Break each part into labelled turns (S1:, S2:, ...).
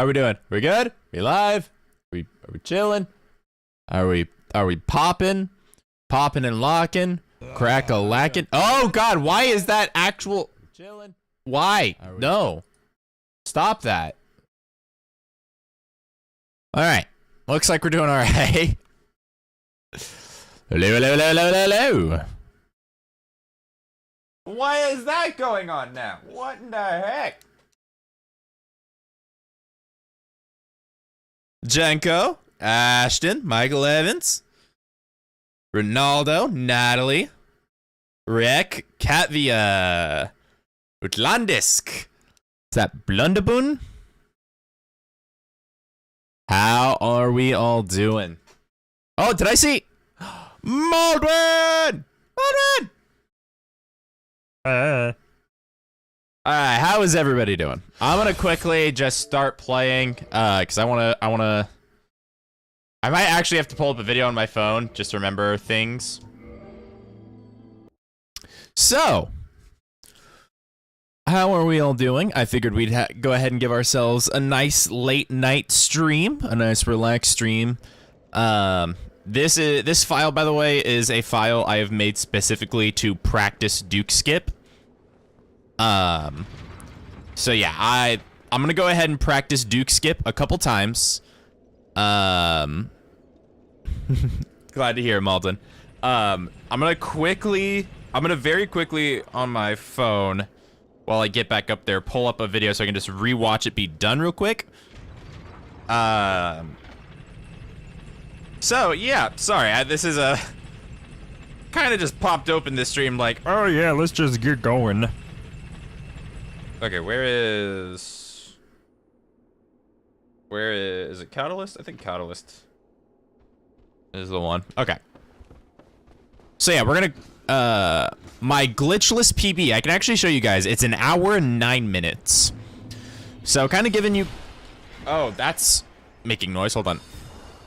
S1: How are we doing? We good? We live? Are we chilling? Are we popping? Popping and locking? Crack-a-lacking? Oh God, why is that actual chilling? Why? No. Stop that. Alright. Looks like we're doing alright. Hello. Why is that going on now? What in the heck? Jenko, Ashton, Michael Evans, Ronaldo, Natalie, Rek, Katvia, Utlandisk. Is that Blunderbun? How are we all doing? Oh, did I see? Maldwin! Alright, how is everybody doing? I'm gonna quickly just start playing, cause I might actually have to pull up a video on my phone, just to remember things. So, how are we all doing? I figured we'd go ahead and give ourselves a nice late night stream, a nice relaxed stream. This file, by the way, is a file I have made specifically to practice Duke Skip. So yeah, I'm gonna go ahead and practice Duke Skip a couple times. Glad to hear, Malden. I'm gonna very quickly on my phone, while I get back up there, pull up a video so I can just rewatch it be done real quick. So yeah, sorry, this is a kind of just popped open this stream like, oh yeah, let's just get going. Okay, where is it Catalyst? I think Catalyst is the one. Okay. So yeah, we're gonna my glitchless PB. I can actually show you guys. It's an hour and 9 minutes. So kind of giving you. Oh, that's making noise. Hold on.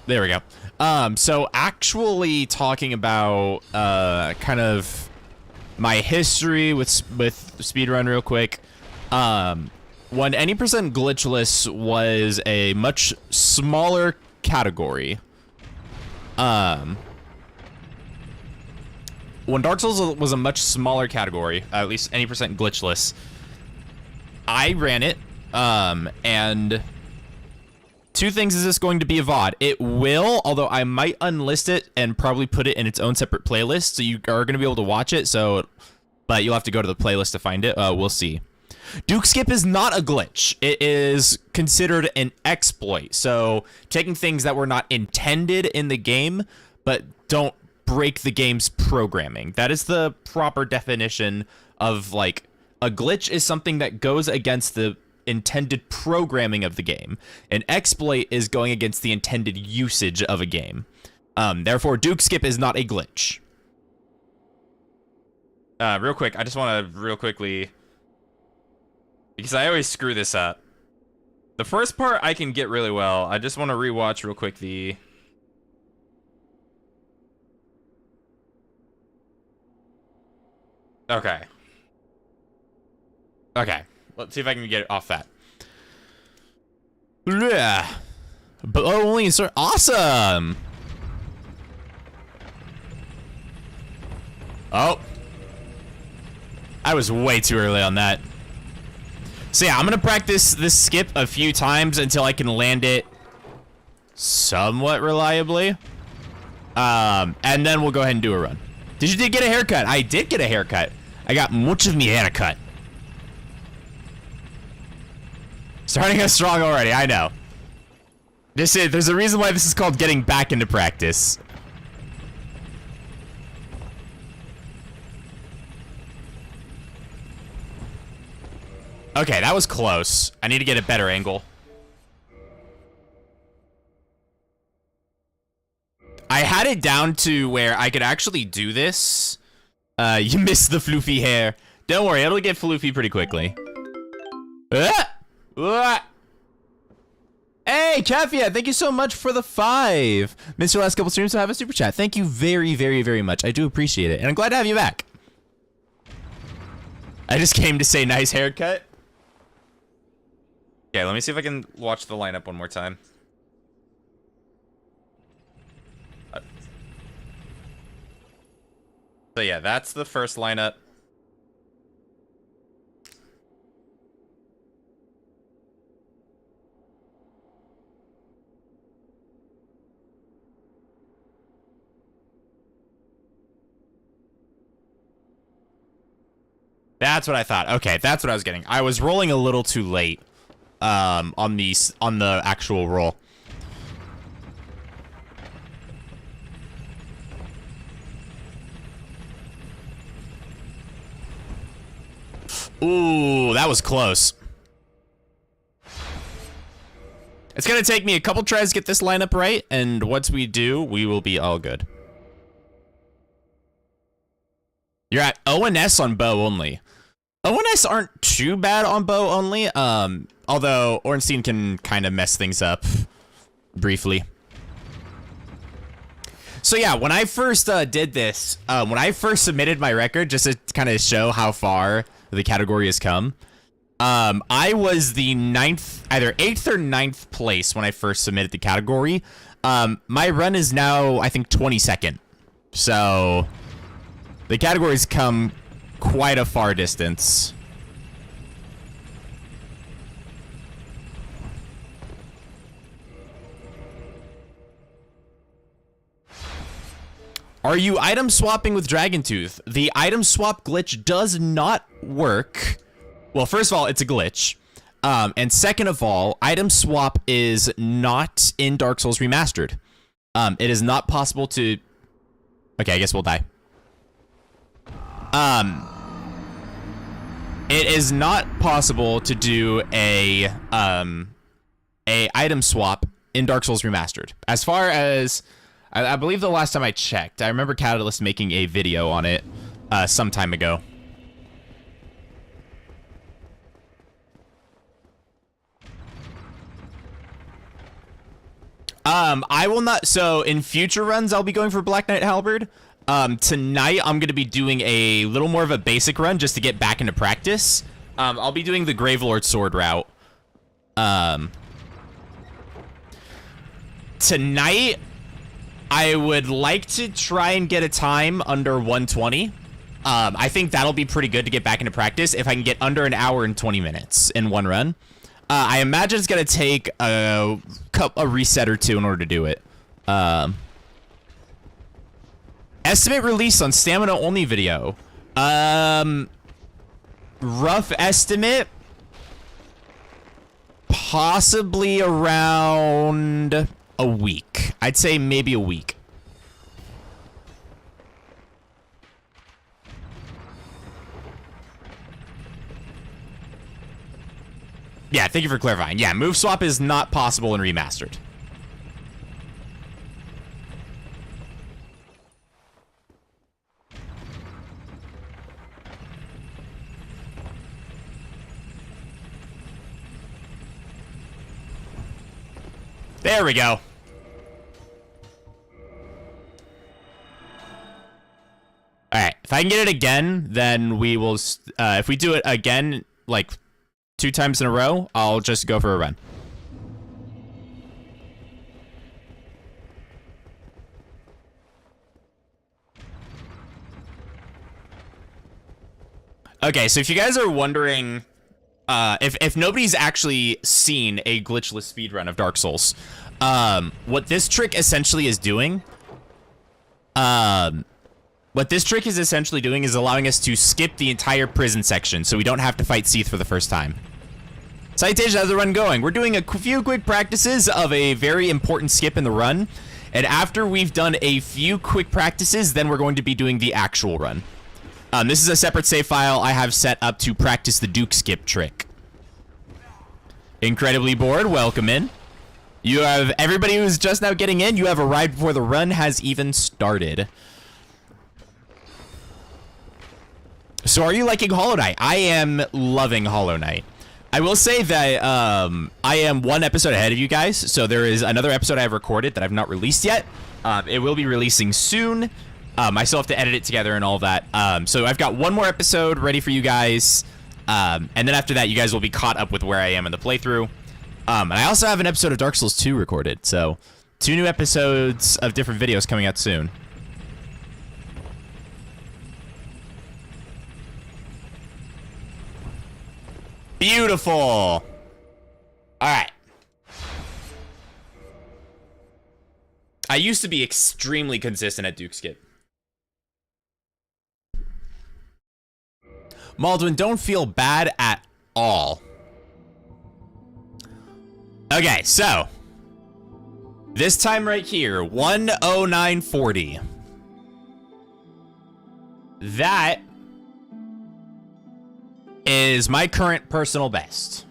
S1: There we go. So actually talking about kind of my history with speedrun real quick. When any percent glitchless was a much smaller category. When Dark Souls was a much smaller category, at least any percent glitchless, I ran it, and two things is this going to be a VOD. It will, although I might unlist it and probably put it in its own separate playlist, so you are going to be able to watch it, but you'll have to go to the playlist to find it. We'll see. Duke Skip is not a glitch. It is considered an exploit. So taking things that were not intended in the game, but don't break the game's programming. That is the proper definition of, like, a glitch is something that goes against the intended programming of the game. An exploit is going against the intended usage of a game. Therefore, Duke Skip is not a glitch. Real quick, I just want to real quickly, because I always screw this up. The first part I can get really well. I just want to rewatch real quick the... Okay. Okay. Let's see if I can get it off that. Yeah. But only sir, awesome. Oh. I was way too early on that. So yeah, I'm gonna practice this skip a few times until I can land it somewhat reliably. And then we'll go ahead and do a run. Did you get a haircut? I did get a haircut. I got much of me haircut. Starting us strong already, I know. There's a reason why this is called getting back into practice. Okay, that was close. I need to get a better angle. I had it down to where I could actually do this. You missed the floofy hair. Don't worry, it'll get floofy pretty quickly. Hey, Kaffia, thank you so much for the 5. Missed your last couple streams, so have a super chat. Thank you very, very, very much. I do appreciate it, and I'm glad to have you back. I just came to say nice haircut. Okay, let me see if I can watch the lineup one more time. So yeah, that's the first lineup. That's what I thought. Okay, that's what I was getting. I was rolling a little too late on the actual roll. Ooh, that was close. It's gonna take me a couple tries to get this lineup right, and once we do, we will be all good. You're at O&S on bow only. O&S aren't too bad on bow only, although Ornstein can kind of mess things up briefly. So yeah, when I first did this, when I first submitted my record, just to kind of show how far the category has come, I was the either 8th or 9th place when I first submitted the category. My run is now, I think, 22nd. So the category's come quite a far distance. Are you item swapping with Dragontooth? The item swap glitch does not work. Well, first of all, it's a glitch. And second of all, item swap is not in Dark Souls Remastered. It is not possible to... Okay, I guess we'll die. It is not possible to do a item swap in Dark Souls Remastered. As far as I believe the last time I checked, I remember Catalyst making a video on it some time ago. I will not. So in future runs, I'll be going for Black Knight Halberd. Tonight, I'm going to be doing a little more of a basic run just to get back into practice. I'll be doing the Gravelord Sword route. Tonight, I would like to try and get a time under 120. I think that'll be pretty good to get back into practice if I can get under an hour and 20 minutes in one run. I imagine it's going to take a reset or two in order to do it. Estimate release on stamina only video. Rough estimate. Possibly around a week. I'd say maybe a week. Yeah, thank you for clarifying. Yeah, move swap is not possible in Remastered. There we go. Alright, if I can get it again, then we will, if we do it again, like 2 times in a row, I'll just go for a run. Okay, so if you guys are wondering, if nobody's actually seen a glitchless speedrun of Dark Souls, what this trick essentially is doing, is allowing us to skip the entire prison section, so we don't have to fight Seath for the first time. Citation, how's the run going? We're doing a few quick practices of a very important skip in the run, and after we've done a few quick practices, then we're going to be doing the actual run. This is a separate save file I have set up to practice the Duke skip trick. Incredibly bored, welcome in. You have everybody who's just now getting in, you have arrived before the run has even started. So are you liking Hollow Knight? I am loving Hollow Knight. I will say that I am 1 episode ahead of you guys, so there is another episode I have recorded that I've not released yet. It will be releasing soon. I still have to edit it together and all that. So I've got 1 more episode ready for you guys. And then after that, you guys will be caught up with where I am in the playthrough. And I also have an episode of Dark Souls 2 recorded, so 2 new episodes of different videos coming out soon. Beautiful. All right. I used to be extremely consistent at Duke Skip. Maldwin, don't feel bad at all. Okay, so this time right here, 10940. That is my current personal best.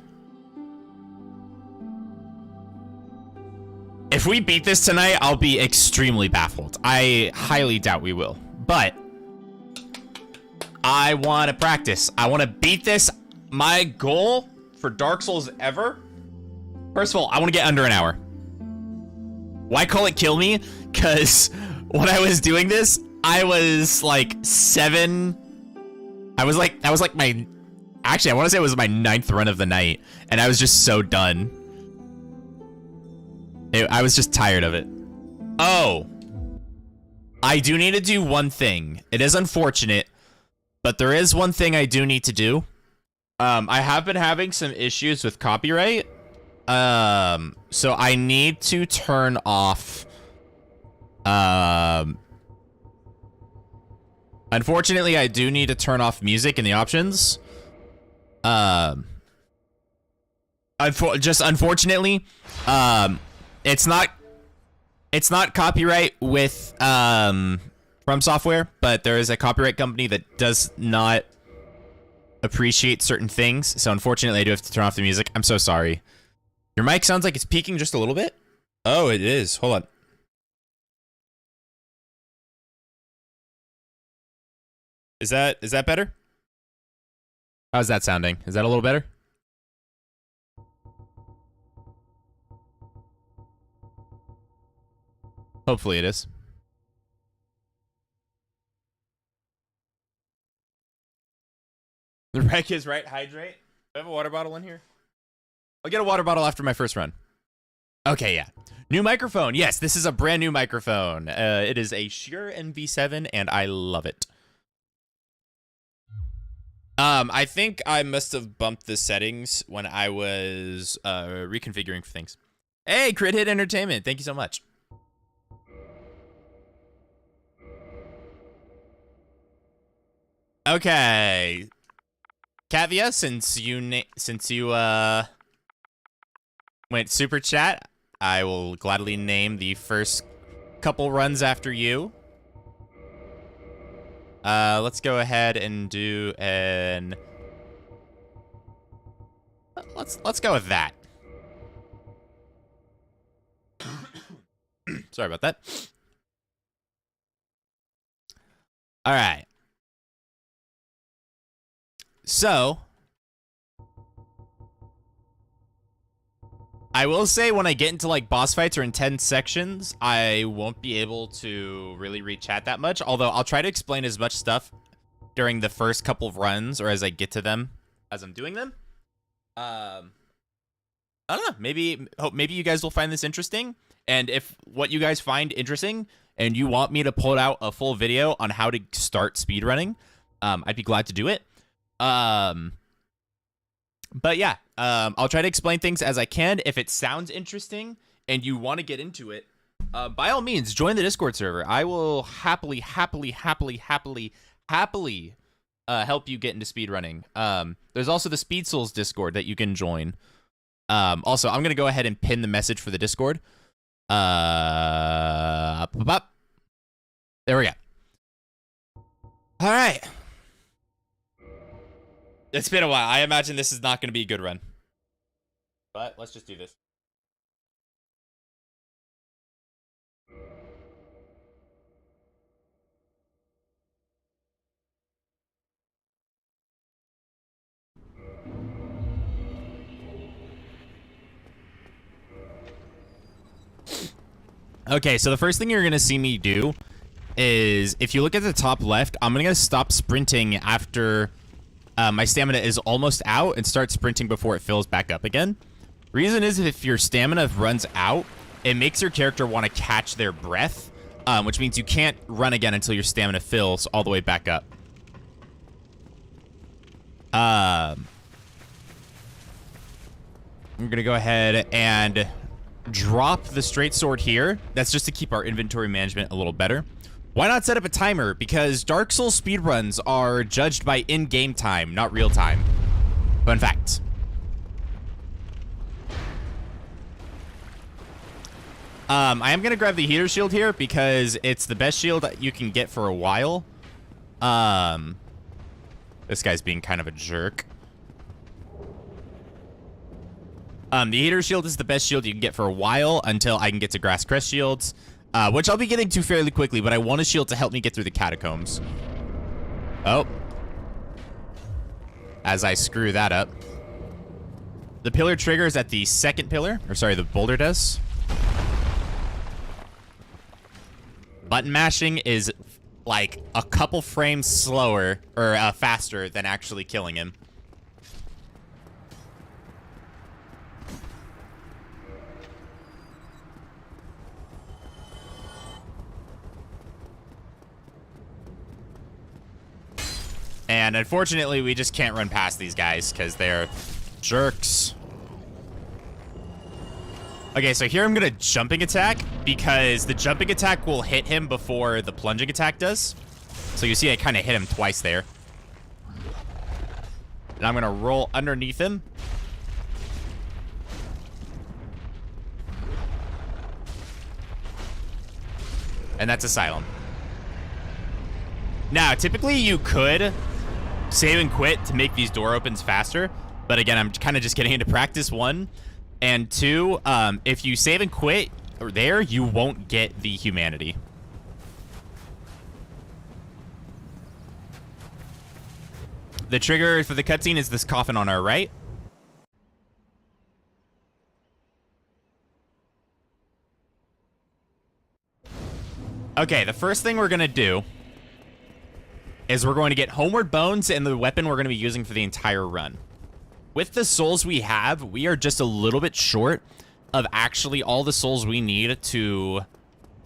S1: If we beat this tonight, I'll be extremely baffled. I highly doubt we will, but I want to practice. I want to beat this. My goal for Dark Souls ever, first of all, I want to get under an hour. Why call it kill me? Because when I was doing this, I was like 7. I was like my, actually, I want to say it was my 9th run of the night, and I was just so done. I was just tired of it. Oh, I do need to do one thing. It is unfortunate, but there is one thing I do need to do. I have been having some issues with copyright. So I need to turn off, unfortunately, I do need to turn off music in the options. Unfortunately, it's not copyright with, From Software, but there is a copyright company that does not appreciate certain things. So unfortunately, I do have to turn off the music. I'm so sorry. Your mic sounds like it's peaking just a little bit. Oh, it is. Hold on. Is that better? How's that sounding? Is that a little better? Hopefully it is. The rec is right. Hydrate. Do I have a water bottle in here? I'll get a water bottle after my first run. Okay, yeah. New microphone. Yes, this is a brand new microphone. It is a Shure NV7, and I love it. I think I must have bumped the settings when I was reconfiguring for things. Hey, Crit Hit Entertainment. Thank you so much. Okay. Kavia, since you went super chat, I will gladly name the first couple runs after you. Let's go ahead and do an let's go with that. Sorry about that. All right. So, I will say when I get into like boss fights or intense sections, I won't be able to really read chat that much. Although I'll try to explain as much stuff during the first couple of runs or as I get to them as I'm doing them. I don't know. Maybe you guys will find this interesting. And if what you guys find interesting and you want me to pull out a full video on how to start speedrunning, I'd be glad to do it. But yeah, I'll try to explain things as I can. If it sounds interesting and you want to get into it, by all means, join the Discord server. I will happily help you get into speedrunning. There's also the Speed Souls Discord that you can join. Also, I'm going to go ahead and pin the message for the Discord. There we go. All right. It's been a while. I imagine this is not going to be a good run. But let's just do this. Okay, so the first thing you're going to see me do is, if you look at the top left, I'm going to stop sprinting after my stamina is almost out and start sprinting before it fills back up again. The Reason is if your stamina runs out, it makes your character want to catch their breath, which means you can't run again until your stamina fills all the way back up. I'm gonna go ahead and drop the straight sword here. That's just to keep our inventory management a little better. Why not set up a timer? Because Dark Souls speedruns are judged by in-game time, not real time. Fun fact. I am gonna grab the heater shield here because it's the best shield that you can get for a while. This guy's being kind of a jerk. The heater shield is the best shield you can get for a while until I can get to Grass Crest shields, which I'll be getting to fairly quickly, but I want a shield to help me get through the catacombs. Oh. As I screw that up. The pillar triggers at the second pillar, or sorry, the boulder does. Button mashing is like a couple frames slower, or faster than actually killing him. And unfortunately, we just can't run past these guys because they're jerks. Okay, so here I'm going to jumping attack because the jumping attack will hit him before the plunging attack does. So you see I kind of hit him twice there. And I'm going to roll underneath him. And that's Asylum. Now, typically you could save and quit to make these door opens faster. But again, I'm kind of just getting into practice, one. And two, if you save and quit there, you won't get the humanity. The trigger for the cutscene is this coffin on our right. Okay, the first thing we're going to do is we're going to get Homeward Bones and the weapon we're going to be using for the entire run. With the souls we have, we are just a little bit short of actually all the souls we need to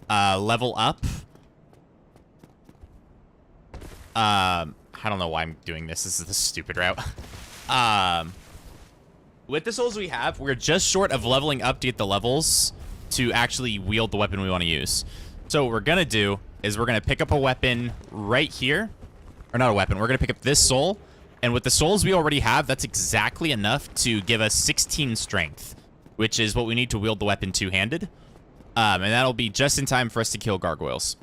S1: level up. I don't know why I'm doing this. This is the stupid route. With the souls we have, we're just short of leveling up to get the levels to actually wield the weapon we want to use. So what we're going to do is we're going to pick up a weapon right here. Or not a weapon. We're going to pick up this soul. And with the souls we already have, that's exactly enough to give us 16 strength, which is what we need to wield the weapon two-handed. And that'll be just in time for us to kill gargoyles.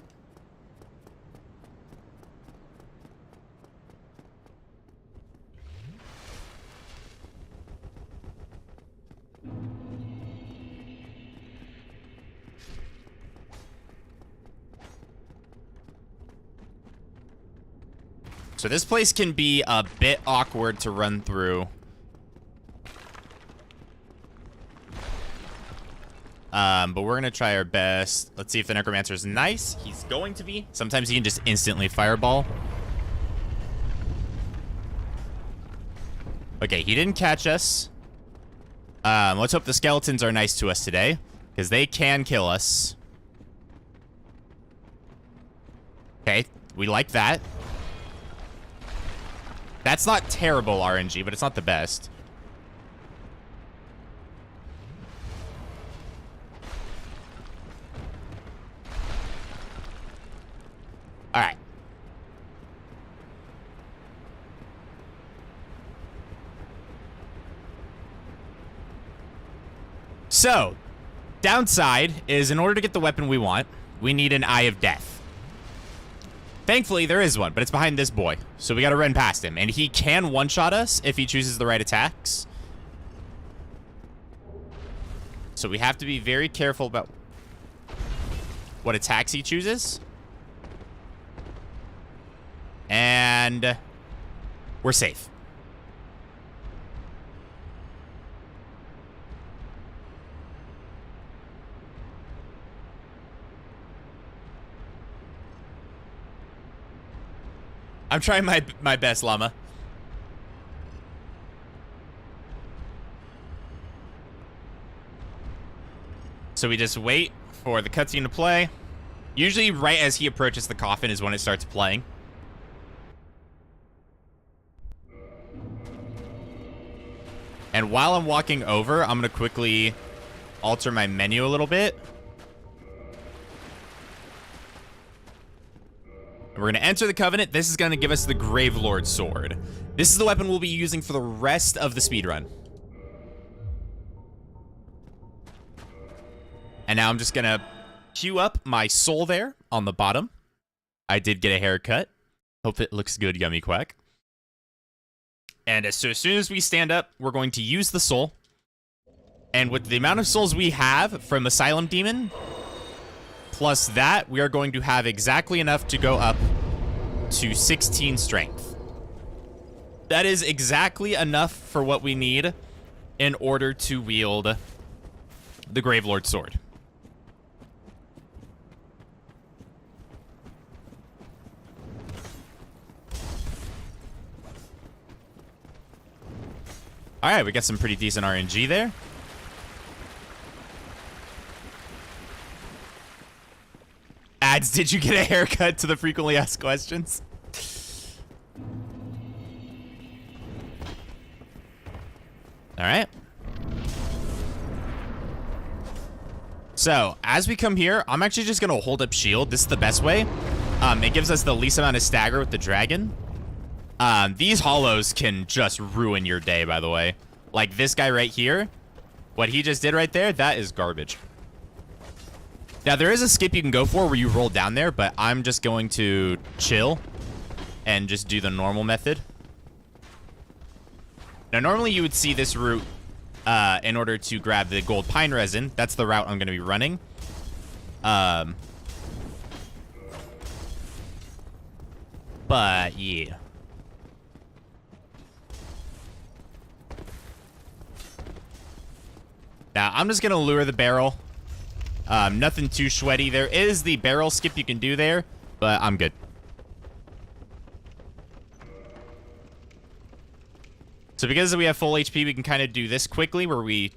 S1: So this place can be a bit awkward to run through. But we're going to try our best. Let's see if the Necromancer is nice. He's going to be. Sometimes he can just instantly fireball. Okay, he didn't catch us. Let's hope the skeletons are nice to us today, because they can kill us. Okay, we like that. That's not terrible RNG, but it's not the best. All right. So, downside is in order to get the weapon we want, we need an Eye of Death. Thankfully, there is one, but it's behind this boy. So we got to run past him. And he can one-shot us if he chooses the right attacks. So we have to be very careful about what attacks he chooses. And we're safe. I'm trying my best, Llama. So we just wait for the cutscene to play. Usually right as he approaches the coffin is when it starts playing. And while I'm walking over, I'm going to quickly alter my menu a little bit. We're going to enter the Covenant. This is going to give us the Gravelord Sword. This is the weapon we'll be using for the rest of the speedrun. And now I'm just going to queue up my soul there on the bottom. I did get a haircut. Hope it looks good, Yummy Quack. And so as soon as we stand up, we're going to use the soul. And with the amount of souls we have from Asylum Demon, plus that, we are going to have exactly enough to go up to 16 strength. That is exactly enough for what we need in order to wield the Gravelord Sword. All right, we got some pretty decent RNG there. Ads, did you get a haircut to the frequently asked questions? All right. So, as we come here, I'm actually just going to hold up shield. This is the best way. It gives us the least amount of stagger with the dragon. These hollows can just ruin your day, by the way. Like this guy right here. What he just did right there, that is garbage. Now, there is a skip you can go for where you roll down there, but I'm just going to chill and just do the normal method. Now, normally you would see this route in order to grab the gold pine resin. That's the route I'm going to be running. But, yeah. Now, I'm just going to lure the barrel. Nothing too sweaty. There is the barrel skip you can do there, but I'm good. So because we have full HP, we can kind of do this quickly where we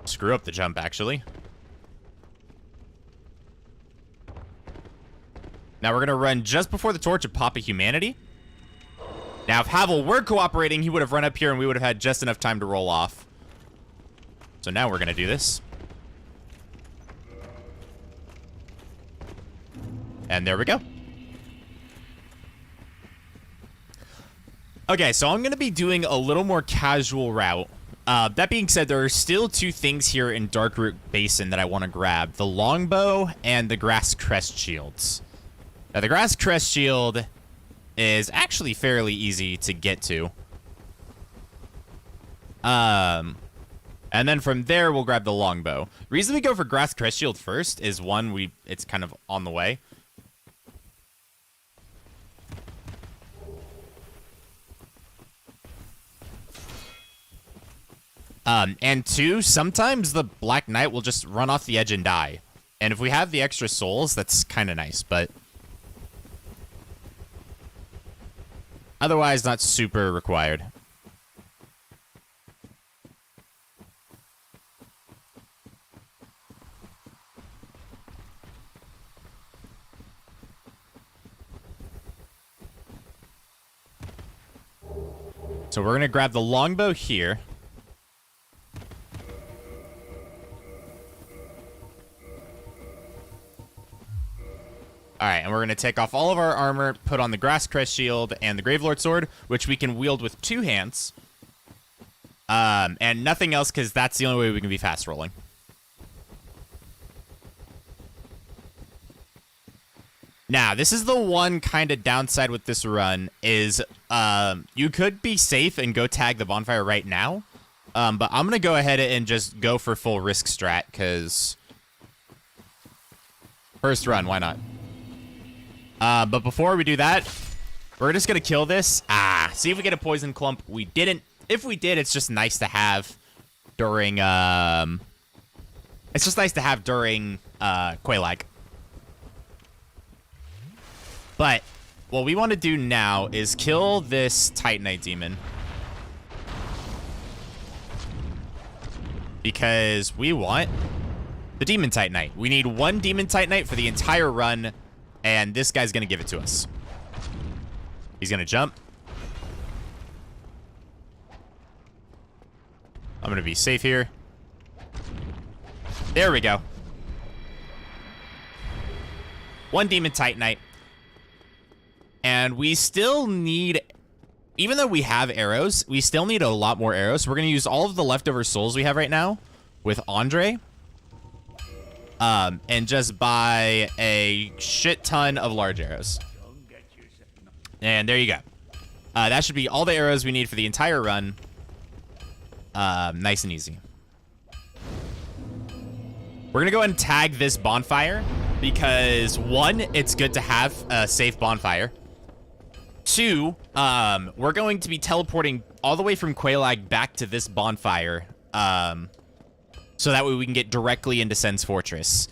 S1: screw up the jump, actually. Now we're going to run just before the torch and pop a humanity. Now, if Havel were cooperating, he would have run up here and we would have had just enough time to roll off. So now we're going to do this. And there we go. Okay, so I'm going to be doing a little more casual route. That being said, there are still two things here in Darkroot Basin that I want to grab. The longbow and the grass crest shields. Now, the grass crest shield is actually fairly easy to get to. And then from there, we'll grab the longbow. The reason we go for grass crest shield first is, one, it's kind of on the way. And two, sometimes the Black Knight will just run off the edge and die. And if we have the extra souls, that's kind of nice, but otherwise not super required. So we're going to grab the longbow here. Alright, and we're going to take off all of our armor, put on the Grass Crest Shield and the Gravelord Sword, which we can wield with two hands. And nothing else, because that's the only way we can be fast rolling. Now, this is the one kind of downside with this run, is you could be safe and go tag the bonfire right now. But I'm going to go ahead and just go for full risk strat, because first run, why not? But before we do that, we're just going to kill this. See if we get a poison clump. We didn't. If we did, it's just nice to have during, Quelaag. But what we want to do now is kill this Titanite demon. Because we want The Demon Titanite. We need 1 Demon Titanite for the entire run, and this guy's gonna give it to us. He's gonna jump. I'm gonna be safe here. There we go. 1 Demon Titanite. And we still need, even though we have arrows, we still need a lot more arrows. So we're going to use all of the leftover souls we have right now with Andre. And just buy a shit ton of large arrows. And there you go. That should be all the arrows we need for the entire run. Nice and easy. We're going to go ahead and tag this bonfire because 1, it's good to have a safe bonfire. 2, we're going to be teleporting all the way from Quelaag back to this bonfire, so that way we can get directly into Sen's Fortress.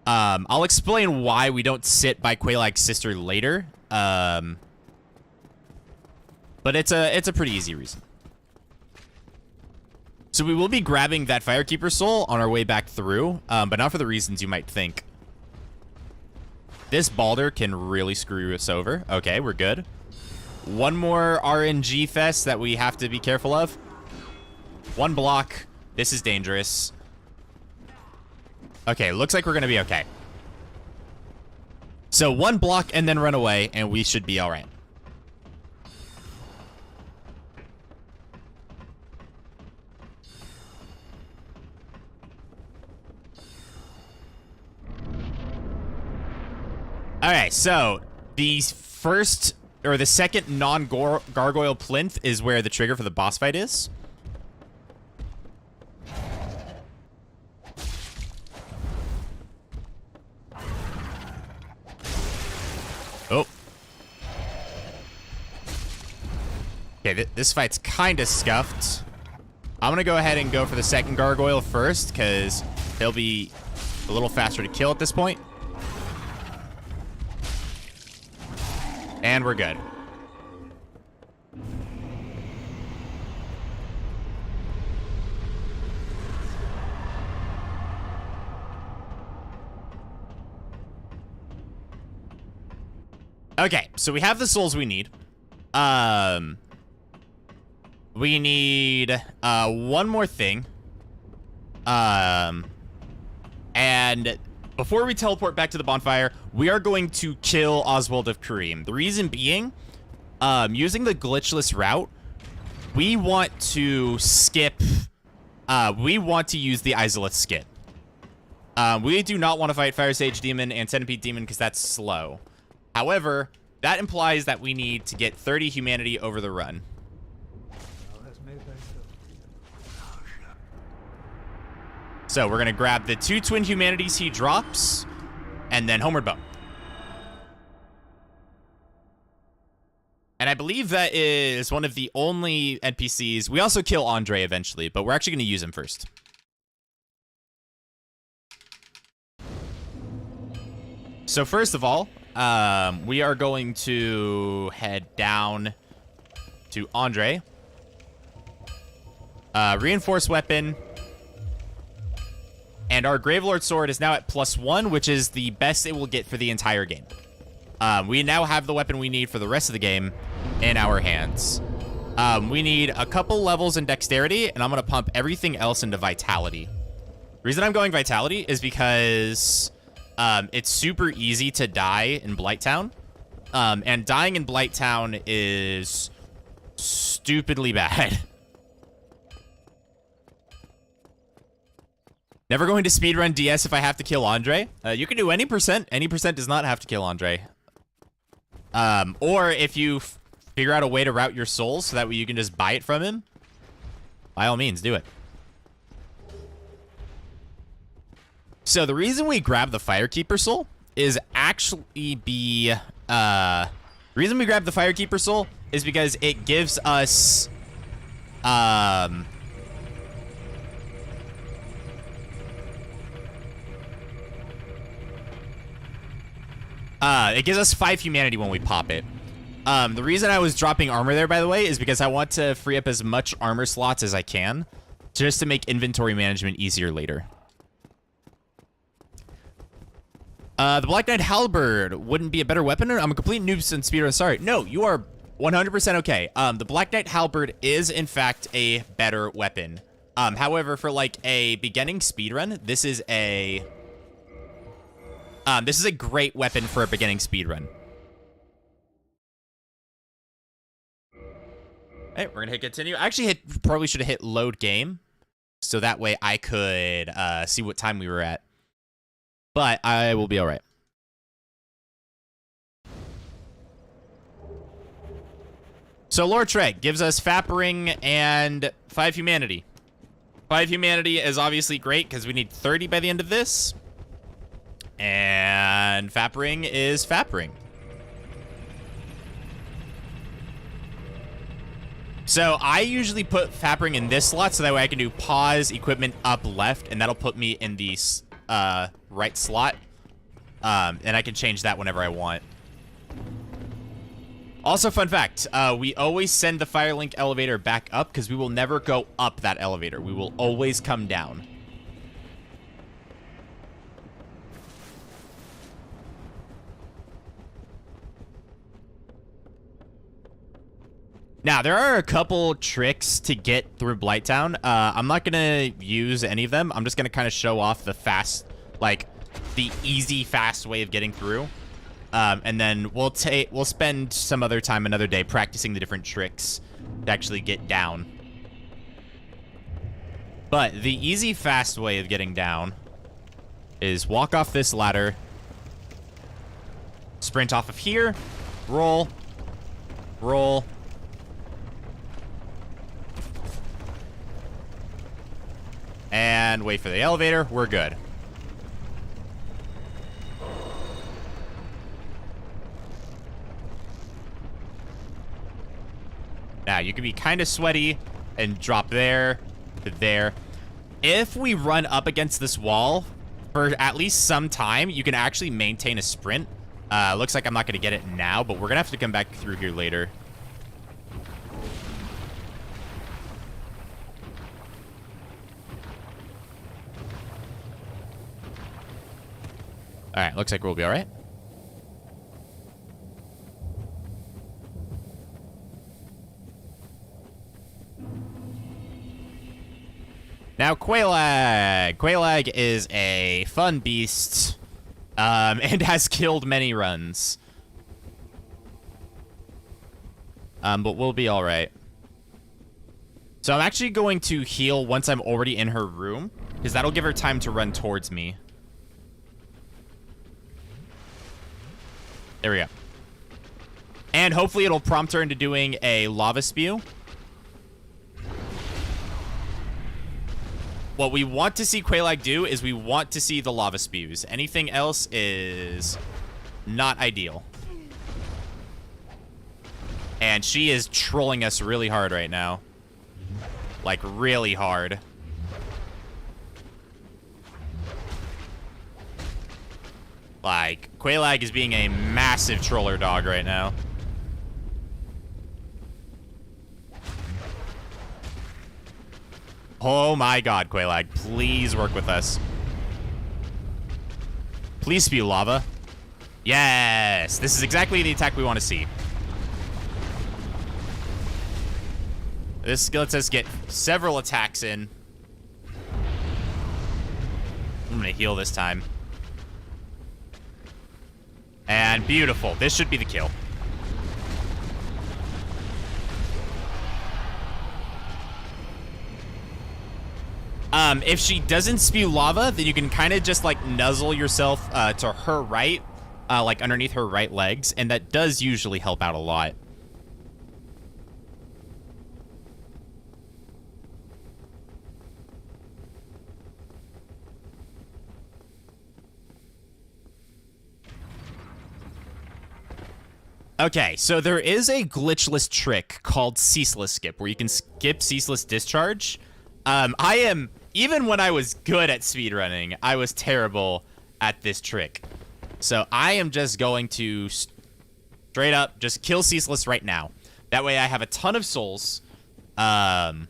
S1: I'll explain why we don't sit by Quelaag's sister later, but it's a pretty easy reason. So we will be grabbing that Firekeeper soul on our way back through, but not for the reasons you might think. This Balder can really screw us over. Okay, we're good. 1 more RNG fest that we have to be careful of. 1 block. This is dangerous. Okay, looks like we're going to be okay. So 1 block and then run away, and we should be all right. Alright, so the first, or the second non-gargoyle plinth is where the trigger for the boss fight is. Oh. Okay, this fight's kind of scuffed. I'm going to go ahead and go for the second gargoyle first, because he'll be a little faster to kill at this point. And we're good. Okay, so we have the souls we need. We need 1 more thing. And before we teleport back to the bonfire, we are going to kill Oswald of Kareem. The reason being, using the glitchless route, we want to skip, we want to use the Izalith skit. We do not want to fight Fire Sage Demon and Centipede Demon because that's slow. However, that implies that we need to get 30 humanity over the run. So we're going to grab the 2 twin humanities he drops, and then Homeward Bow. And I believe that is one of the only NPCs. We also kill Andre eventually, but we're actually going to use him first. So first of all, we are going to head down to Andre. Reinforced weapon. And our Gravelord sword is now at +1, which is the best it will get for the entire game. We now have the weapon we need for the rest of the game in our hands. We need a couple levels in dexterity, and I'm going to pump everything else into vitality. The reason I'm going vitality is because it's super easy to die in Blighttown. And dying in Blighttown is stupidly bad. Never going to speedrun DS if I have to kill Andre. You can do any percent. Any percent does not have to kill Andre. Or if you figure out a way to route your souls so that way you can just buy it from him, by all means, do it. So the reason we grab the Firekeeper soul is actually the reason we grab the Firekeeper soul is because it gives us it gives us 5 humanity when we pop it. The reason I was dropping armor there, by the way, is because I want to free up as much armor slots as I can, just to make inventory management easier later. The Black Knight Halberd wouldn't be a better weapon? I'm a complete noob since speedrun. Sorry. No, you are 100% okay. The Black Knight Halberd is, in fact, a better weapon. However, for, like, a beginning speedrun, this is a great weapon for a beginning speedrun. Hey, we're gonna hit continue. I actually probably should have hit load game, so that way I could see what time we were at. But I will be all right. So Lord Treg gives us Fappering and 5 Humanity. 5 Humanity is obviously great because we need 30 by the end of this. And Fappering is Fappering. So I usually put Fappering in this slot so that way I can do pause, equipment, up, left, and that'll put me in the right slot. And I can change that whenever I want. Also, fun fact, we always send the Firelink elevator back up because we will never go up that elevator. We will always come down. Now, there are a couple tricks to get through Blighttown. I'm not going to use any of them. I'm just going to kind of show off the fast, like, the easy, fast way of getting through. And then we'll spend some other time another day practicing the different tricks to actually get down. But the easy, fast way of getting down is walk off this ladder, sprint off of here, roll, roll, and wait for the elevator. We're good. Now, you can be kind of sweaty and drop there to there. If we run up against this wall for at least some time, you can actually maintain a sprint. Looks like I'm not going to get it now, but we're going to have to come back through here later. All right, looks like we'll be all right. Now, Quelaag. Quelaag is a fun beast, and has killed many runs. But we'll be all right. So I'm actually going to heal once I'm already in her room, because that'll give her time to run towards me. There we go. And hopefully it'll prompt her into doing a lava spew. What we want to see Quelaag do is we want to see the lava spews. Anything else is not ideal. And she is trolling us really hard right now. Like, really hard. Like, Quelaag is being a massive troller dog right now. Oh my god, Quelaag. Please work with us. Please spew lava. Yes! This is exactly the attack we want to see. This lets us get several attacks in. I'm gonna heal this time. And beautiful. This should be the kill. If she doesn't spew lava, then you can kind of just, like, nuzzle yourself to her right, like, underneath her right legs, and that does usually help out a lot. Okay, so there is a glitchless trick called Ceaseless Skip, where you can skip Ceaseless Discharge. Even when I was good at speedrunning, I was terrible at this trick. So I am just going to straight up just kill Ceaseless right now. That way I have a ton of souls. So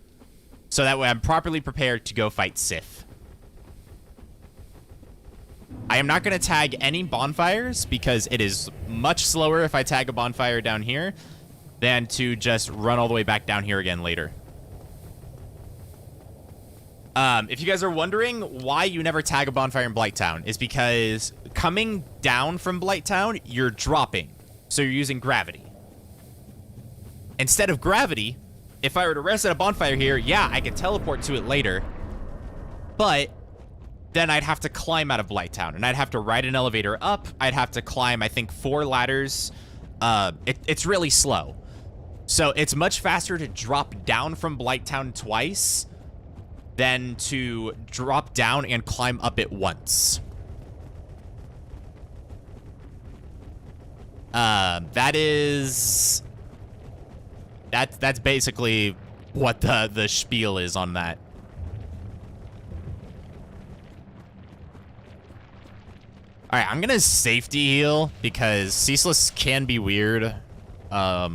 S1: that way I'm properly prepared to go fight Seath. I am not going to tag any bonfires because it is much slower if I tag a bonfire down here than to just run all the way back down here again later. If you guys are wondering why you never tag a bonfire in Blighttown, is because coming down from Blighttown, you're dropping. So you're using gravity. Instead of gravity, if I were to rest at a bonfire here, yeah, I could teleport to it later. But then I'd have to climb out of Blighttown, and I'd have to ride an elevator up. I'd have to climb, I think, 4 ladders. It's really slow. So it's much faster to drop down from Blighttown twice than to drop down and climb up it once. That's basically what the spiel is on that. All right, I'm gonna safety heal because Ceaseless can be weird. Yeah.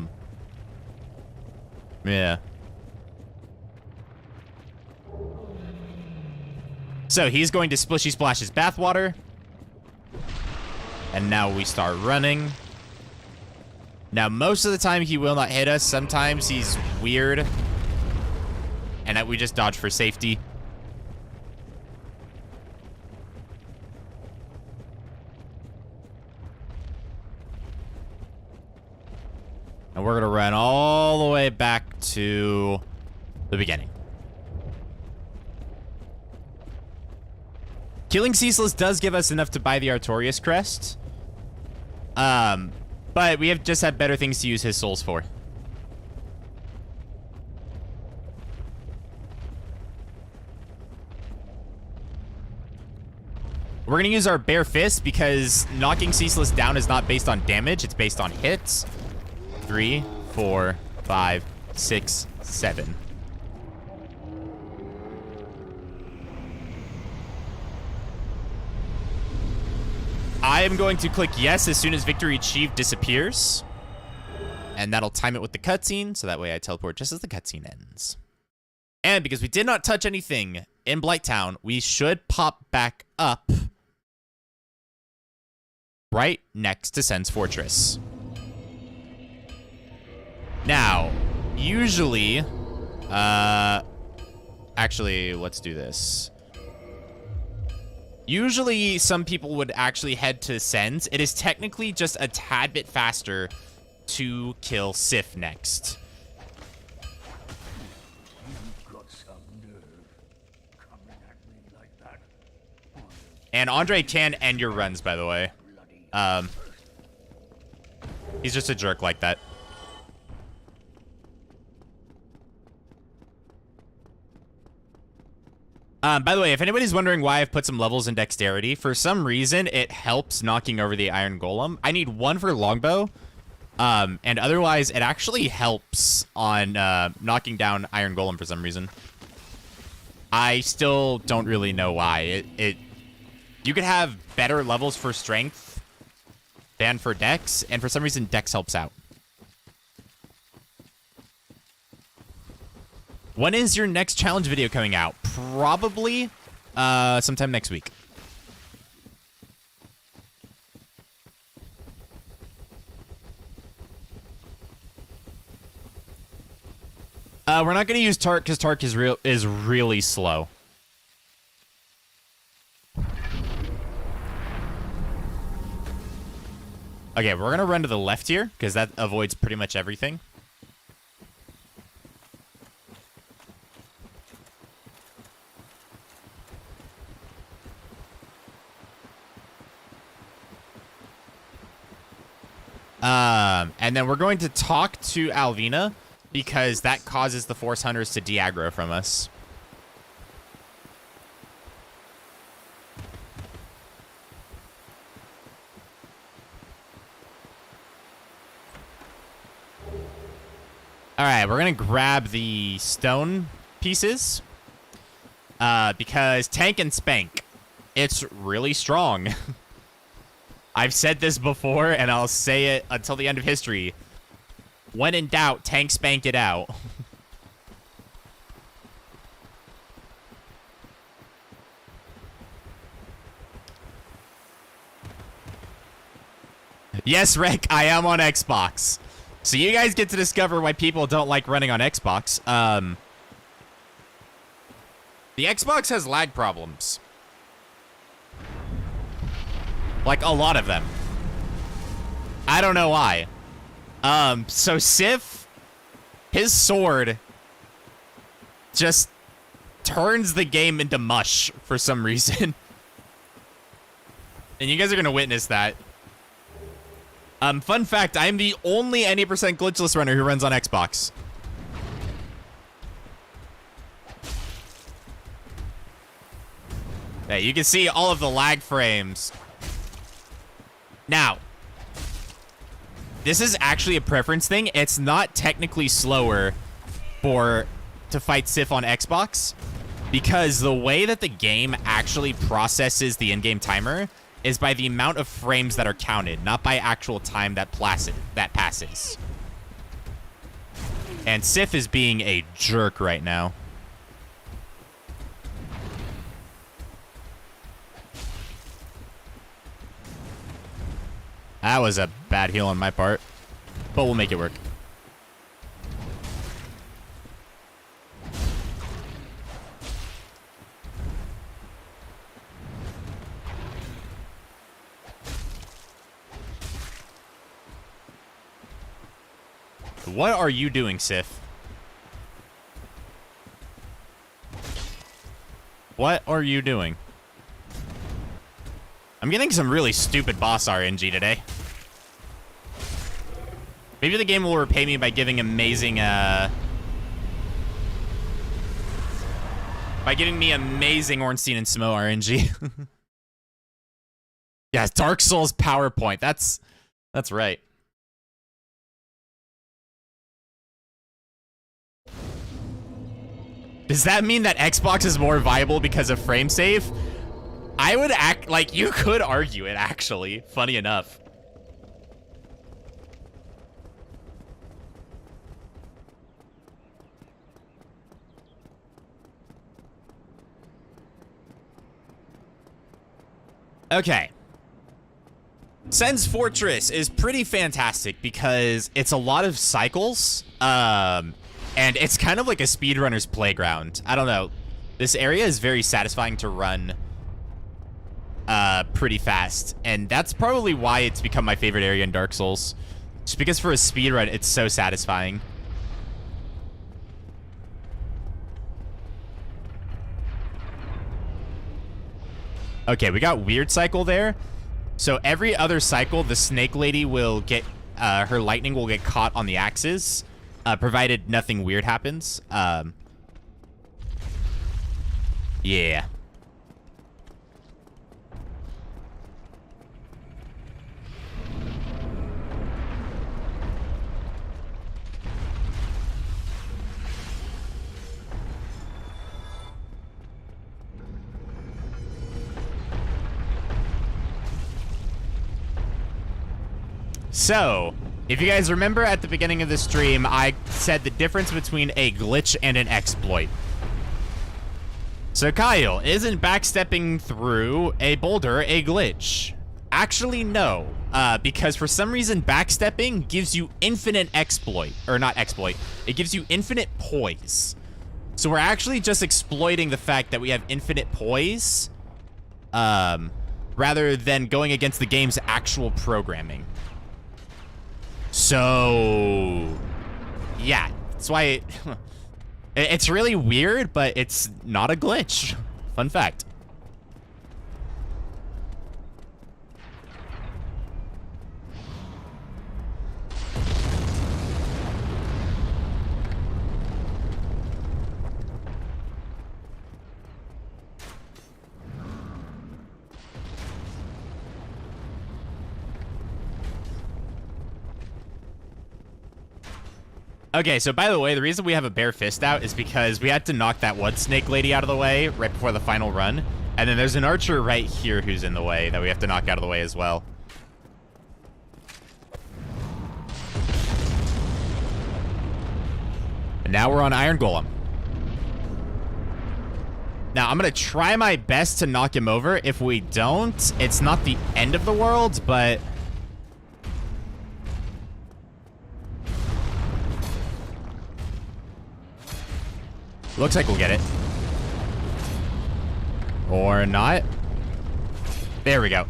S1: So he's going to splishy splash his bathwater. And now we start running. Now, most of the time he will not hit us. Sometimes he's weird. And that we just dodge for safety. And we're going to run all the way back to the beginning. Killing Ceaseless does give us enough to buy the Artorias crest. But we have just had better things to use his souls for. We're going to use our bare fist because knocking Ceaseless down is not based on damage. It's based on hits. 3, 4, 5, 6, 7. I am going to click yes as soon as victory achieved disappears. And that'll time it with the cutscene, so that way I teleport just as the cutscene ends. And because we did not touch anything in Blighttown, we should pop back up right next to Sen's Fortress. Now, usually, actually, let's do this. Usually, some people would actually head to Sen's. It is technically just a tad bit faster to kill Seath next. And Andre can end your runs, by the way. He's just a jerk like that. By the way, if anybody's wondering why I've put some levels in dexterity, for some reason, it helps knocking over the iron golem. I need 1 for longbow, and otherwise, it actually helps on knocking down iron golem for some reason. I still don't really know why. You could have better levels for strength than for dex, and for some reason, dex helps out. When is your next challenge video coming out? Probably sometime next week. We're not going to use Tark because Tark is really slow. Okay, we're going to run to the left here because that avoids pretty much everything. And then we're going to talk to Alvina because that causes the Force Hunters to de-aggro from us. Alright, we're going to grab the stone pieces because tank and spank. It's really strong. I've said this before, and I'll say it until the end of history. When in doubt, tank spank it out. Yes, Rick, I am on Xbox. So you guys get to discover why people don't like running on Xbox. The Xbox has lag problems. Like, a lot of them. I don't know why. So Sif, his sword just turns the game into mush for some reason. And you guys are gonna witness that. Fun fact, I'm the only any percent glitchless runner who runs on Xbox. Yeah, you can see all of the lag frames. Now, this is actually a preference thing. It's not technically slower to fight Sif on Xbox, because the way that the game actually processes the in-game timer is by the amount of frames that are counted, not by actual time that passes. And Sif is being a jerk right now. That was a bad heal on my part, but we'll make it work. What are you doing, Sif? What are you doing? I'm getting some really stupid boss RNG today. Maybe the game will repay me by giving amazing, by giving me amazing Ornstein and Smo RNG. Yeah, Dark Souls PowerPoint. That's right. Does that mean that Xbox is more viable because of frame save? I would act like you could argue it, actually. Funny enough. Okay. Sen's Fortress is pretty fantastic because it's a lot of cycles. And it's kind of like a speedrunner's playground. I don't know. This area is very satisfying to run pretty fast. And that's probably why it's become my favorite area in Dark Souls. Just because for a speedrun, it's so satisfying. Okay, we got weird cycle there. So every other cycle, the snake lady will get, her lightning will get caught on the axes. Provided nothing weird happens. Yeah. So, if you guys remember at the beginning of the stream, I said the difference between a glitch and an exploit. So Kyle, isn't backstepping through a boulder a glitch? Actually, no. Because for some reason, backstepping gives you infinite exploit. Or not exploit. It gives you infinite poise. So we're actually just exploiting the fact that we have infinite poise. Rather than going against the game's actual programming. So, yeah, that's why it's really weird, but it's not a glitch. Fun fact. Okay, so by the way, the reason we have a bare fist out is because we had to knock that one snake lady out of the way right before the final run. And then there's an archer right here who's in the way that we have to knock out of the way as well. And now we're on Iron Golem. Now, I'm going to try my best to knock him over. If we don't, it's not the end of the world, but Looks like we'll get it. Or not. There we go.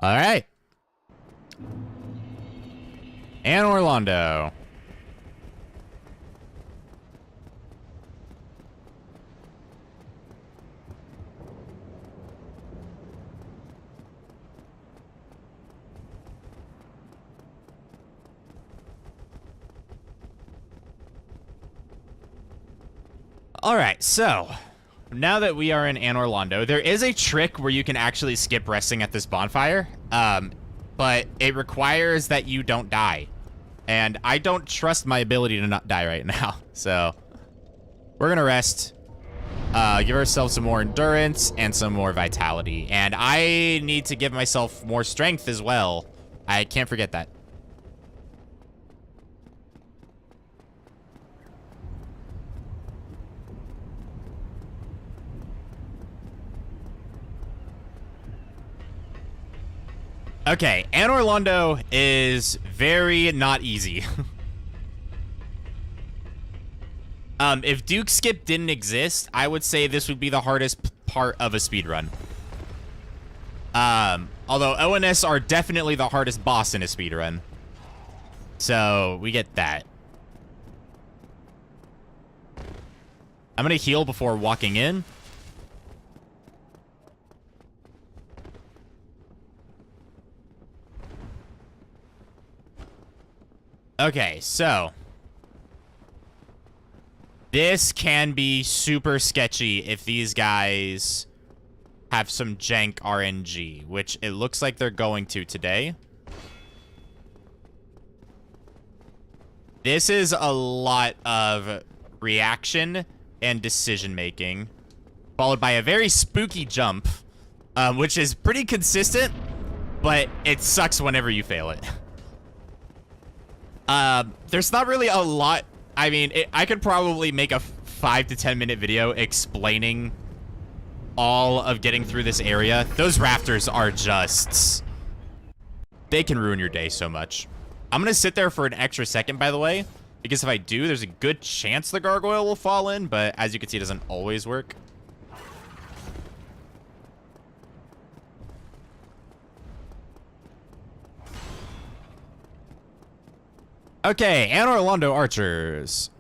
S1: All right. Anor Londo. All right, so now that we are in Anor Londo, there is a trick where you can actually skip resting at this bonfire, but it requires that you don't die. And I don't trust my ability to not die right now, so we're gonna rest, give ourselves some more endurance and some more vitality. And I need to give myself more strength as well. I can't forget that. Okay, Anor Londo is very not easy. If Duke Skip didn't exist, I would say this would be the hardest part of a speedrun. Although O&S are definitely the hardest boss in a speedrun. So, we get that. I'm gonna heal before walking in. Okay, so this can be super sketchy if these guys have some jank RNG, which it looks like they're going to today. This is a lot of reaction and decision making, followed by a very spooky jump, which is pretty consistent, but it sucks whenever you fail it. There's not really a lot. I mean, I could probably make a 5 to 10 minute video explaining all of getting through this area. Those rafters are just... they can ruin your day so much. I'm gonna sit there for an extra second, by the way, because if I do, there's a good chance the gargoyle will fall in, but as you can see, it doesn't always work. Okay, Anor Londo archers.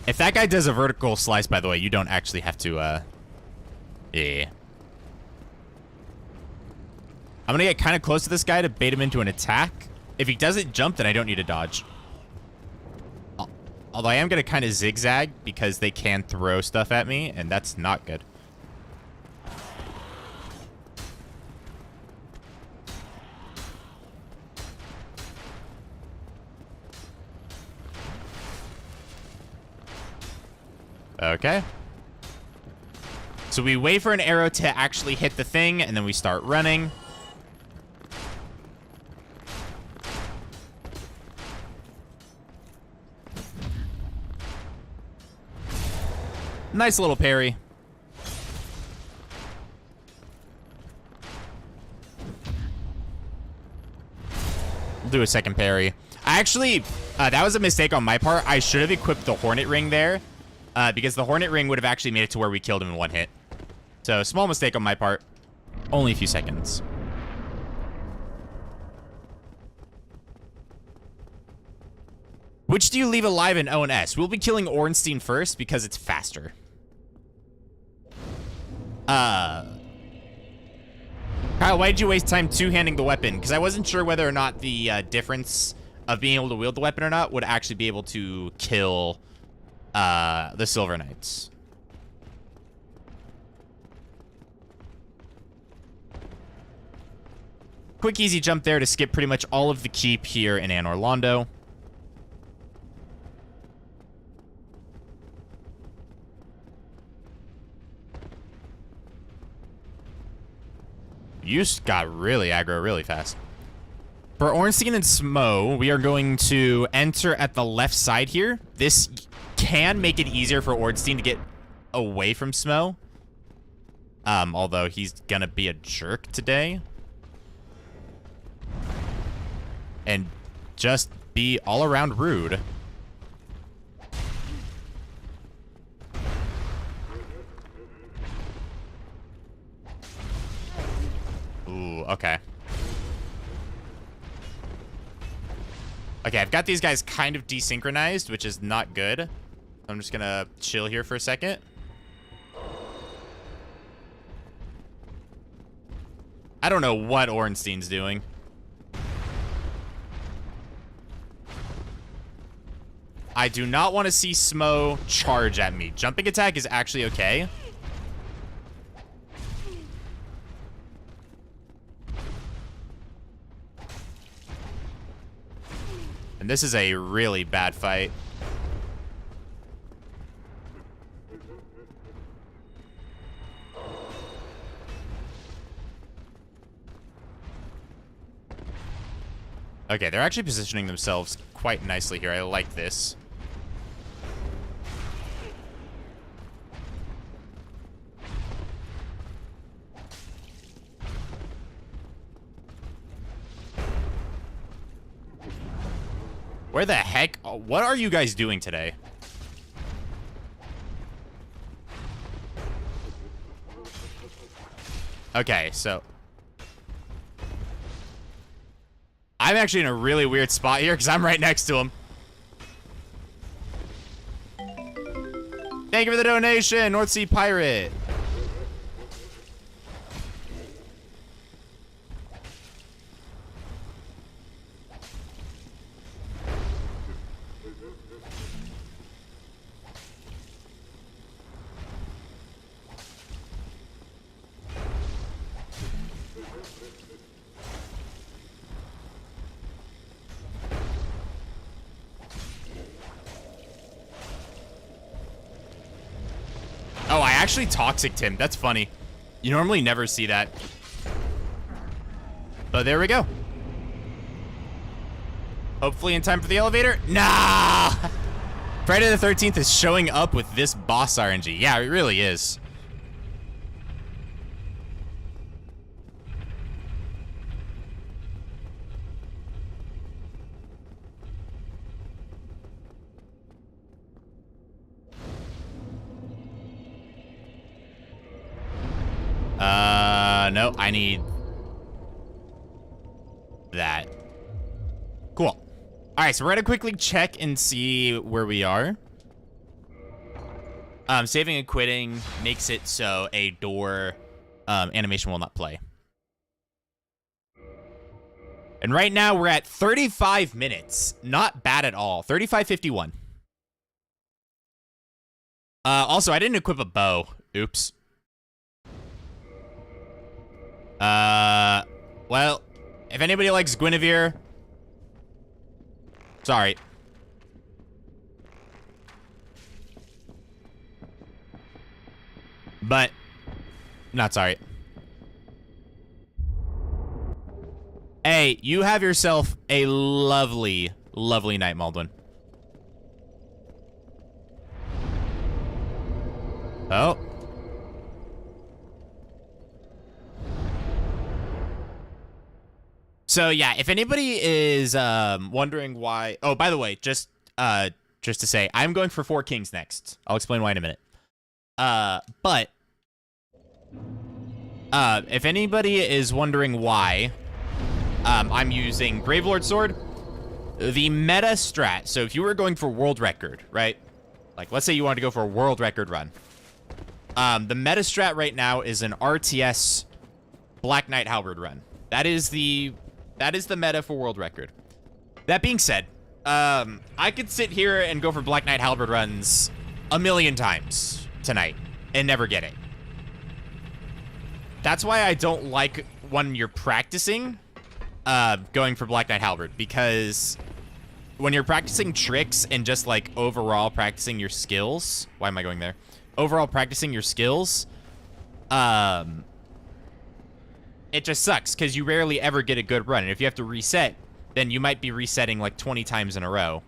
S1: If that guy does a vertical slice, by the way, you don't actually have to, yeah. I'm gonna get kind of close to this guy to bait him into an attack. If he doesn't jump, then I don't need to dodge. Although I am gonna kind of zigzag because they can throw stuff at me, and that's not good. Okay. So we wait for an arrow to actually hit the thing, and then we start running. Nice little parry. We'll do a second parry. I actually, that was a mistake on my part. I should have equipped the Hornet Ring there. Because the Hornet Ring would have actually made it to where we killed him in one hit. So, small mistake on my part. Only a few seconds. Which do you leave alive in O&S? We'll be killing Ornstein first because it's faster. Kyle, why did you waste time two-handing the weapon? Because I wasn't sure whether or not the difference of being able to wield the weapon or not would actually be able to kill... the Silver Knights. Quick, easy jump there to skip pretty much all of the keep here in Anor Londo. You got really aggro really fast. For Ornstein and Smo, we are going to enter at the left side here. This can make it easier for Ornstein to get away from Smo. Although he's gonna be a jerk today. And just be all around rude. Ooh, okay. Okay, I've got these guys kind of desynchronized, which is not good. I'm just gonna chill here for a second. I don't know what Ornstein's doing. I do not want to see Smo charge at me. Jumping attack is actually okay. And this is a really bad fight. Okay, they're actually positioning themselves quite nicely here. I like this. Where the heck? What are you guys doing today? Okay, so I'm actually in a really weird spot here because I'm right next to him. Thank you for the donation, North Sea Pirate. Oh, I actually toxicked him. That's funny. You normally never see that. But there we go. Hopefully in time for the elevator. Nah! Friday the 13th is showing up with this boss RNG. Yeah, it really is. No, I need that. Cool. All right, so we're gonna quickly check and see where we are. Saving and quitting makes it so a door animation will not play. And right now we're at 35 minutes. Not bad at all. 35:51. Also, I didn't equip a bow. Oops. Well, if anybody likes Guinevere, sorry. But, not sorry. Hey, you have yourself a lovely, lovely night, Maldwin. Oh. So yeah, if anybody is wondering why, oh, by the way, just to say, I'm going for 4 kings next. I'll explain why in a minute. But if anybody is wondering why I'm using Gravelord Sword, the meta strat. So if you were going for world record, right? Like let's say you wanted to go for a world record run. The meta strat right now is an RTS Black Knight Halberd run. That is the meta for world record. That being said, I could sit here and go for Black Knight Halberd runs a million times tonight and never get it. That's why I don't like when you're practicing going for Black Knight Halberd, because when you're practicing tricks and just like overall practicing your skills, why am I going there? Overall practicing your skills, it just sucks because you rarely ever get a good run. And if you have to reset then you might be resetting like 20 times in a row.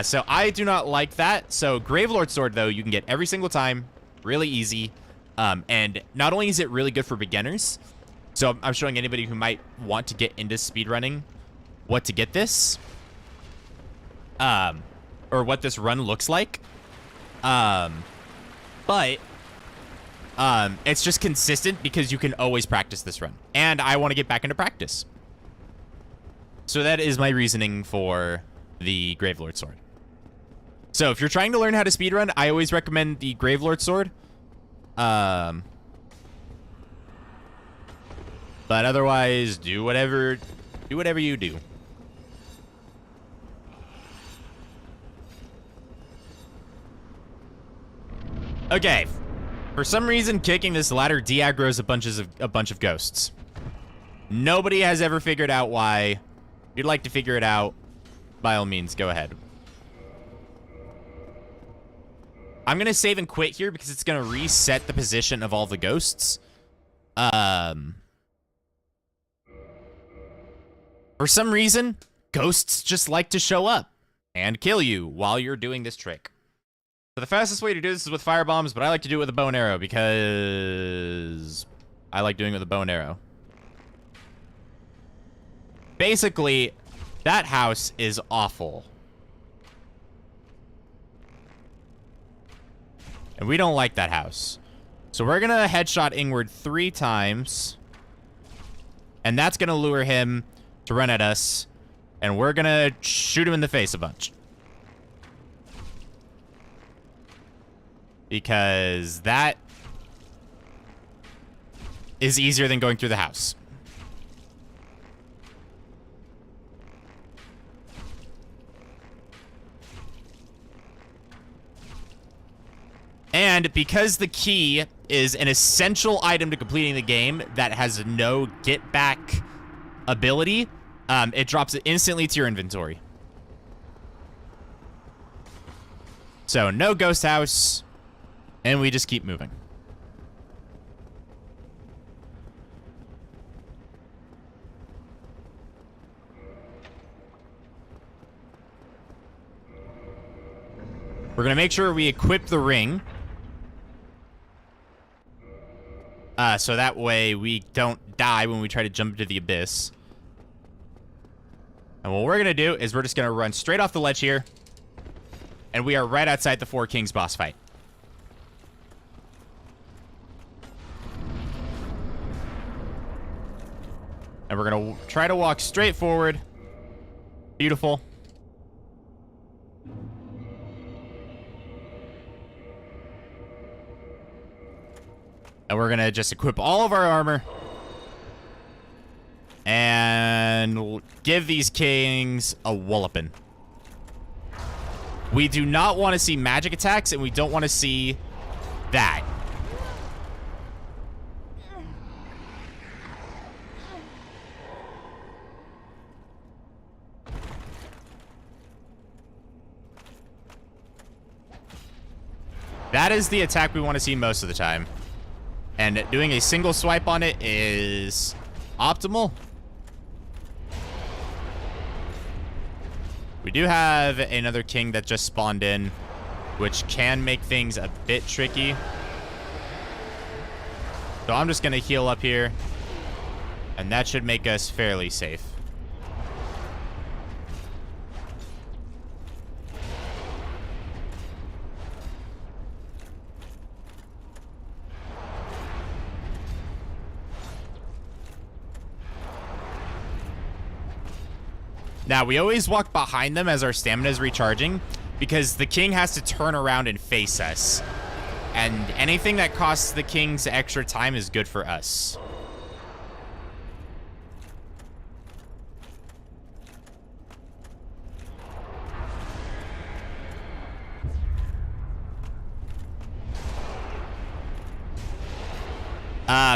S1: So I do not like that. So Gravelord Sword, though, you can get every single time. Really easy. And not only is it really good for beginners, so I'm showing anybody who might want to get into speedrunning what to get this. Or what this run looks like. But it's just consistent because you can always practice this run. And I want to get back into practice. So that is my reasoning for the Gravelord Sword. So if you're trying to learn how to speedrun, I always recommend the Gravelord Sword. But otherwise, do whatever you do. Okay. For some reason, kicking this ladder de-aggroes a bunch of ghosts. Nobody has ever figured out why. If you'd like to figure it out, by all means, go ahead. I'm going to save and quit here because it's going to reset the position of all the ghosts. For some reason, ghosts just like to show up and kill you while you're doing this trick. So the fastest way to do this is with firebombs, but I like to do it with a bow and arrow because I like doing it with a bow and arrow. Basically, that house is awful. And we don't like that house. So we're going to headshot Ingward 3 times. And that's going to lure him to run at us. And we're going to shoot him in the face a bunch. Because that is easier than going through the house. And because the key is an essential item to completing the game that has no get back ability, it drops it instantly to your inventory. So no ghost house, and we just keep moving. We're gonna make sure we equip the ring. So that way we don't die when we try to jump into the abyss. And what we're going to do is we're just going to run straight off the ledge here. And we are right outside the Four Kings boss fight. And we're going to try to walk straight forward. Beautiful. And we're going to just equip all of our armor. And give these kings a walloping. We do not want to see magic attacks, and we don't want to see that. That is the attack we want to see most of the time. And doing a single swipe on it is optimal. We do have another king that just spawned in, which can make things a bit tricky. So I'm just going to heal up here, and that should make us fairly safe. Now, we always walk behind them as our stamina is recharging, because the king has to turn around and face us. And anything that costs the kings extra time is good for us.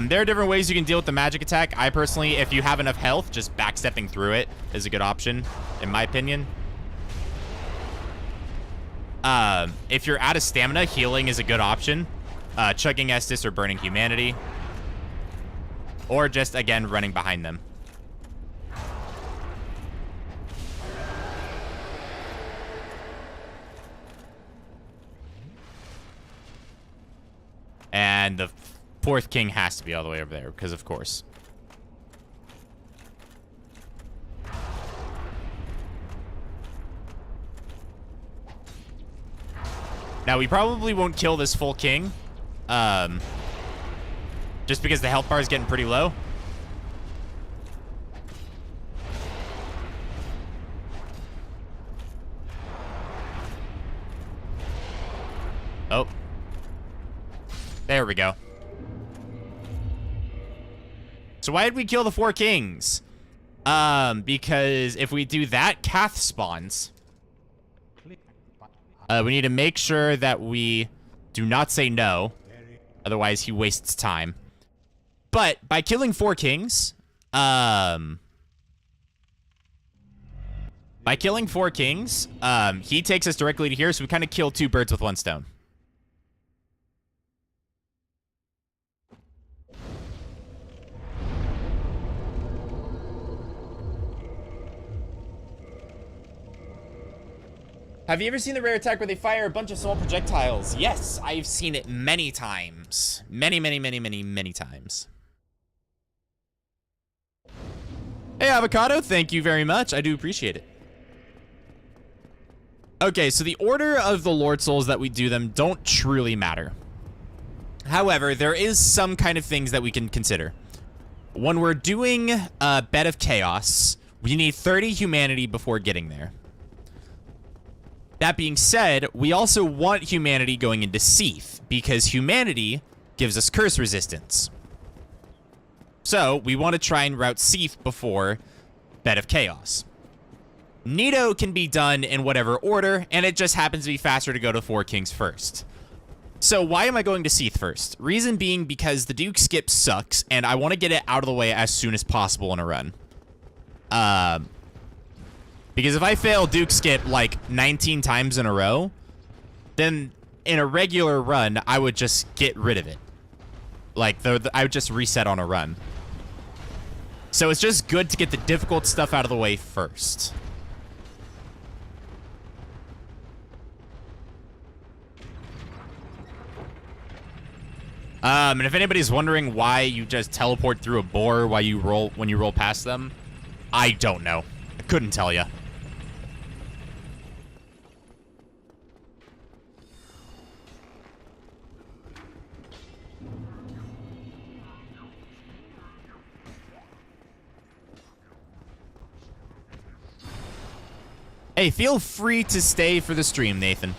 S1: There are different ways you can deal with the magic attack. I personally, if you have enough health, just backstepping through it is a good option, in my opinion. If you're out of stamina, healing is a good option. Chugging Estus or burning humanity. Or just, again, running behind them. And the 4th king has to be all the way over there, because of course. Now, we probably won't kill this full king. Just because the health bar is getting pretty low. Oh. There we go. So why did we kill the 4 kings? Because if we do that, Cath spawns. We need to make sure that we do not say no. Otherwise, he wastes time. But by killing 4 kings, he takes us directly to here, so we kind of kill 2 birds with 1 stone. Have you ever seen the rare attack where they fire a bunch of small projectiles? Yes, I've seen it many times. Many times. Hey, Avocado, thank you very much. I do appreciate it. Okay, so the order of the Lord Souls that we do them don't truly matter. However, there is some kind of things that we can consider. When we're doing Bed of Chaos, we need 30 humanity before getting there. That being said, we also want humanity going into Seath, because humanity gives us curse resistance. So, we want to try and route Seath before Bed of Chaos. Nito can be done in whatever order, and it just happens to be faster to go to 4 kings first. So, why am I going to Seath first? Reason being because the Duke skip sucks, and I want to get it out of the way as soon as possible in a run. Because if I fail Duke skip like 19 times in a row, then in a regular run, I would just get rid of it. Like, I would just reset on a run. So it's just good to get the difficult stuff out of the way first. And if anybody's wondering why you just teleport through a boar while you roll when you roll past them, I don't know. I couldn't tell you. Hey, feel free to stay for the stream, Nathan.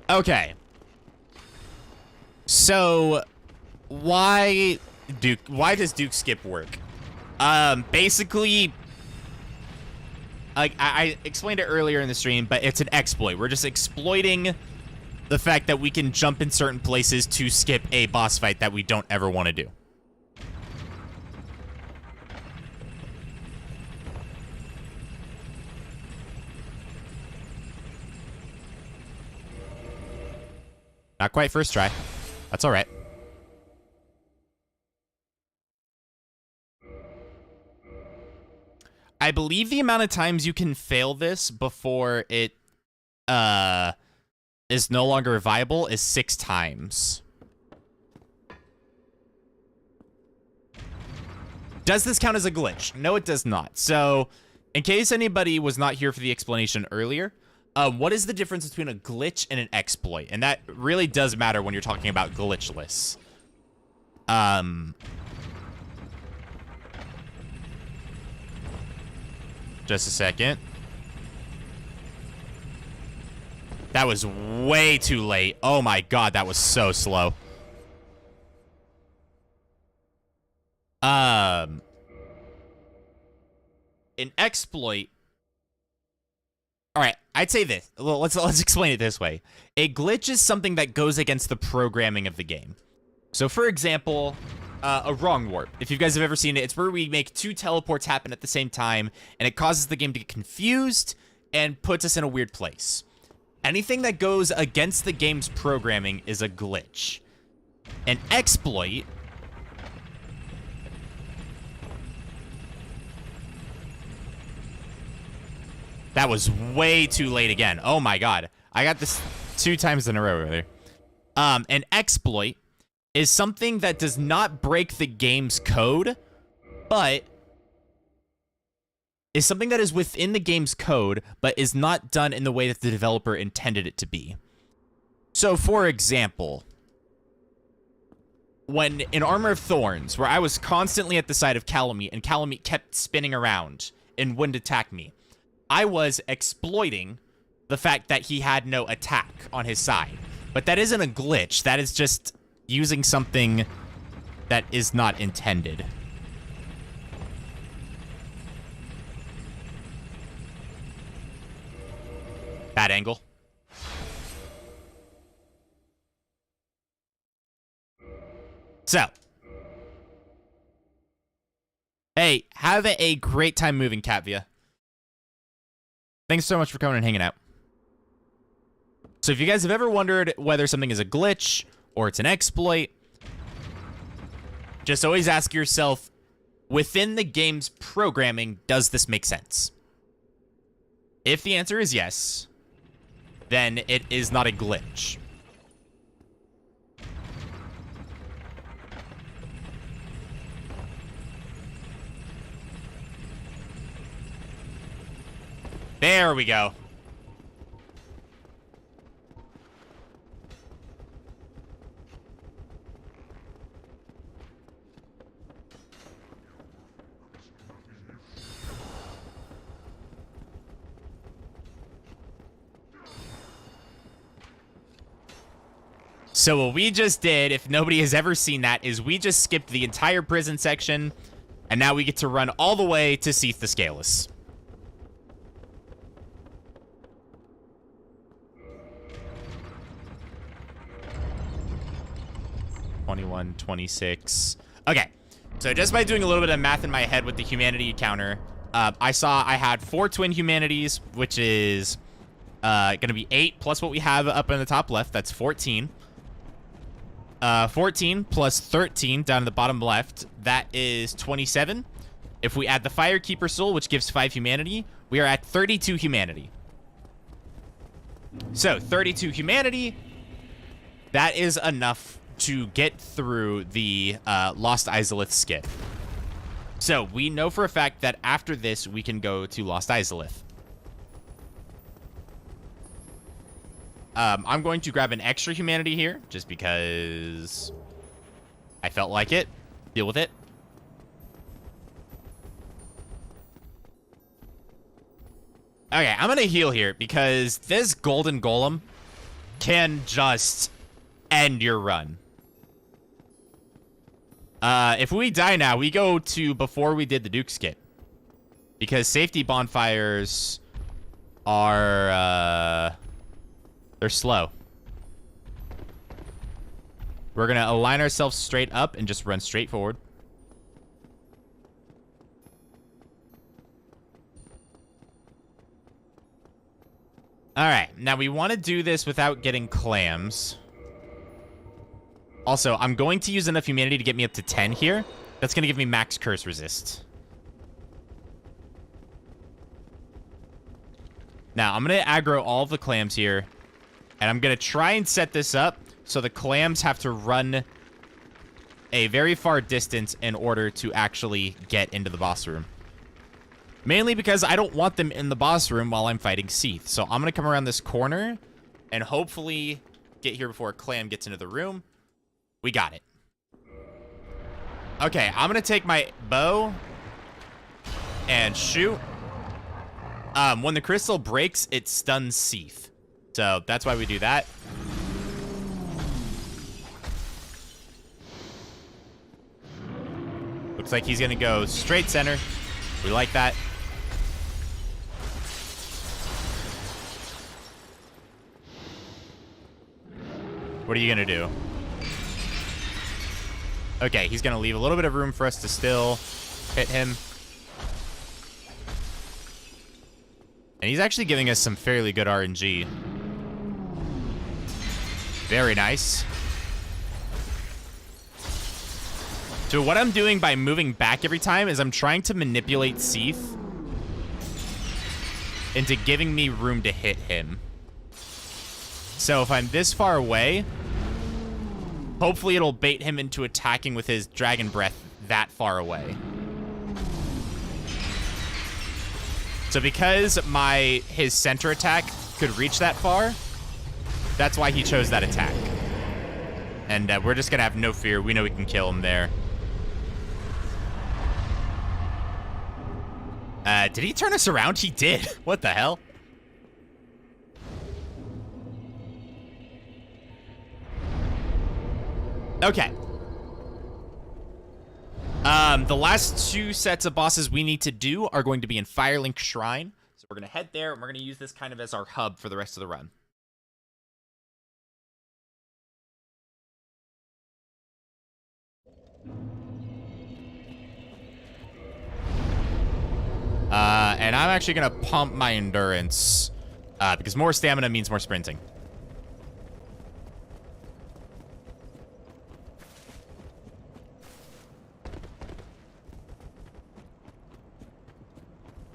S1: Okay. So, why does Duke skip work? Basically, I explained it earlier in the stream, but it's an exploit. We're just exploiting the fact that we can jump in certain places to skip a boss fight that we don't ever want to do. Not quite first try. That's all right. I believe the amount of times you can fail this before it is no longer viable is 6 times. Does this count as a glitch? No, it does not. So, in case anybody was not here for the explanation earlier, what is the difference between a glitch and an exploit? And that really does matter when you're talking about glitchless. Just a second. That was way too late. Oh my god, that was so slow. An exploit. All right, I'd say this. Well, let's explain it this way. A glitch is something that goes against the programming of the game. So, for example, a wrong warp. If you guys have ever seen it, it's where we make 2 teleports happen at the same time, and it causes the game to get confused and puts us in a weird place. Anything that goes against the game's programming is a glitch. An exploit That was way too late again. Oh my god. I got this 2 times in a row earlier. An exploit is something that does not break the game's code, but is something that is within the game's code, but is not done in the way that the developer intended it to be. So, for example, when in Armor of Thorns, where I was constantly at the side of Calamite, and Calamite kept spinning around and wouldn't attack me, I was exploiting the fact that he had no attack on his side. But that isn't a glitch. That is just using something that is not intended. Bad angle. So. Hey, have a great time moving, Katvia. Thanks so much for coming and hanging out. So if you guys have ever wondered whether something is a glitch or it's an exploit, just always ask yourself, within the game's programming, does this make sense? If the answer is yes, then it is not a glitch. There we go. So what we just did, if nobody has ever seen that, is we just skipped the entire prison section, and now we get to run all the way to Seath the Scaleless. $21, $26. Okay, so just by doing a little bit of math in my head with the humanity counter, I saw I had 4 twin humanities, which is going to be 8 plus what we have up in the top left. That's 14. 14 plus 13 down in the bottom left, that is 27. If we add the Firekeeper Soul, which gives 5 humanity, we are at 32 humanity. So, 32 humanity, that is enough to get through the Lost Izalith skip. So, we know for a fact that after this, we can go to Lost Izalith. I'm going to grab an extra humanity here, just because I felt like it. Deal with it. Okay, I'm going to heal here, because this golden golem can just end your run. If we die now, we go to before we did the Duke skip. Because safety bonfires are, they're slow. We're going to align ourselves straight up and just run straight forward. Alright, now we want to do this without getting clams. Also, I'm going to use enough humanity to get me up to 10 here. That's going to give me max curse resist. Now, I'm going to aggro all of the clams here. And I'm going to try and set this up so the clams have to run a very far distance in order to actually get into the boss room. Mainly because I don't want them in the boss room while I'm fighting Seath. So I'm going to come around this corner and hopefully get here before a clam gets into the room. We got it. Okay, I'm going to take my bow and shoot. When the crystal breaks, it stuns Seath. So that's why we do that. Looks like he's going to go straight center. We like that. What are you going to do? Okay, he's going to leave a little bit of room for us to still hit him. And he's actually giving us some fairly good RNG. Very nice. So what I'm doing by moving back every time is I'm trying to manipulate Seath into giving me room to hit him. So if I'm this far away, Hopefully it'll bait him into attacking with his dragon breath that far away. So because his center attack could reach that far, that's why he chose that attack. And we're just gonna have no fear. We know we can kill him there. Did he turn us around? He did. What the hell? Okay. The last 2 sets of bosses we need to do are going to be in Firelink Shrine. So we're going to head there, and we're going to use this kind of as our hub for the rest of the run. And I'm actually going to pump my endurance, because more stamina means more sprinting.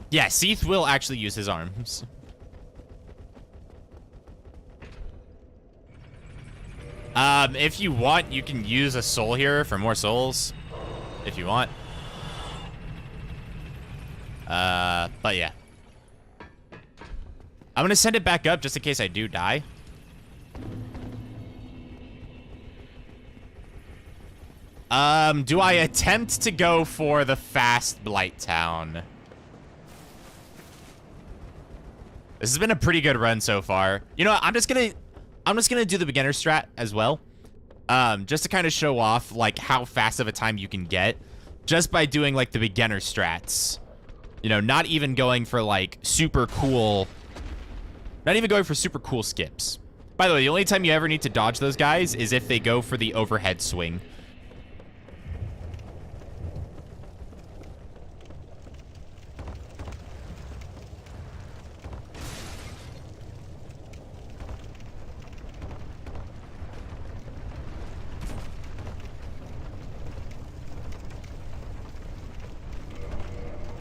S1: Yeah, Seath will actually use his arms. If you want, you can use a soul here for more souls. If you want. But yeah. I'm gonna send it back up just in case I do die. Do I attempt to go for the fast Blighttown? This has been a pretty good run so far. You know what? I'm just gonna do the beginner strat as well. Just to kind of show off like how fast of a time you can get just by doing like the beginner strats. You know, not even going for like super cool skips. By the way, the only time you ever need to dodge those guys is if they go for the overhead swing.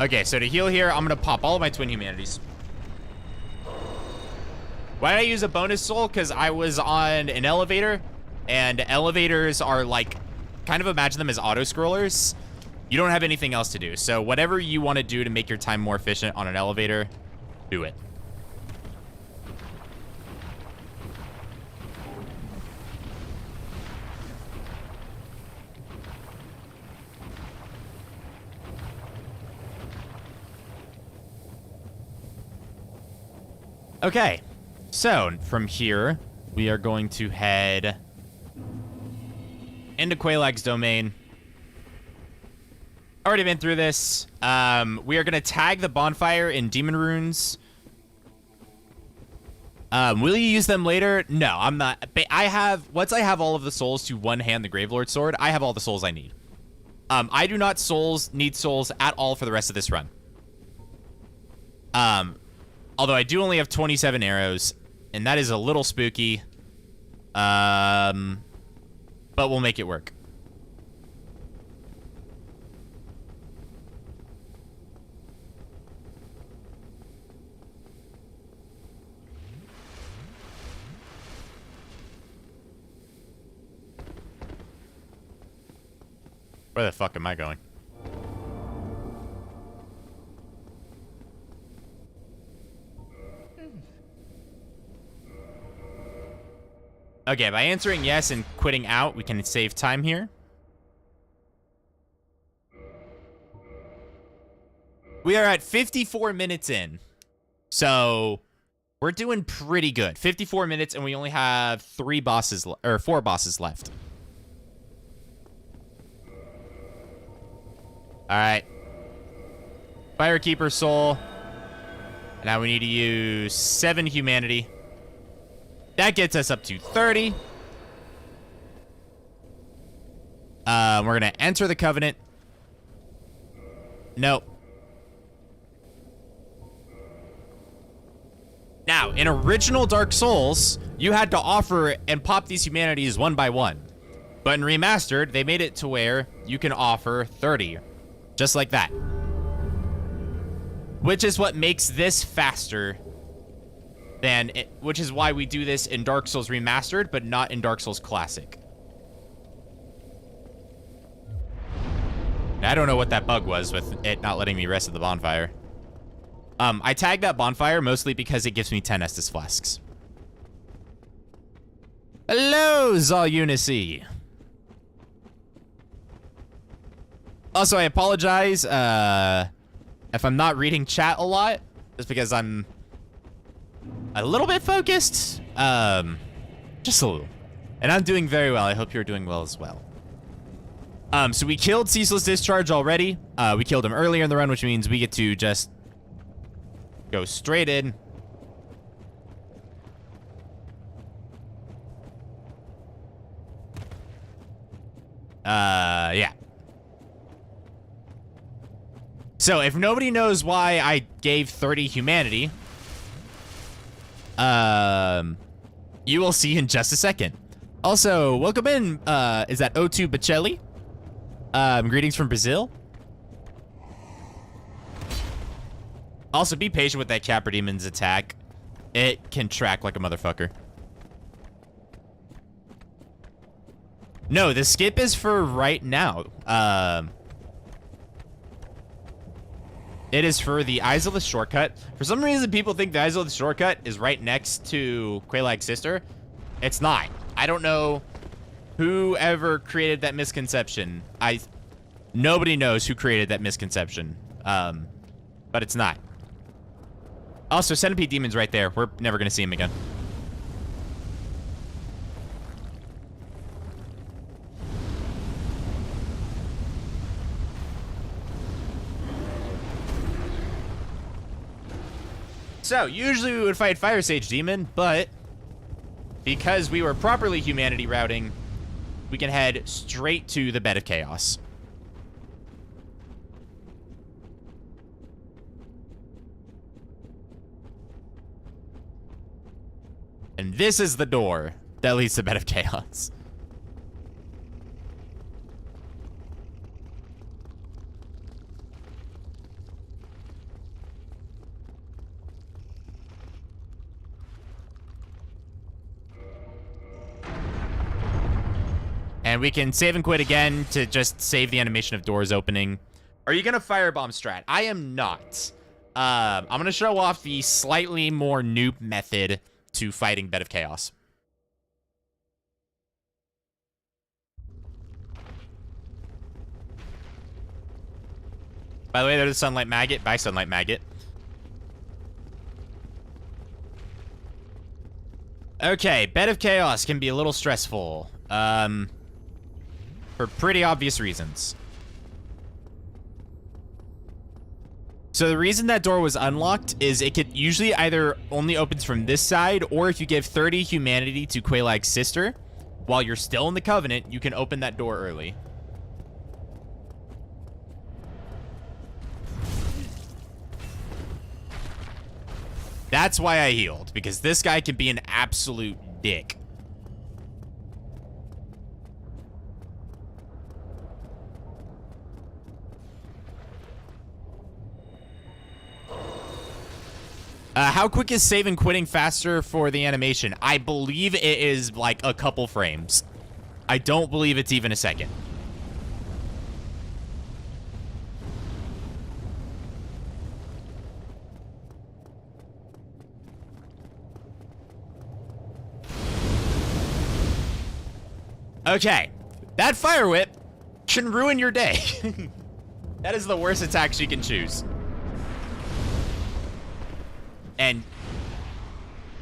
S1: Okay, so to heal here, I'm gonna pop all of my twin humanities. Why did I use a bonus soul? Because I was on an elevator, and elevators are like, kind of imagine them as auto-scrollers. You don't have anything else to do. So whatever you want to do to make your time more efficient on an elevator, do it. Okay, so from here, we are going to head into Quelaag's domain. Already been through this. We are going to tag the bonfire in demon runes. Will you use them later? No, I'm not. Once I have all of the souls to one-hand the Gravelord sword, I have all the souls I need. I do not need souls at all for the rest of this run. Although I do only have 27 arrows, and that is a little spooky. But we'll make it work. Where the fuck am I going? Okay, by answering yes and quitting out, we can save time here. We are at 54 minutes in. So, we're doing pretty good. 54 minutes, and we only have 4 bosses left. Alright. Firekeeper soul. Now we need to use 7 humanity. That gets us up to 30. We're going to enter the Covenant. Nope. Now, in original Dark Souls, you had to offer and pop these humanities one by one. But in Remastered, they made it to where you can offer 30. Just like that. Which is what makes this faster which is why we do this in Dark Souls Remastered, but not in Dark Souls Classic. I don't know what that bug was with it not letting me rest at the bonfire. I tagged that bonfire mostly because it gives me 10 Estus flasks. Hello, Zalunicy. Also, I apologize if I'm not reading chat a lot, just because I'm a little bit focused. Just a little. And I'm doing very well. I hope you're doing well as well. So we killed Ceaseless Discharge already. We killed him earlier in the run, which means we get to just go straight in. Yeah. So if nobody knows why I gave 30 humanity, you will see in just a second. Also, welcome in, is that O2 Bocelli? Greetings from Brazil. Also, be patient with that Capra Demon's attack. It can track like a motherfucker. No, the skip is for right now. It is for the Izalith shortcut. For some reason, people think the Izalith shortcut is right next to Quelaag's sister. It's not. I don't know whoever created that misconception. Nobody knows who created that misconception. But it's not. Also, Centipede Demon's right there. We're never gonna see him again. So, usually we would fight Fire Sage Demon, but because we were properly humanity routing, we can head straight to the Bed of Chaos. And this is the door that leads to Bed of Chaos. And we can save and quit again to just save the animation of doors opening. Are you gonna firebomb strat? I am not. I'm gonna show off the slightly more noob method to fighting Bed of Chaos. By the way, there's a Sunlight Maggot. Bye, Sunlight Maggot. Okay, Bed of Chaos can be a little stressful. For pretty obvious reasons. So the reason that door was unlocked is it could usually either only opens from this side, or if you give 30 humanity to Quelaag's sister, while you're still in the Covenant, you can open that door early. That's why I healed, because this guy can be an absolute dick. How quick is save and quitting faster for the animation? I believe it is like a couple frames. I don't believe it's even a second. Okay, that fire whip can ruin your day. That is the worst attack she can choose. And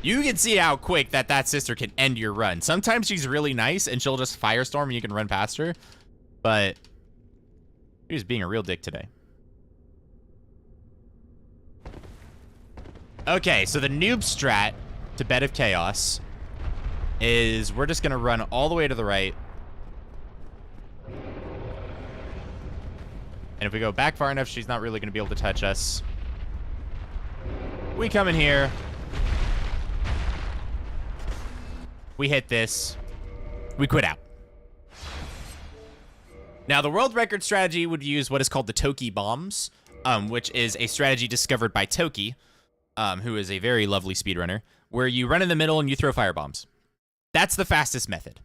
S1: you can see how quick that sister can end your run. Sometimes she's really nice and she'll just firestorm and you can run past her. But she's being a real dick today. Okay, so the noob strat to Bed of Chaos is we're just going to run all the way to the right. And if we go back far enough, she's not really going to be able to touch us. We come in here. We hit this. We quit out. Now, the world record strategy would use what is called the Toki bombs, which is a strategy discovered by Toki, who is a very lovely speedrunner, where you run in the middle and you throw firebombs. That's the fastest method.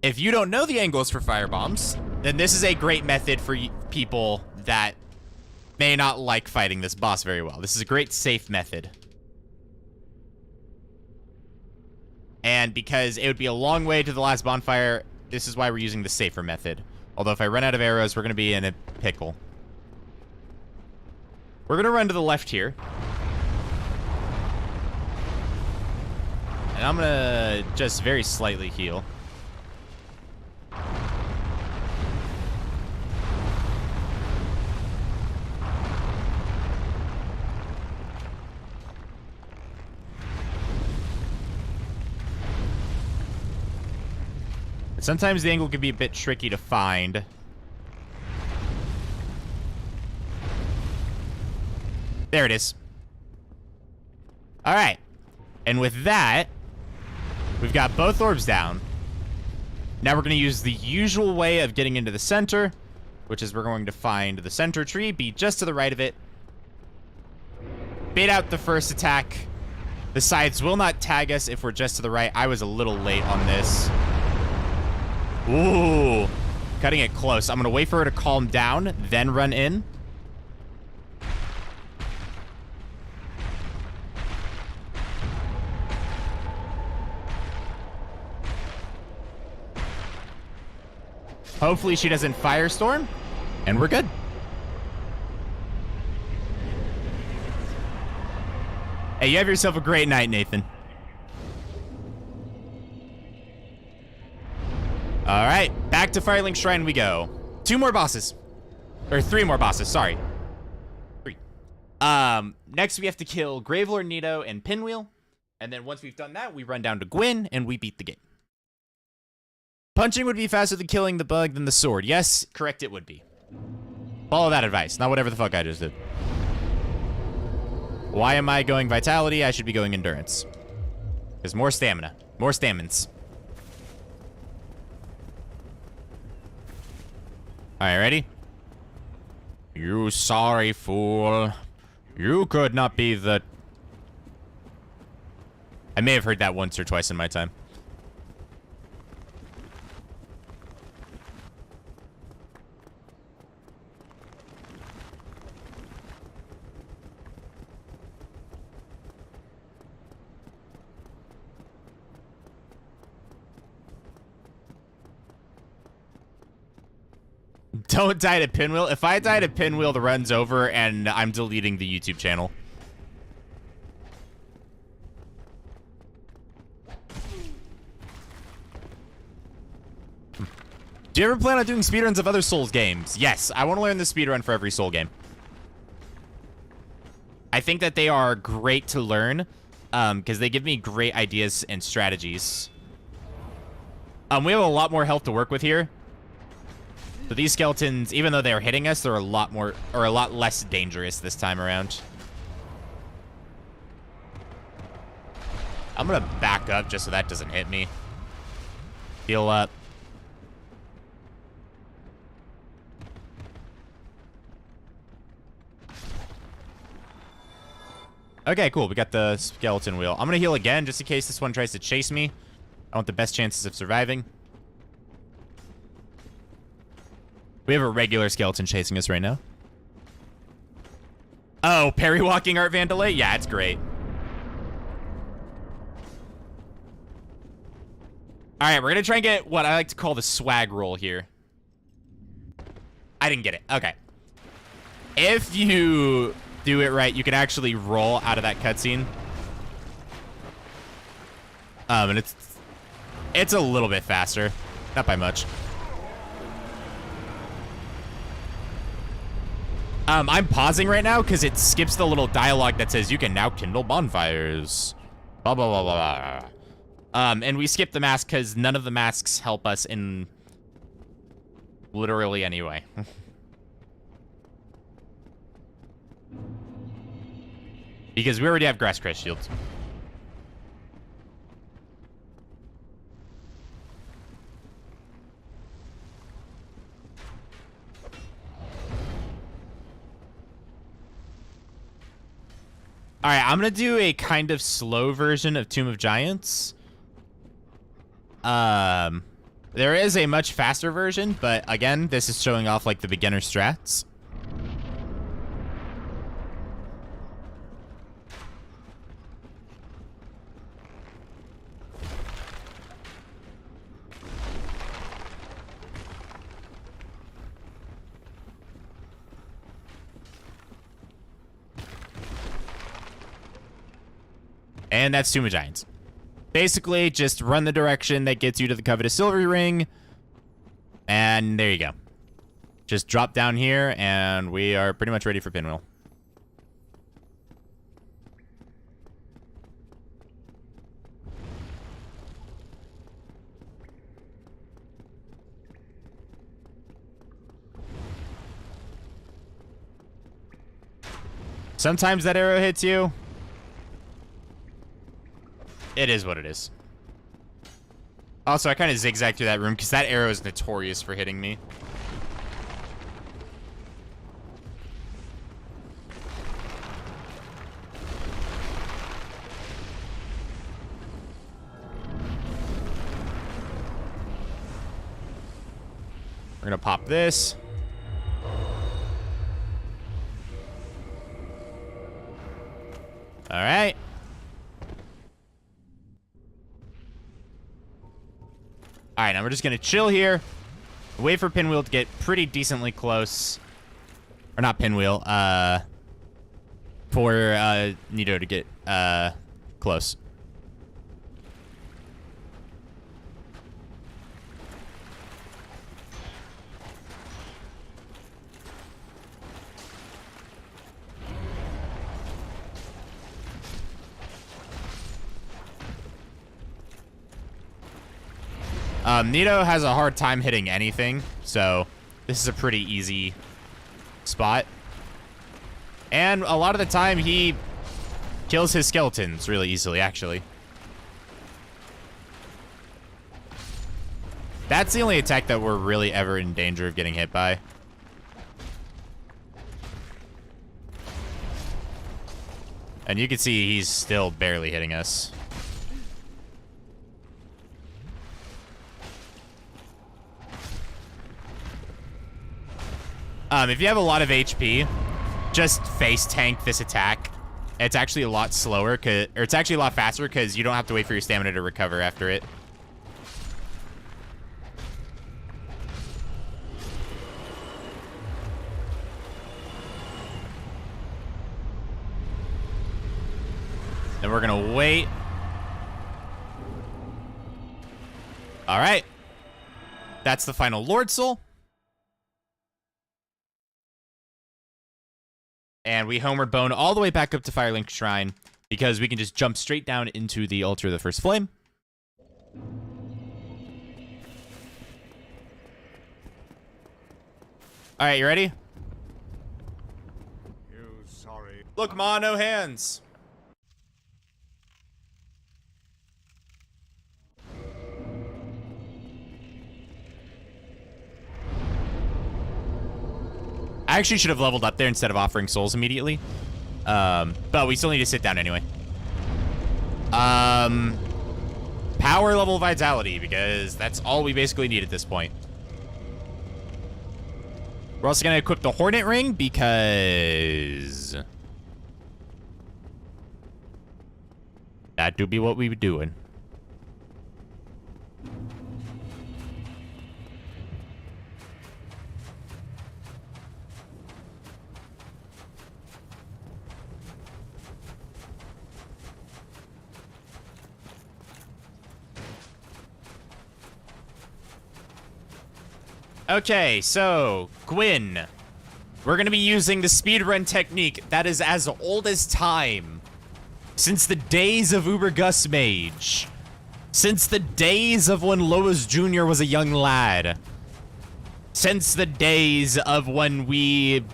S1: If you don't know the angles for firebombs, then this is a great method for people that may not like fighting this boss very well. This is a great safe method. And because it would be a long way to the last bonfire, this is why we're using the safer method. Although if I run out of arrows, we're going to be in a pickle. We're going to run to the left here. And I'm going to just very slightly heal. Sometimes the angle can be a bit tricky to find. There it is. All right. And with that, we've got both orbs down. Now we're going to use the usual way of getting into the center, which is we're going to find the center tree, be just to the right of it. Bait out the first attack. The sides will not tag us if we're just to the right. I was a little late on this. Ooh, cutting it close. I'm going to wait for her to calm down, then run in. Hopefully she doesn't firestorm, and we're good. Hey, you have yourself a great night, Nathan. All right, back to Firelink Shrine we go. 2 more bosses. Or 3 more bosses, sorry. 3. Next we have to kill Gravelord Nito and Pinwheel. And then once we've done that, we run down to Gwyn and we beat the game. Punching would be faster than killing the bug than the sword. Yes, correct, it would be. Follow that advice, not whatever the fuck I just did. Why am I going Vitality? I should be going Endurance. There's more stamina. More stamins. Alright, ready? You sorry fool. You could not be the... I may have heard that once or twice in my time. Don't die to Pinwheel. If I die to Pinwheel, the run's over, and I'm deleting the YouTube channel. Do you ever plan on doing speedruns of other Souls games? Yes, I want to learn the speedrun for every Soul game. I think that they are great to learn, because they give me great ideas and strategies. We have a lot more health to work with here. So these skeletons, even though they're hitting us, they're a lot less dangerous this time around. I'm gonna back up just so that doesn't hit me. Heal up. Okay, cool. We got the skeleton wheel. I'm gonna heal again just in case this one tries to chase me. I want the best chances of surviving. We have a regular skeleton chasing us right now. Oh, parry walking Art Vandalay? Yeah, it's great. All right, we're going to try and get what I like to call the swag roll here. I didn't get it. Okay. If you do it right, you can actually roll out of that cutscene. And it's a little bit faster. Not by much. I'm pausing right now because it skips the little dialogue that says you can now kindle bonfires. Blah, blah, blah, blah, blah. And we skip the mask because none of the masks help us in literally any way. Because we already have Grass Crest shields. All right, I'm going to do a kind of slow version of Tomb of Giants. There is a much faster version, but again, this is showing off like the beginner strats. And that's Tomb of Giants. Basically, just run the direction that gets you to the coveted silvery ring. And there you go. Just drop down here, and we are pretty much ready for Pinwheel. Sometimes that arrow hits you. It is what it is. Also, I kind of zigzagged through that room because that arrow is notorious for hitting me. We're gonna pop this. All right. All right, now we're just going to chill here. Wait for Pinwheel to get pretty decently close. Or not Pinwheel. For Nito to get close. Nito has a hard time hitting anything, so this is a pretty easy spot. And a lot of the time, he kills his skeletons really easily, actually. That's the only attack that we're really ever in danger of getting hit by. And you can see he's still barely hitting us. If you have a lot of HP, just face tank this attack. It's actually a lot slower, or it's actually a lot faster because you don't have to wait for your stamina to recover after it. Then we're gonna wait. All right. That's the final Lord Soul. And we homeward bone all the way back up to Firelink Shrine because we can just jump straight down into the Altar of the First Flame. All right, you ready?
S2: Sorry.
S1: Look, Ma, no hands. I actually should have leveled up there instead of offering souls immediately. But we still need to sit down anyway. Power level vitality, because that's all we basically need at this point. We're also going to equip the Hornet Ring, because that do be what we were doing. Okay, so, Gwyn. We're going to be using the speedrun technique that is as old as time. Since the days of Uber Gus Mage. Since the days of when Lois Jr. was a young lad. Since the days of when we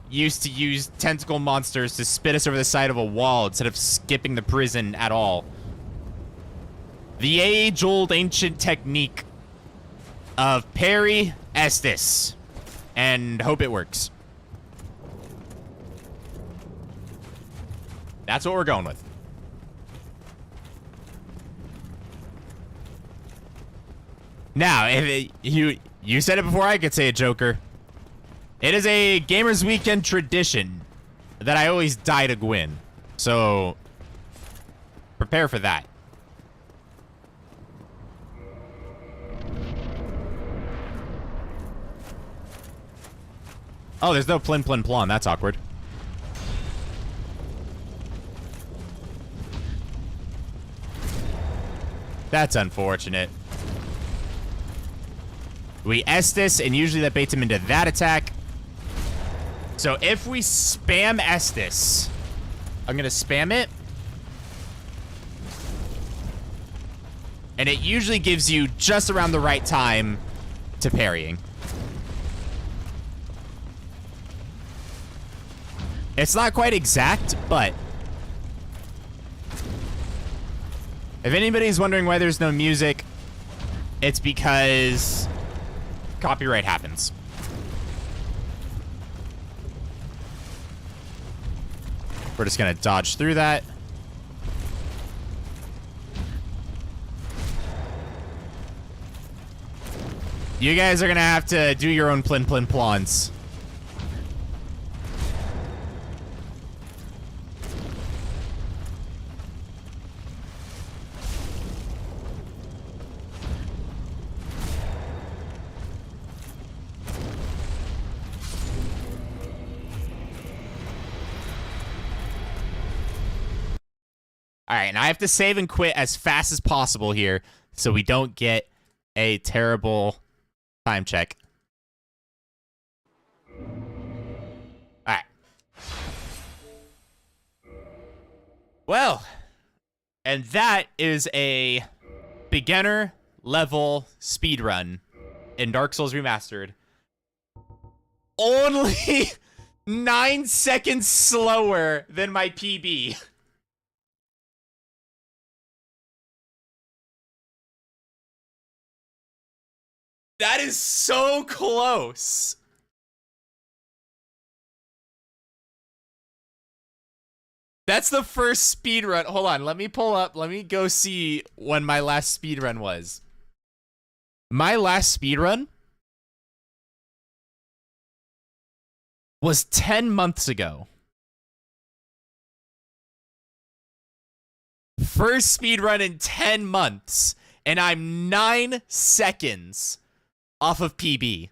S1: used to use tentacle monsters to spit us over the side of a wall instead of skipping the prison at all. The age-old ancient technique of parry Estus, and hope it works. That's what we're going with. Now, if you said it before I could say it, Joker. It is a Gamers Weekend tradition that I always die to Gwyn. So, prepare for that. Oh, there's no plin plin plon. That's awkward. That's unfortunate. We Estus, and usually that baits him into that attack. So if we spam Estus, I'm going to spam it. And it usually gives you just around the right time to parrying. It's not quite exact, but if anybody's wondering why there's no music, it's because copyright happens. We're just gonna dodge through that. You guys are gonna have to do your own plin plin plons. All right, and I have to save and quit as fast as possible here so we don't get a terrible time check. All right. Well, and that is a beginner level speedrun in Dark Souls Remastered. Only 9 seconds slower than my PB. That is so close. That's the first speedrun. Hold on, let me pull up. Let me go see when my last speedrun was. My last speedrun was 10 months ago. First speedrun in 10 months. And I'm 9 seconds off of PB.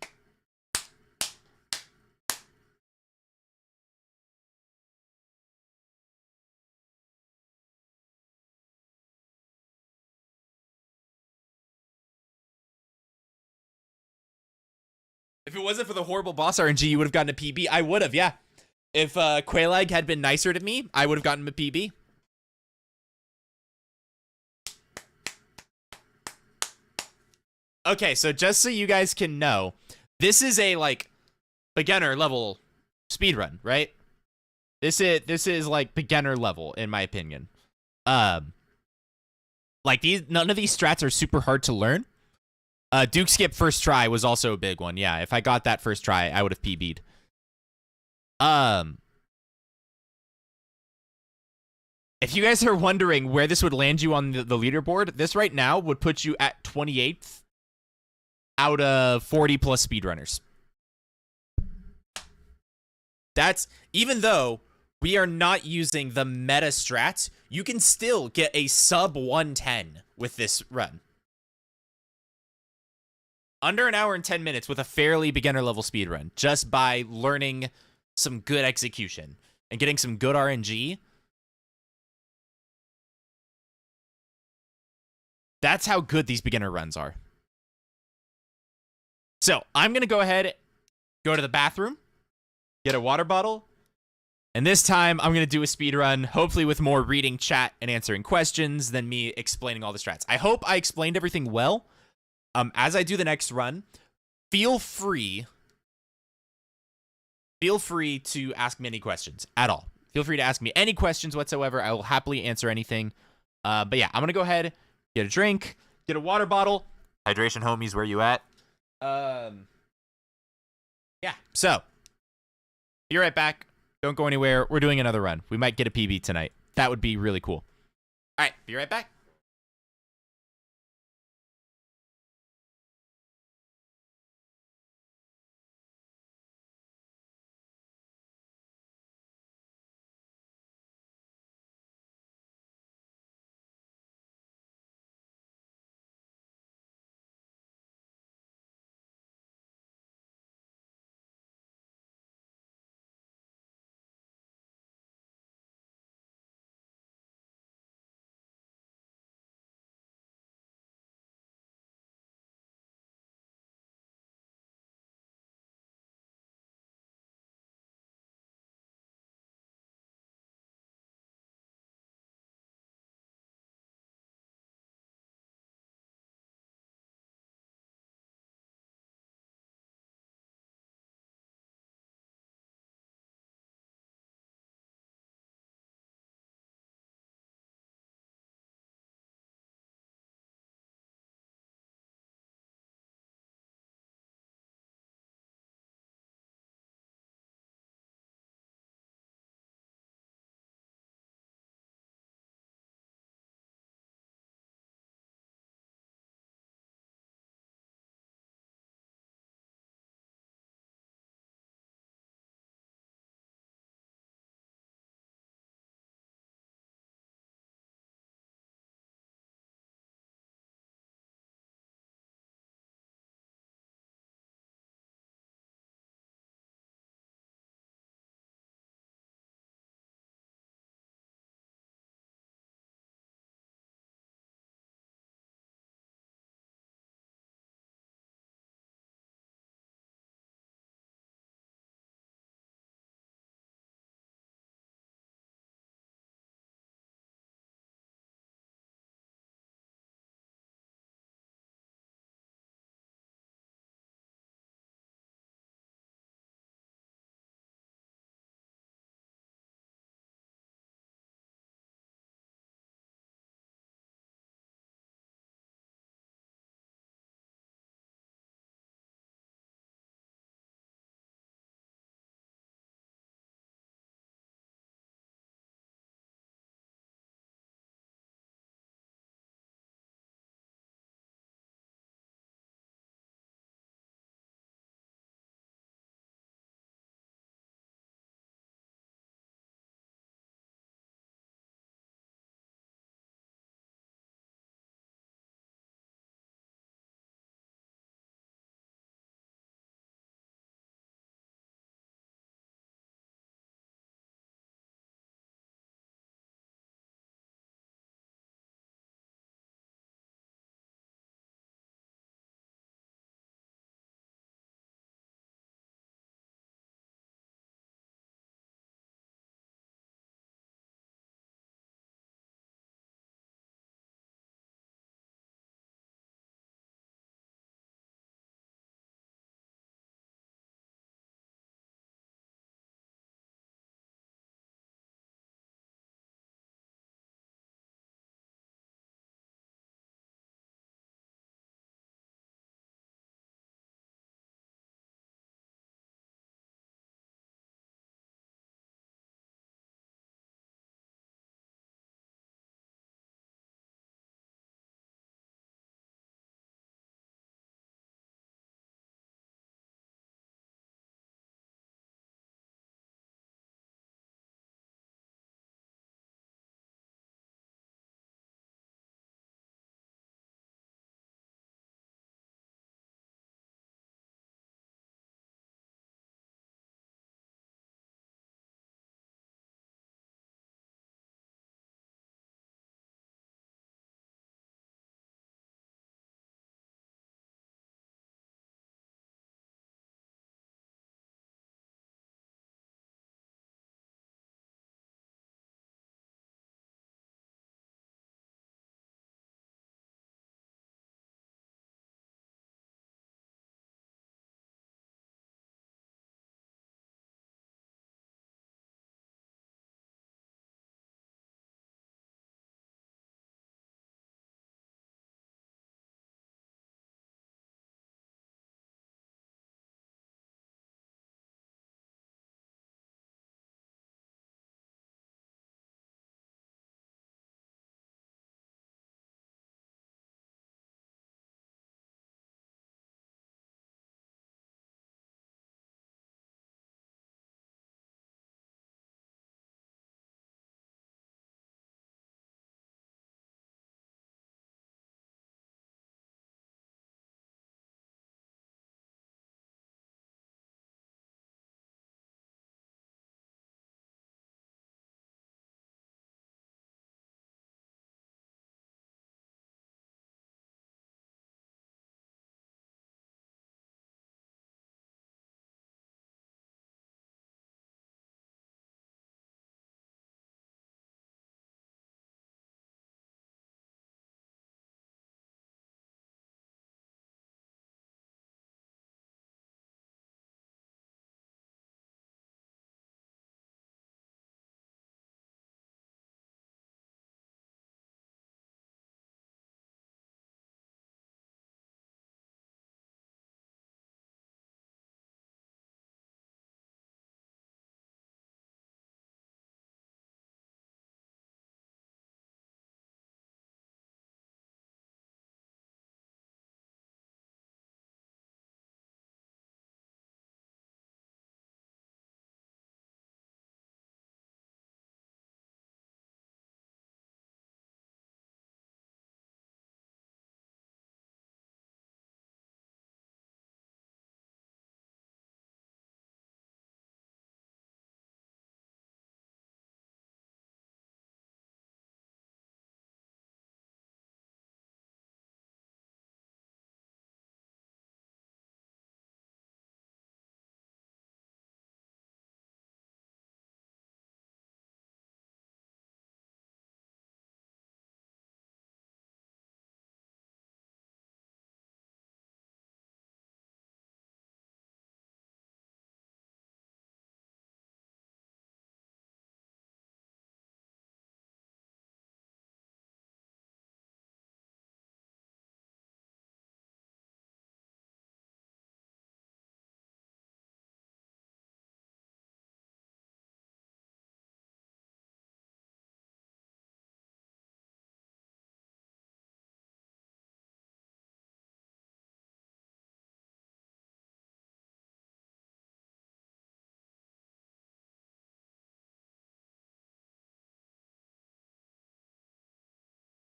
S1: If it wasn't for the horrible boss RNG, you would have gotten a PB. I would have, yeah. If Quelaag had been nicer to me, I would have gotten a PB. Okay, so just so you guys can know, this is a, like, beginner level speedrun, right? This is like beginner level, in my opinion. Like, none of these strats are super hard to learn. Duke skip first try was also a big one. Yeah, if I got that first try, I would have PB'd. If you guys are wondering where this would land you on the leaderboard, this right now would put you at 28th out of 40 plus speedrunners. That's, even though we are not using the meta strats, you can still get a sub 110 with this run. Under an hour and 10 minutes with a fairly beginner level speedrun, just by learning some good execution and getting some good RNG. That's how good these beginner runs are. So I'm going to go ahead, go to the bathroom, get a water bottle, and this time I'm going to do a speed run, hopefully with more reading chat and answering questions than me explaining all the strats. I hope I explained everything well. As I do the next run, feel free to ask me any questions at all. Feel free to ask me any questions whatsoever. I will happily answer anything. But yeah, I'm going to go ahead, get a drink, get a water bottle. Hydration homies, where you at? Yeah, so be right back. Don't go anywhere. We're doing another run. We might get a PB tonight. That would be really cool. All right, be right back.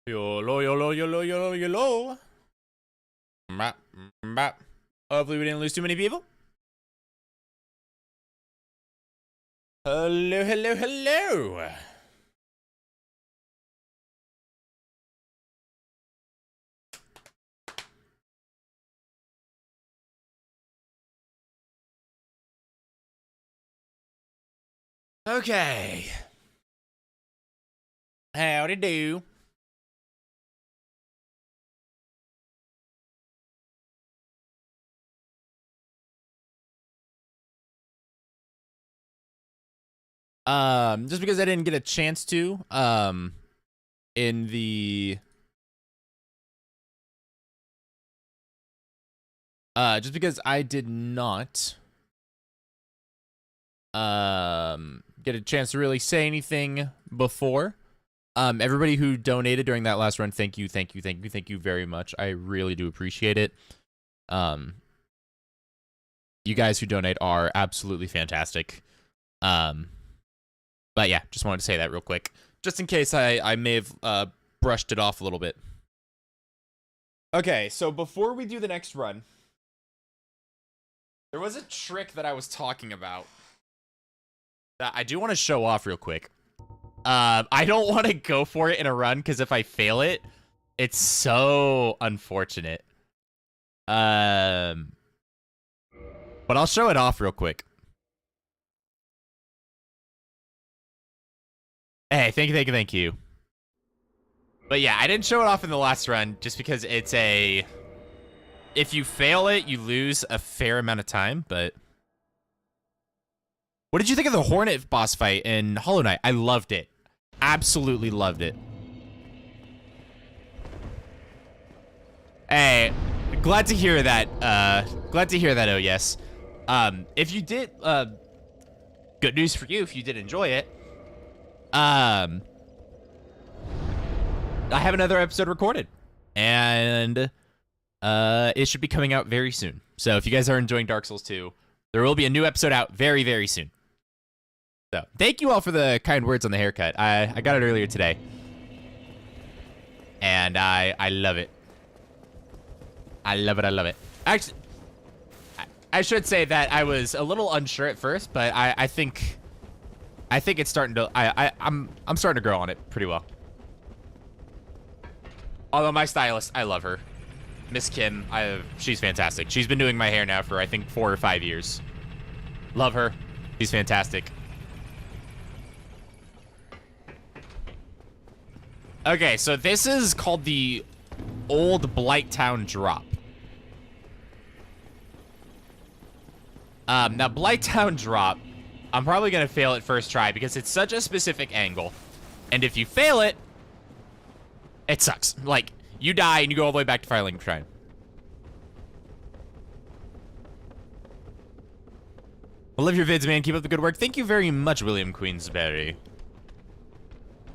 S1: YOLO, YOLO, YOLO, YOLO, YOLO. Map, map. Hopefully we didn't lose too many people. Hello, hello, hello. Okay. Howdy do. Just because I didn't get a chance to, in the, just because I did not, get a chance to really say anything before. Everybody who donated during that last run, thank you, thank you, thank you, thank you very much. I really do appreciate it. You guys who donate are absolutely fantastic. But yeah, just wanted to say that real quick, just in case I may have brushed it off a little bit. Okay, so before we do the next run, there was a trick that I was talking about that I do want to show off real quick. I don't want to go for it in a run, because if I fail it, it's so unfortunate. But I'll show it off real quick. Hey, thank you, thank you, thank you. But yeah, I didn't show it off in the last run just because it's a... If you fail it, you lose a fair amount of time, but... What did you think of the Hornet boss fight in Hollow Knight? I loved it. Absolutely loved it. Hey, glad to hear that. Glad to hear that, oh yes. If you did, good news for you if you did enjoy it. I have another episode recorded, and it should be coming out very soon. So if you guys are enjoying Dark Souls 2, there will be a new episode out very, very soon. So thank you all for the kind words on the haircut. I got it earlier today, and I love it. I love it. I love it. Actually, I should say that I was a little unsure at first, but I think it's starting to. I'm starting to grow on it pretty well. Although my stylist, I love her, Miss Kim. She's fantastic. She's been doing my hair now for I think 4 or 5 years. Love her. She's fantastic. Okay, so this is called the Old Blighttown Drop. Now Blighttown Drop, I'm probably gonna fail it first try because it's such a specific angle. And if you fail it, it sucks. Like, you die and you go all the way back to Firelink Shrine. I love your vids, man. Keep up the good work. Thank you very much, William Queensberry.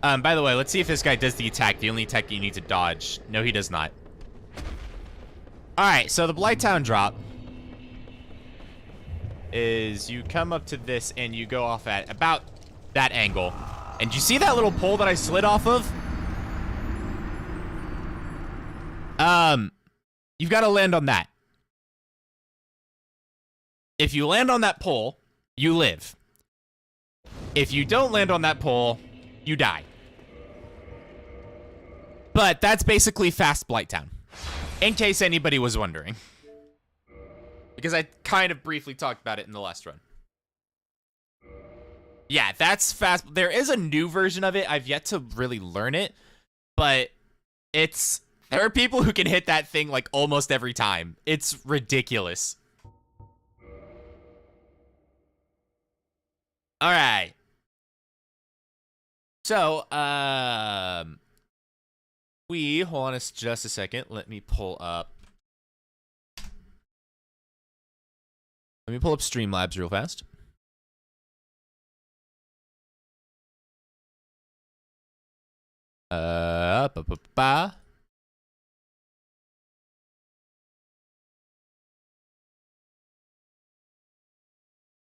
S1: By the way, let's see if this guy does the attack, the only attack you need to dodge. No, he does not. Alright, so the Blighttown Drop is you come up to this and you go off at about that angle. And you see that little pole that I slid off of? You've got to land on that. If you land on that pole, you live. If you don't land on that pole, you die. But that's basically fast Blighttown, in case anybody was wondering. Because I kind of briefly talked about it in the last run. Yeah, that's fast. There is a new version of it. I've yet to really learn it, but there are people who can hit that thing like almost every time. It's ridiculous. All right. So, hold on just a second. Let me pull up Streamlabs real fast.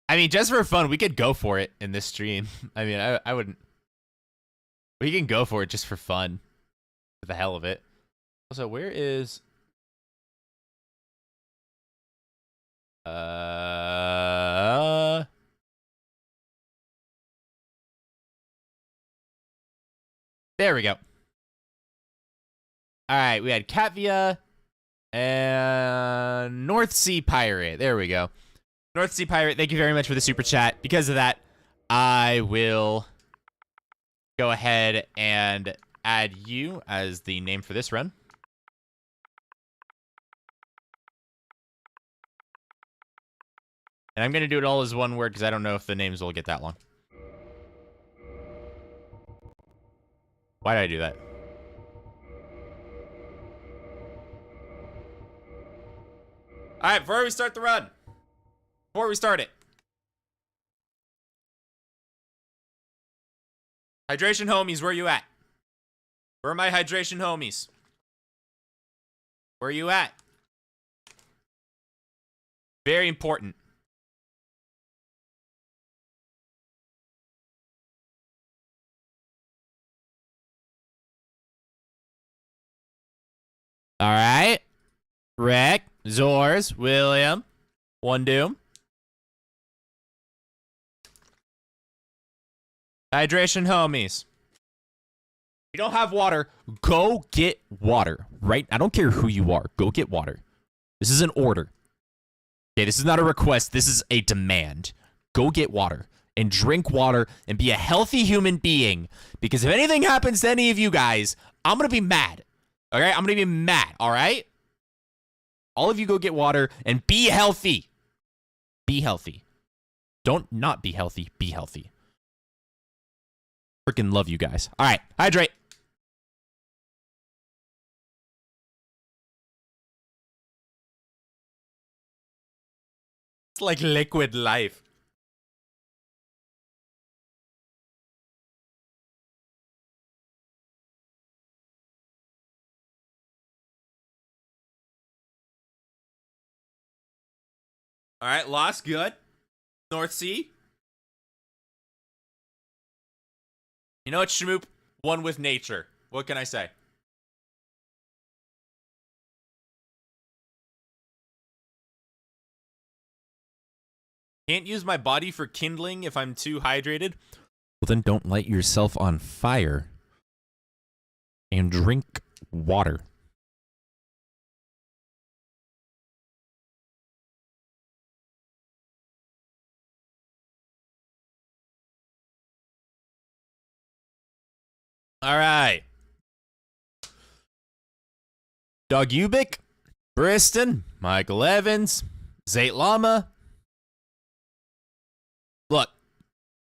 S1: I mean, just for fun, we could go for it in this stream. I mean, I wouldn't. We can go for it just for fun. for the hell of it. Also, where is... There we go. Alright, we had Katvia and North Sea Pirate. There we go. North Sea Pirate, thank you very much for the super chat. Because of that, I will go ahead and add you as the name for this run. And I'm going to do it all as one word because I don't know if the names will get that long. Why did I do that? All right, before we start the run. Before we start it. Hydration homies, where you at? Where are my hydration homies? Where are you at? Very important. All right. Rick, Zors, William, One Doom. Hydration homies. If you don't have water, go get water, right? I don't care who you are. Go get water. This is an order. Okay, this is not a request. This is a demand. Go get water and drink water and be a healthy human being. Because if anything happens to any of you guys, I'm going to be mad. Okay? I'm going to be mad, all right? All of you go get water and be healthy. Be healthy. Don't not be healthy. Be healthy. Freaking love you guys. All right, hydrate. It's like liquid life. All right, lost, good. North Sea. You know what, Shmoop? One with nature. What can I say? Can't use my body for kindling if I'm too hydrated? Well, then don't light yourself on fire. And drink water. All right. Doug Ubik, Briston, Michael Evans, Zate Llama. Look,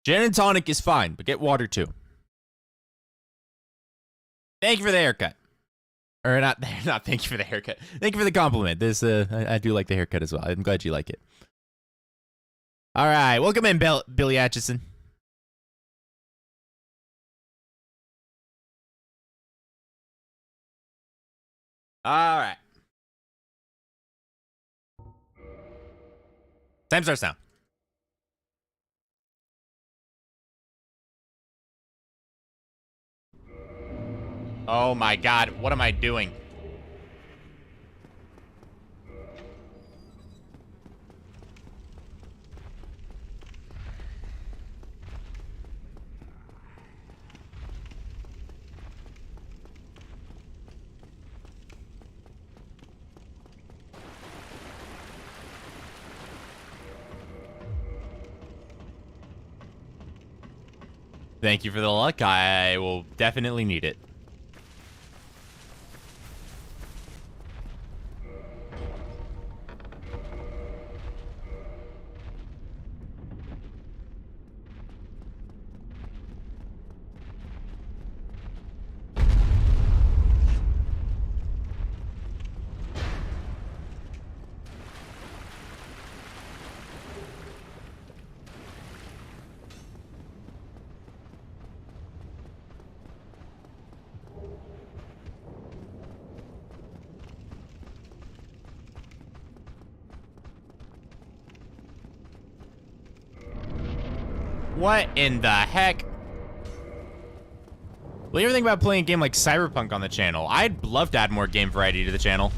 S1: gin and tonic is fine, but get water too. Thank you for the haircut. Or not thank you for the haircut. Thank you for the compliment. This I do like the haircut as well. I'm glad you like it. All right, welcome in, Billy Atchison. All right. Time starts now. Oh my god, what am I doing? Thank you for the luck. I will definitely need it. What in the heck? What do you think about playing a game like Cyberpunk on the channel? I'd love to add more game variety to the channel.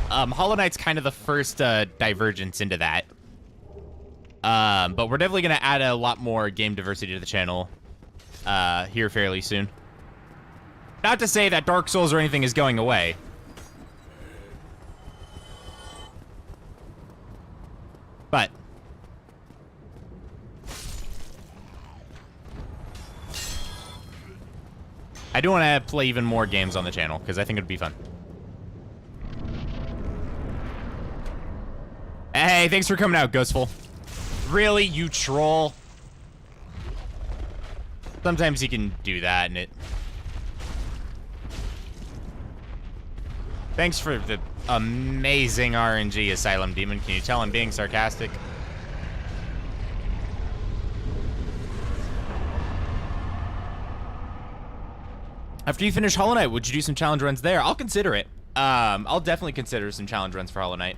S1: Hollow Knight's kind of the first divergence into that. But we're definitely going to add a lot more game diversity to the channel here fairly soon. Not to say that Dark Souls or anything is going away. But I do want to play even more games on the channel because I think it'd be fun. Hey, thanks for coming out, Ghostful. Really, you troll? Sometimes he can do that, and it... Thanks for the amazing RNG, Asylum Demon. Can you tell I'm being sarcastic? After you finish Hollow Knight, would you do some challenge runs there? I'll consider it. I'll definitely consider some challenge runs for Hollow Knight.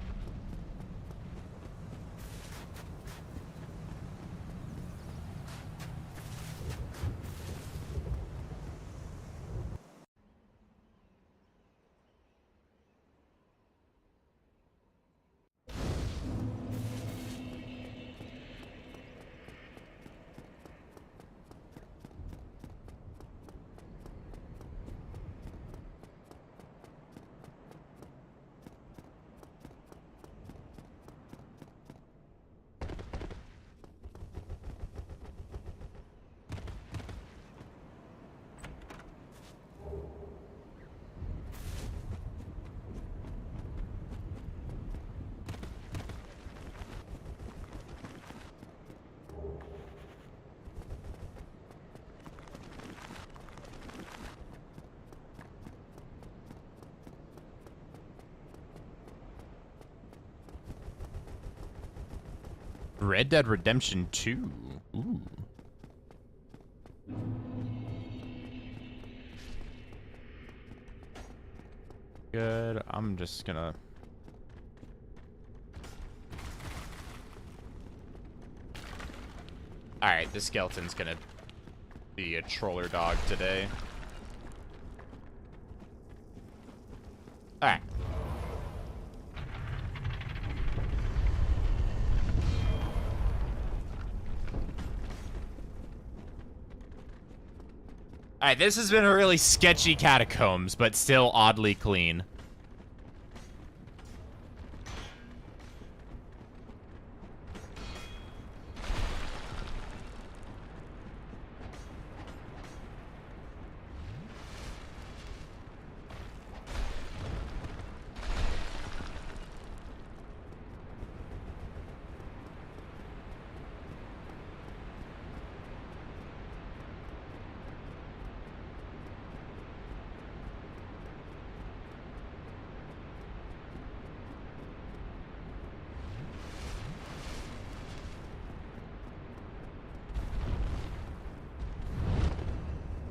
S1: Red Dead Redemption 2. Ooh. Good. I'm just gonna... Alright, this skeleton's gonna be a troller dog today. Alright. Alright, this has been a really sketchy catacombs, but still oddly clean.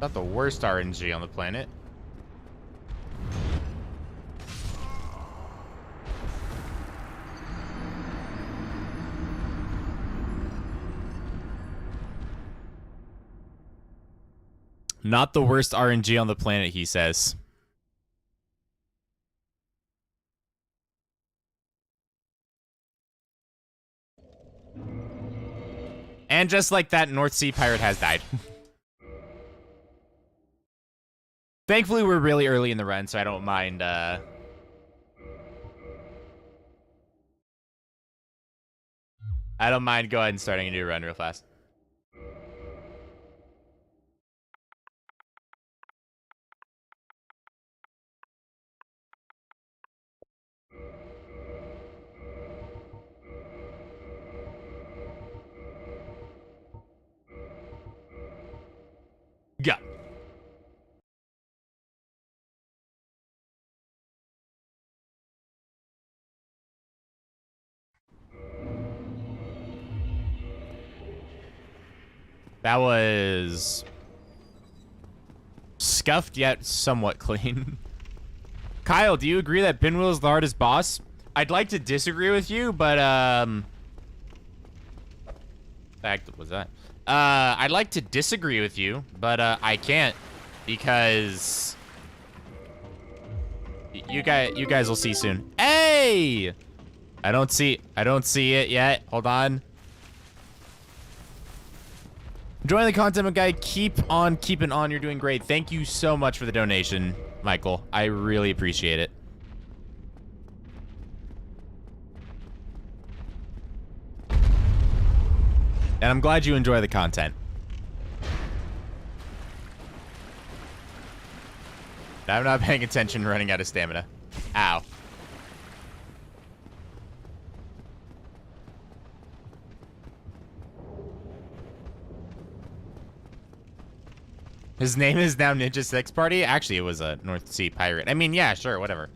S1: Not the worst RNG on the planet. Not the worst RNG on the planet, he says. And just like that, North Sea Pirate has died. Thankfully, we're really early in the run, so I don't mind, I don't mind go ahead and starting a new run real fast. Yeah. That was scuffed yet somewhat clean. Kyle, do you agree that Pinwheel is the hardest boss? I'd like to disagree with you, but the heck was that? I'd like to disagree with you, but I can't because you guys will see soon. Hey! I don't see it yet. Hold on. Enjoying the content, guy. Keep on keeping on. You're doing great. Thank you so much for the donation, Michael. I really appreciate it. And I'm glad you enjoy the content. I'm not paying attention, running out of stamina. Ow. His name is now Ninja Six Party? Actually, it was a North Sea pirate. I mean, yeah, sure, whatever.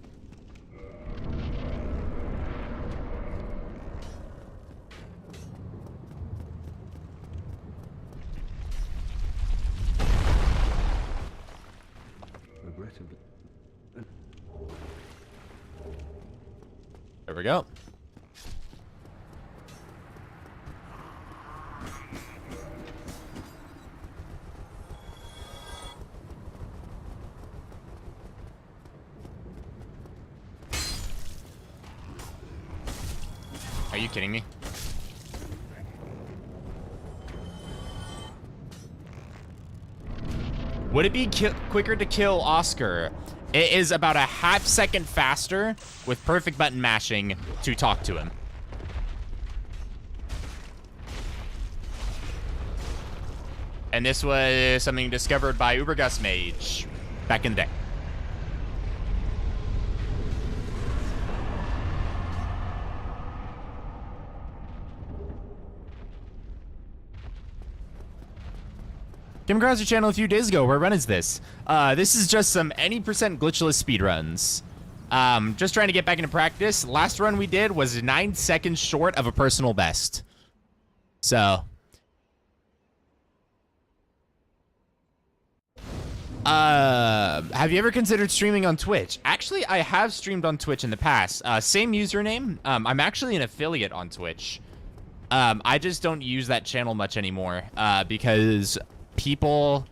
S1: There we go. Are you kidding me? Would it be quicker to kill Oscar? It is about a half-second faster with perfect button mashing to talk to him. And this was something discovered by Ubergus Mage back in the day. Came across your channel a few days ago. What run is this? This is just some any percent glitchless speedruns. Just trying to get back into practice. Last run we did was 9 seconds short of a personal best. So. Have you ever considered streaming on Twitch? Actually, I have streamed on Twitch in the past. Same username. I'm actually an affiliate on Twitch. I just don't use that channel much anymore, because people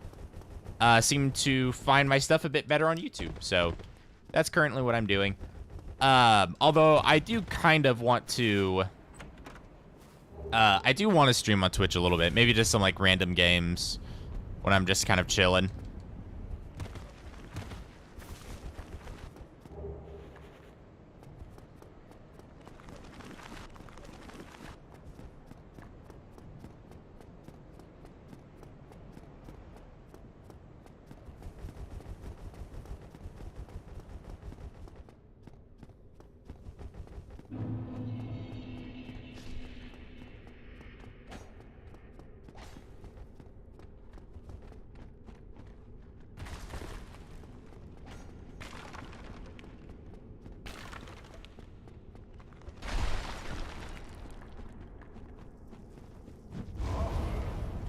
S1: seem to find my stuff a bit better on YouTube, so that's currently what I'm doing. Although I do kind of want to stream on Twitch a little bit, maybe just some like random games when I'm just kind of chilling.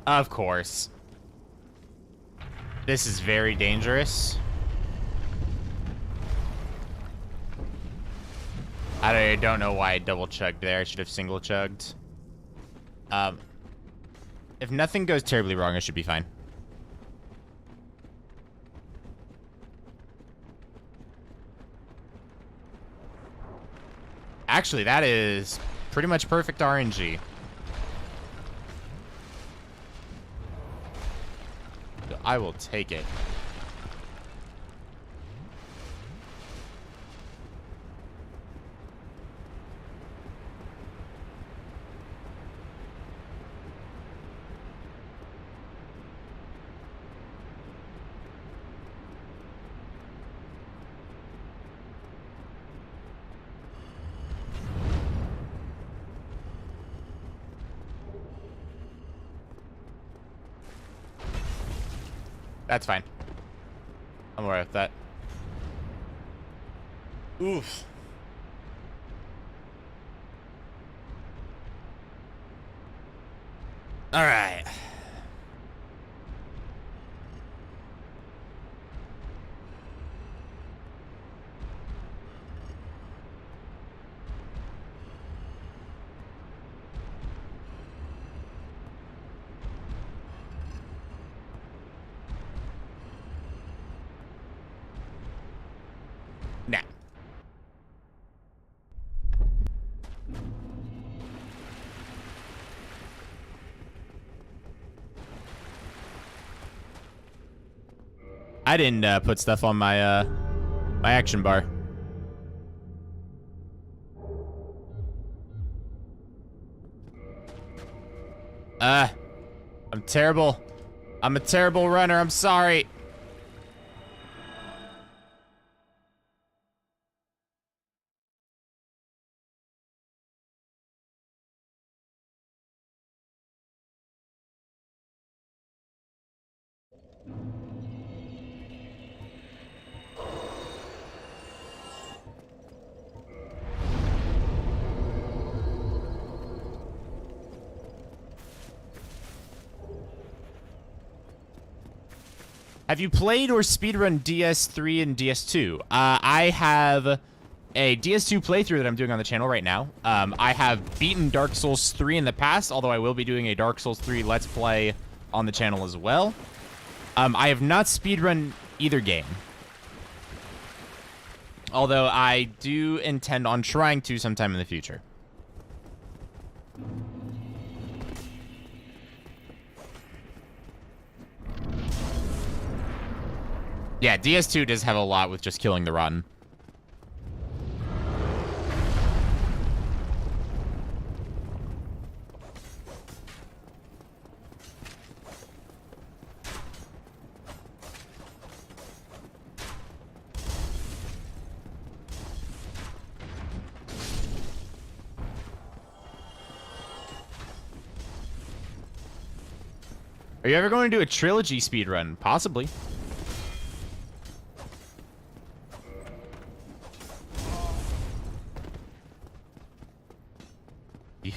S1: Of course. This is very dangerous. I don't know why I double chugged there. I should have single chugged. If nothing goes terribly wrong, I should be fine. Actually, that is pretty much perfect RNG. I will take it. That's fine. I'm alright with that. Oof. Alright. Nah. I didn't put stuff on my my action bar. I'm terrible. I'm a terrible runner. I'm sorry. Have you played or speedrun DS3 and DS2? I have a DS2 playthrough that I'm doing on the channel right now. I have beaten Dark Souls 3 in the past, although I will be doing a Dark Souls 3 Let's Play on the channel as well. I have not speedrun either game. Although I do intend on trying to sometime in the future. Yeah, DS2 does have a lot with just killing the rotten. Are you ever going to do a trilogy speedrun? Possibly.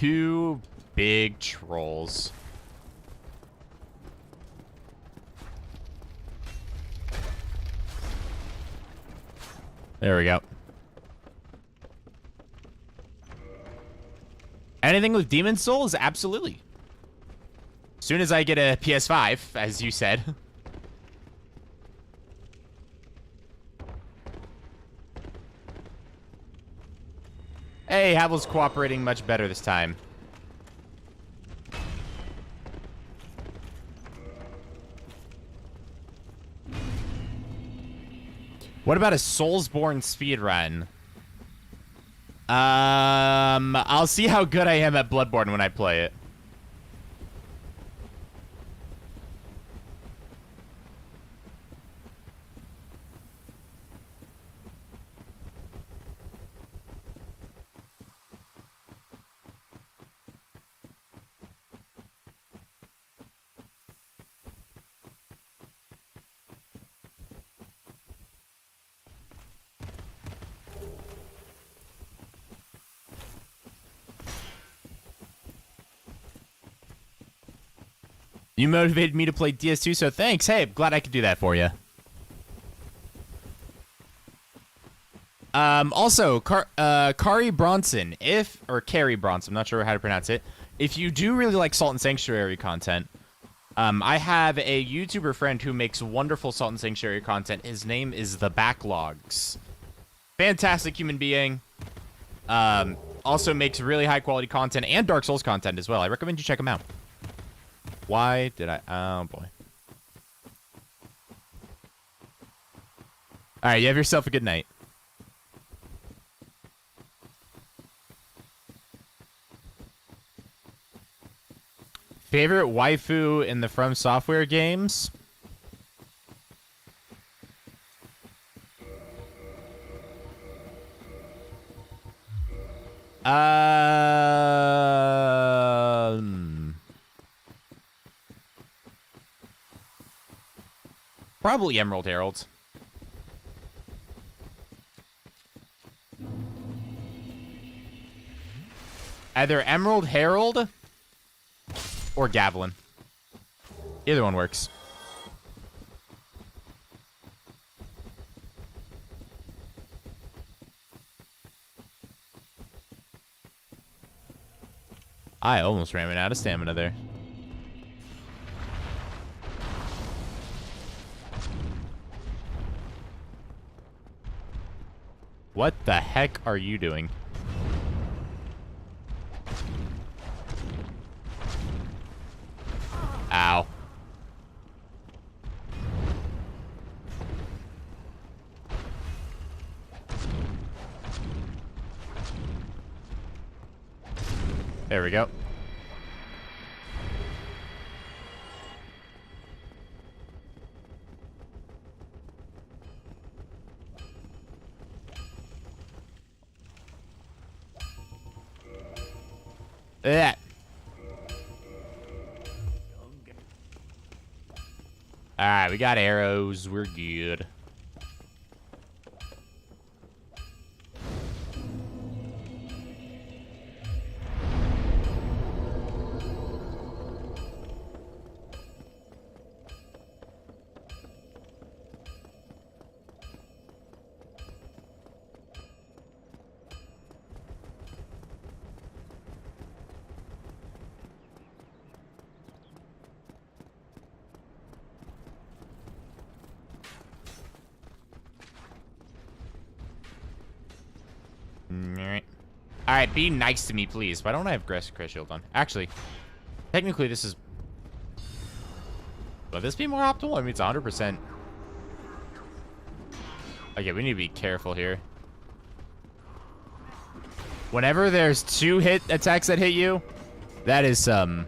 S1: You big trolls. There we go. Anything with Demon Souls? Absolutely. As soon as I get a PS5, as you said. Hey, Havel's cooperating much better this time. What about a Soulsborne speedrun? I'll see how good I am at Bloodborne when I play it. You motivated me to play DS2, so thanks. Hey, I'm glad I could do that for you. Also, Kari Bronson, or Carrie Bronson, I'm not sure how to pronounce it. If you do really like Salt and Sanctuary content, I have a YouTuber friend who makes wonderful Salt and Sanctuary content. His name is The Backlogs. Fantastic human being. Also makes really high quality content and Dark Souls content as well. I recommend you check him out. Why did I? Oh, boy. All right, you have yourself a good night. Favorite waifu in the From Software games? Probably Emerald Herald. Either Emerald Herald or Gavilan. Either one works. I almost ran out of stamina there. What the heck are you doing? Ow. There we go. That. Alright, we got arrows. We're good. Alright, be nice to me, please. Why don't I have Crash Shield on? Actually, technically this is... Would this be more optimal? I mean, it's 100%. Okay, we need to be careful here. Whenever there's 2 hit attacks that hit you, that is some...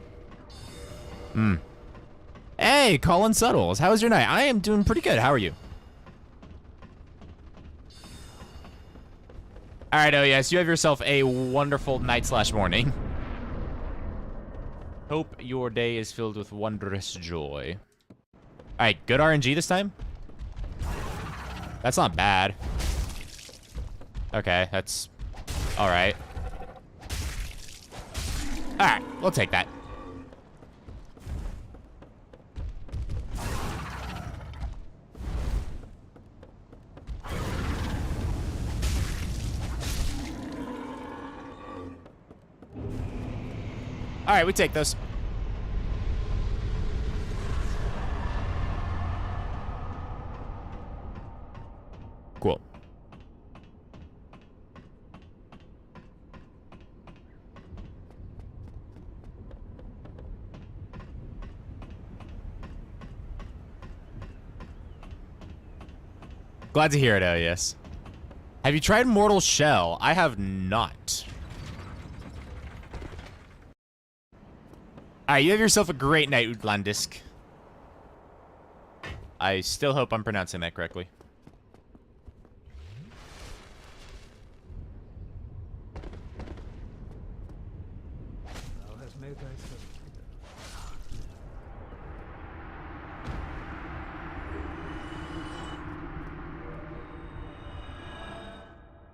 S1: Hey, Colin Suttles. How was your night? I am doing pretty good. How are you? Alright, oh yes, you have yourself a wonderful night/morning. Hope your day is filled with wondrous joy. Alright, good RNG this time? That's not bad. Okay, that's alright. Alright, we'll take that. All right, we take those. Cool. Glad to hear it, yes. Have you tried Mortal Shell? I have not. Alright, you have yourself a great night, Utlandisk. I still hope I'm pronouncing that correctly.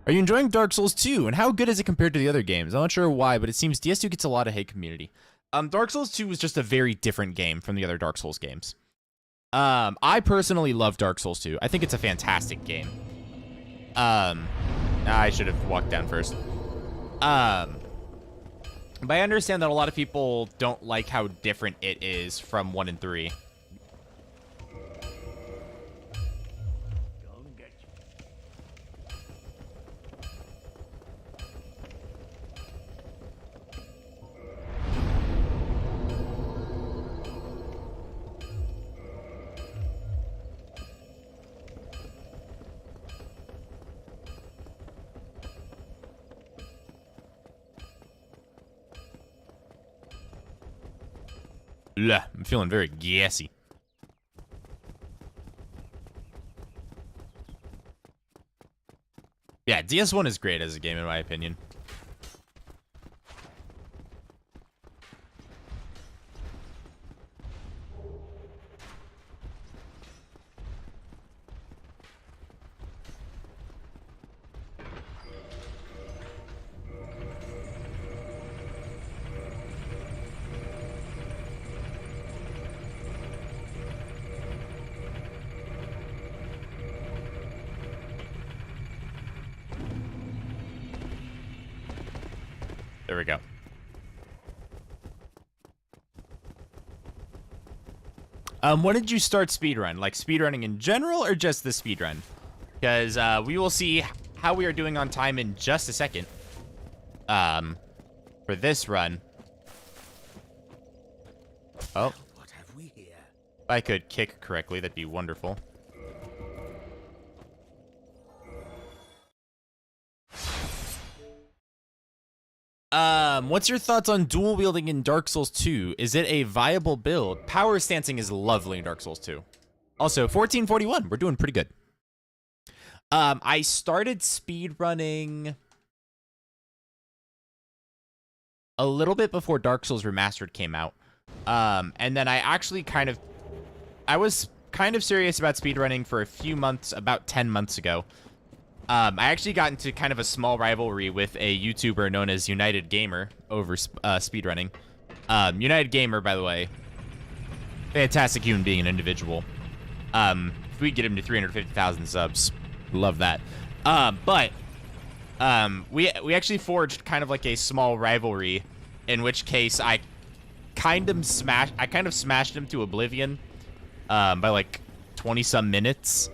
S1: Are you enjoying Dark Souls 2? And how good is it compared to the other games? I'm not sure why, but it seems DS2 gets a lot of hate community. Dark Souls 2 was just a very different game from the other Dark Souls games. I personally love Dark Souls 2. I think it's a fantastic game. I should have walked down first. But I understand that a lot of people don't like how different it is from 1 and 3. Ugh, I'm feeling very gassy. Yeah, DS1 is great as a game in my opinion. There we go. When did you start speedrun? Like speedrunning in general or just the speedrun? Because we will see how we are doing on time in just a second. For this run. Oh.
S2: What have we here?
S1: If I could kick correctly, that'd be wonderful. What's your thoughts on dual wielding in Dark Souls 2? Is it a viable build? Power stancing is lovely in Dark Souls 2. Also, 1441. We're doing pretty good. I started speedrunning a little bit before Dark Souls Remastered came out. And then I was kind of serious about speedrunning for a few months, about 10 months ago. I actually got into kind of a small rivalry with a YouTuber known as United Gamer over speedrunning. United Gamer, by the way, fantastic human being and individual. If we get him to 350,000 subs, love that. We actually forged kind of like a small rivalry, in which case I kind of smashed him to oblivion by like 20 some minutes.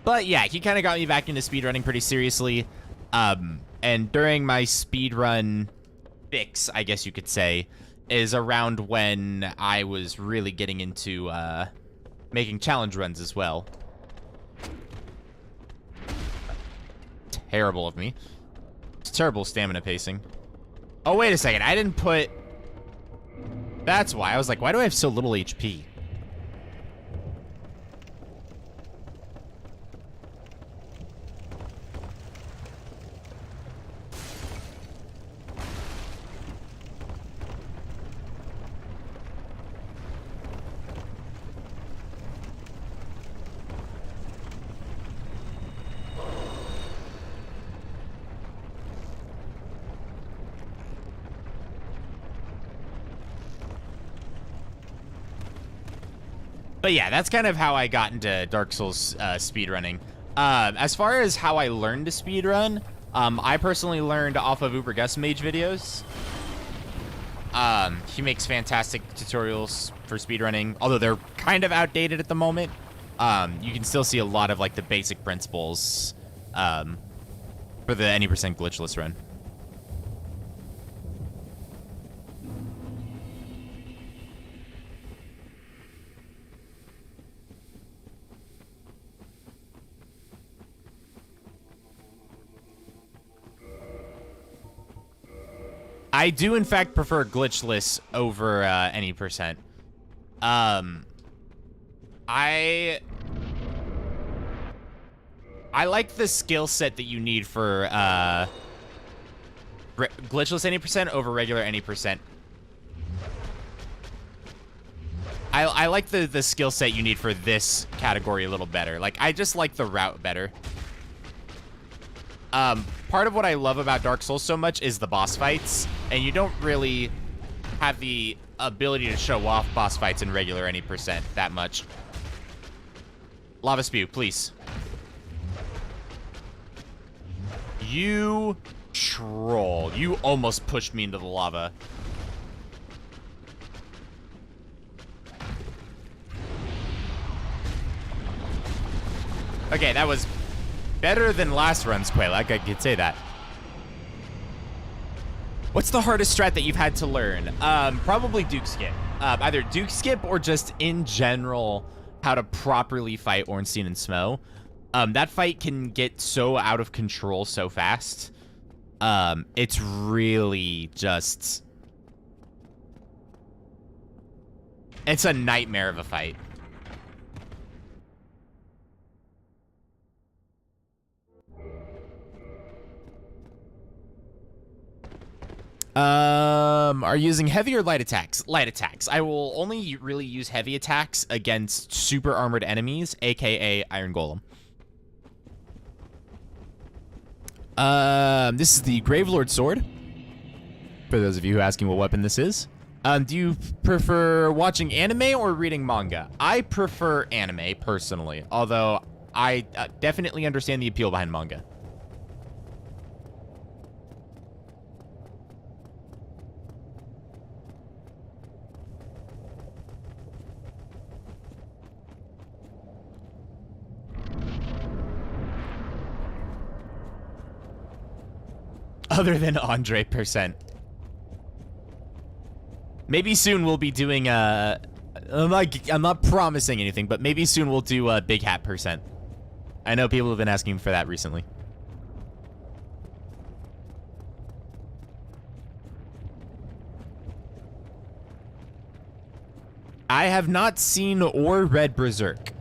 S1: But yeah, he kind of got me back into speedrunning pretty seriously. And during my speedrun fix, I guess you could say, is around when I was really getting into making challenge runs as well. Terrible of me. It's terrible stamina pacing. Oh, wait a second. I didn't put... That's why. I was like, why do I have so little HP? But yeah, that's kind of how I got into Dark Souls speedrunning. As far as how I learned to speedrun, I personally learned off of Uber Gus Mage videos. He makes fantastic tutorials for speedrunning, although they're kind of outdated at the moment. You can still see a lot of like the basic principles for the any percent glitchless run. I do, in fact, prefer glitchless over any percent. I like the skill set that you need for glitchless any percent over regular any percent. I like the skill set you need for this category a little better. Like, I just like the route better. Part of what I love about Dark Souls so much is the boss fights, and you don't really have the ability to show off boss fights in regular any percent that much. Lava spew, please. You troll. You almost pushed me into the lava. Okay, that was better than last run's Quelaag, I could say that. What's the hardest strat that you've had to learn? Probably Duke Skip. Either Duke Skip or just in general how to properly fight Ornstein and Smo. That fight can get so out of control so fast. It's really just... It's a nightmare of a fight. Are you using heavy or light attacks? Light attacks. I will only really use heavy attacks against super armored enemies, aka Iron Golem. This is the Gravelord Sword. For those of you who are asking what weapon this is. Do you prefer watching anime or reading manga? I prefer anime, personally. Although, I definitely understand the appeal behind manga. other than Andre %. Maybe soon we'll be doing I'm not promising anything, but maybe soon we'll do a Big Hat %. I know people have been asking for that recently. I have not seen or read Berserk.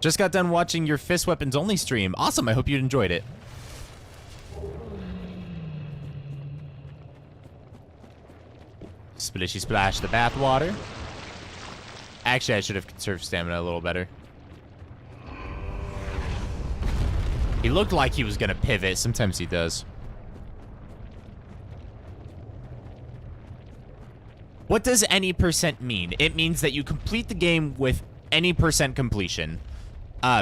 S1: Just got done watching your Fist Weapons Only stream. Awesome, I hope you enjoyed it. Splishy splash the bathwater. Actually, I should have conserved stamina a little better. He looked like he was gonna pivot. Sometimes he does. What does any % mean? It means that you complete the game with any % completion.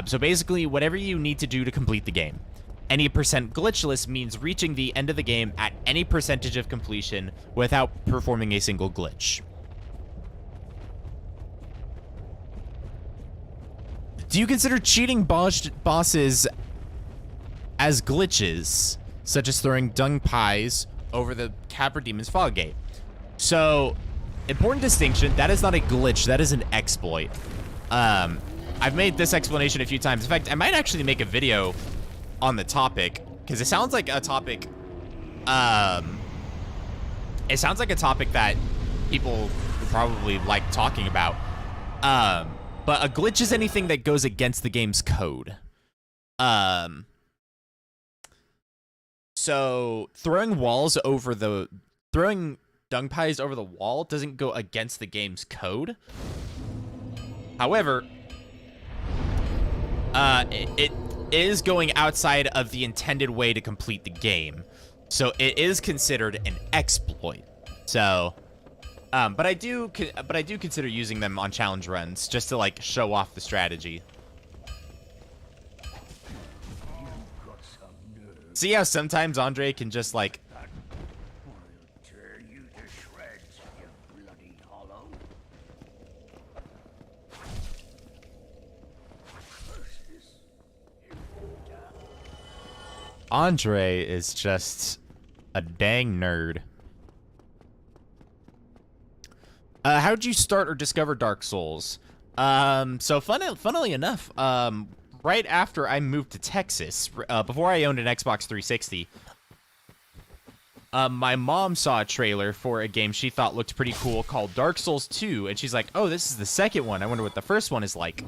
S1: So basically, whatever you need to do to complete the game. Any % glitchless means reaching the end of the game at any percentage of completion without performing a single glitch. Do you consider cheating bosses as glitches, such as throwing dung pies over the Capra Demon's Fog Gate? So, important distinction, that is not a glitch, that is an exploit. I've made this explanation a few times. In fact, I might actually make a video on the topic, because it sounds like a topic, it sounds like a topic that people probably like talking about. But a glitch is anything that goes against the game's code. So throwing dung pies over the wall doesn't go against the game's code. However, it is going outside of the intended way to complete the game. So it is considered an exploit. So, but I do consider using them on challenge runs just to like show off the strategy. See how sometimes Andre can just like Andre is just a dang nerd. How'd you start or discover Dark Souls? So funnily enough, right after I moved to Texas, before I owned an Xbox 360, my mom saw a trailer for a game she thought looked pretty cool called Dark Souls 2, and she's like, oh, this is the second one. I wonder what the first one is like.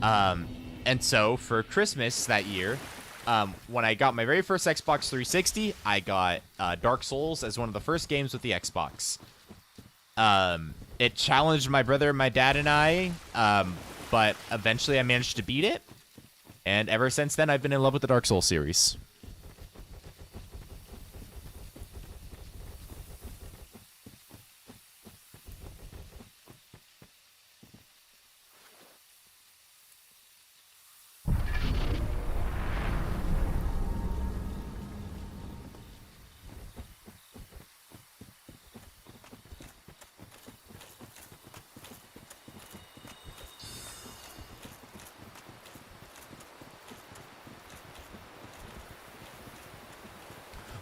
S1: And so for Christmas that year, when I got my very first Xbox 360, I got Dark Souls as one of the first games with the Xbox. It challenged my brother, my dad, and I, but eventually I managed to beat it. And ever since then, I've been in love with the Dark Souls series.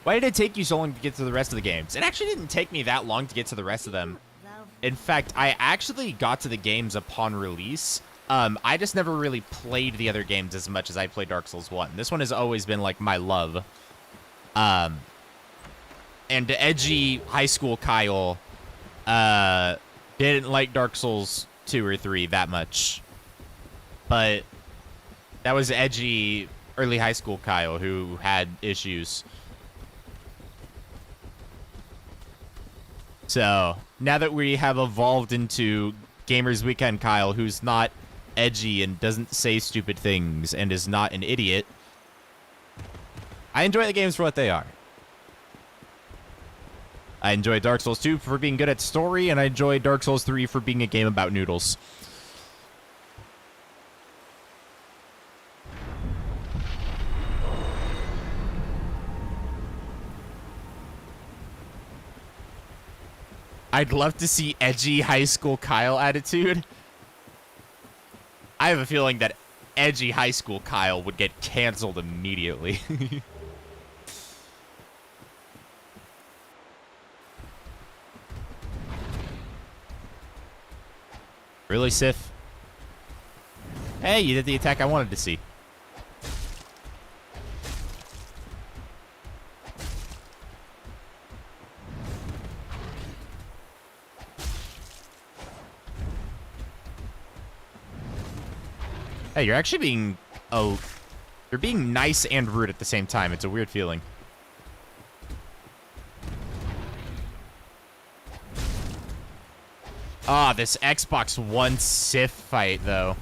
S1: Why did it take you so long to get to the rest of the games? It actually didn't take me that long to get to the rest of them. In fact, I actually got to the games upon release. I just never really played the other games as much as I played Dark Souls 1. This one has always been, like, my love. And edgy high school Kyle didn't like Dark Souls 2 or 3 that much. But that was edgy early high school Kyle who had issues. So, now that we have evolved into Gamers Weekend Kyle, who's not edgy and doesn't say stupid things and is not an idiot, I enjoy the games for what they are. I enjoy Dark Souls 2 for being good at story, and I enjoy Dark Souls 3 for being a game about noodles. I'd love to see edgy high school Kyle attitude. I have a feeling that edgy high school Kyle would get canceled immediately. Really, Sith? Hey, you did the attack I wanted to see. Hey, you're actually being... Oh, you're being nice and rude at the same time. It's a weird feeling. Ah, this Xbox One Sith fight, though.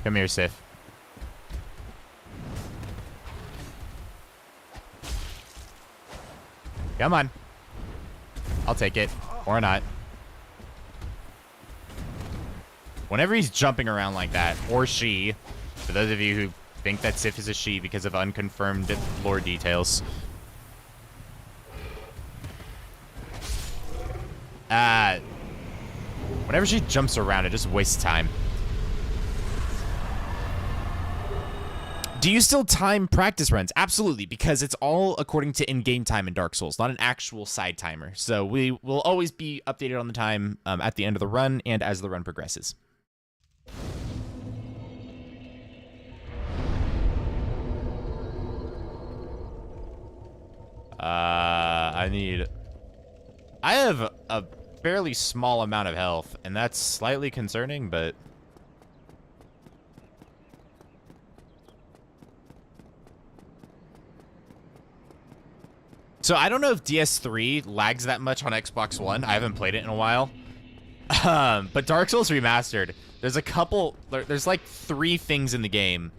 S1: Come here, Sith. Come on. I'll take it. Or not. Whenever he's jumping around like that, or she, for those of you who think that Sif is a she because of unconfirmed lore details. Whenever she jumps around, it just wastes time. Do you still time practice runs? Absolutely, because it's all according to in-game time in Dark Souls, not an actual side timer. So we will always be updated on the time at the end of the run and as the run progresses. I have a fairly small amount of health, and that's slightly concerning, but... So I don't know if DS3 lags that much on Xbox One. I haven't played it in a while. But Dark Souls Remastered, there's like 3 things in the game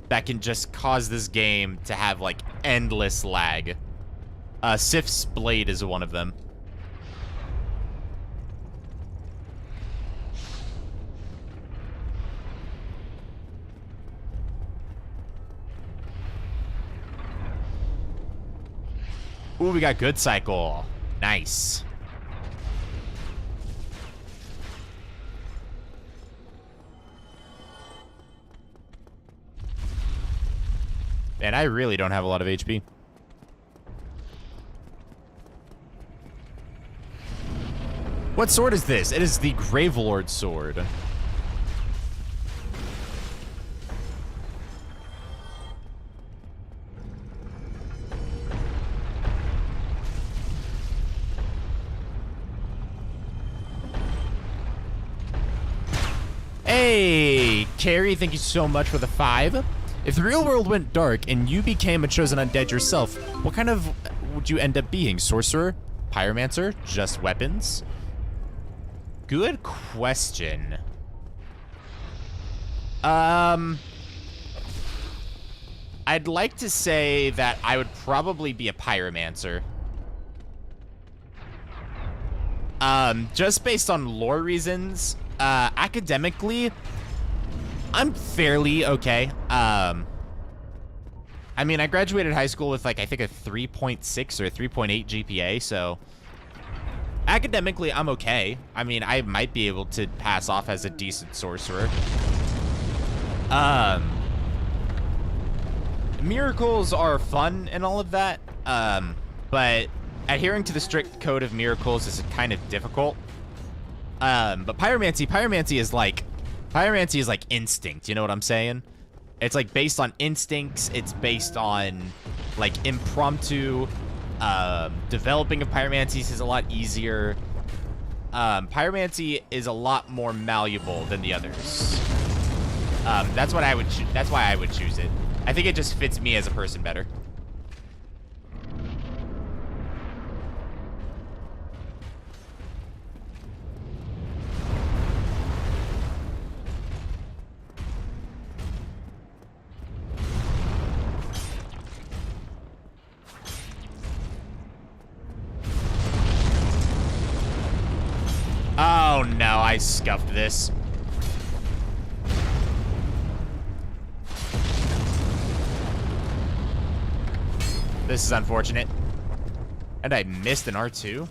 S1: that can just cause this game to have like endless lag. Sif's Blade is one of them. Ooh, we got good cycle. Nice. Man, I really don't have a lot of HP. What sword is this? It is the Gravelord sword. Hey, Carrie, thank you so much for the 5. If the real world went dark and you became a chosen undead yourself, what kind of would you end up being? Sorcerer? Pyromancer? Just weapons? Good question. I'd like to say that I would probably be a pyromancer. Just based on lore reasons. Academically, I'm fairly okay. I mean, I graduated high school with, like, I think a 3.6 or 3.8 GPA, so academically, I'm okay. I mean, I might be able to pass off as a decent sorcerer. Miracles are fun and all of that, but adhering to the strict code of miracles is kind of difficult. But pyromancy is like instinct, you know what I'm saying? It's like based on instincts, it's based on like impromptu, developing of pyromancies is a lot easier. Pyromancy is a lot more malleable than the others. That's why I would choose it. I think it just fits me as a person better. I scuffed this. This is unfortunate. And I missed an R2?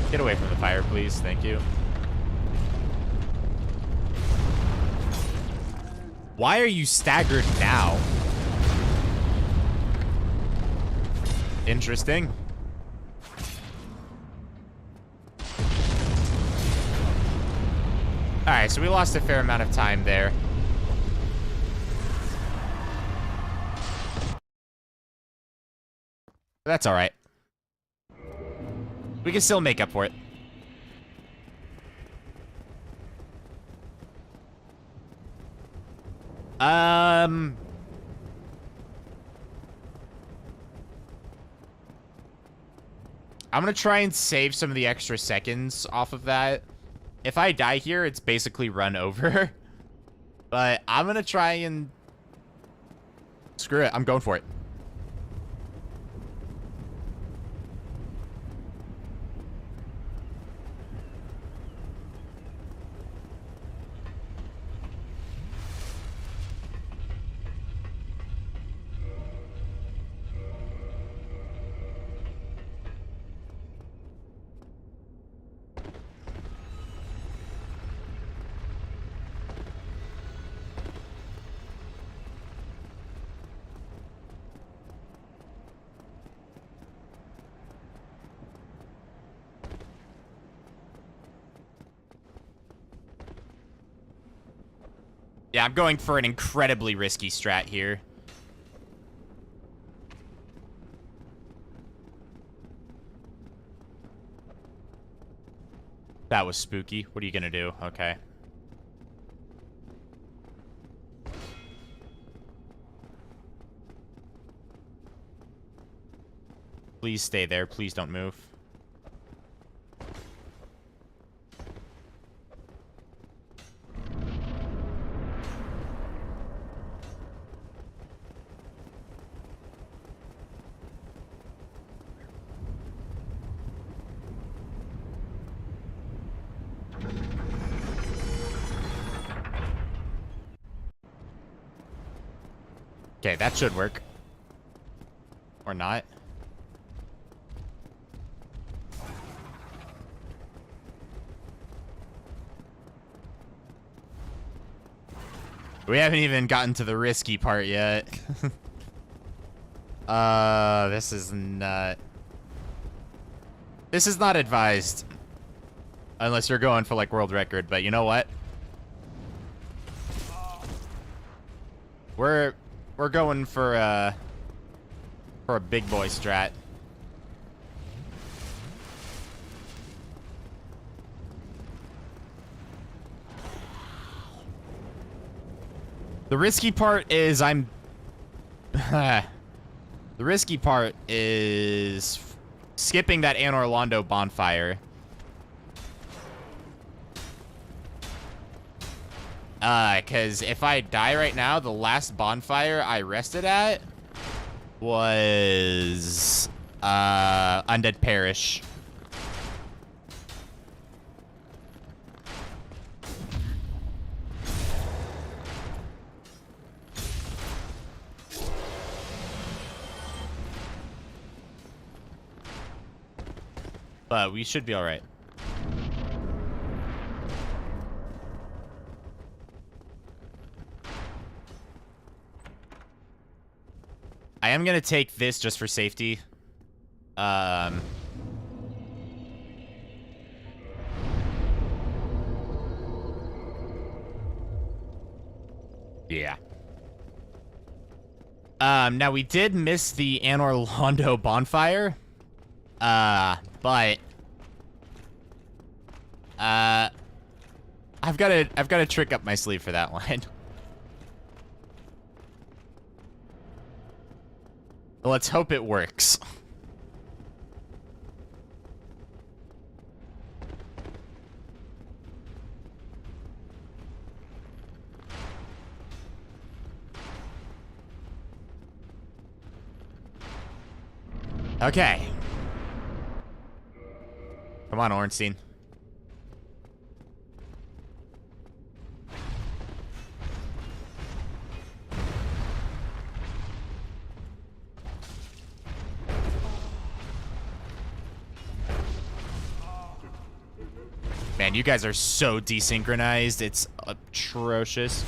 S1: Get away from the fire, please. Thank you. Why are you staggered now? Interesting. Alright, so we lost a fair amount of time there. That's alright. We can still make up for it. I'm gonna try and save some of the extra seconds off of that. If I die here, it's basically run over. But I'm gonna try and... Screw it, I'm going for it. Yeah, I'm going for an incredibly risky strat here. That was spooky. What are you gonna do? Okay. Please stay there. Please don't move. Okay, that should work. Or not. We haven't even gotten to the risky part yet. This is not... This is not advised. Unless you're going for, like, world record, but you know what? We're going for a big boy strat. The risky part is the risky part is skipping that Anor Londo bonfire. Because if I die right now, the last bonfire I rested at was Undead Parish. But we should be all right. I am gonna take this just for safety. Yeah. Now we did miss the Anor Londo bonfire. But I've got a trick up my sleeve for that one. Let's hope it works. Okay. Come on, Ornstein. Man, you guys are so desynchronized. It's atrocious.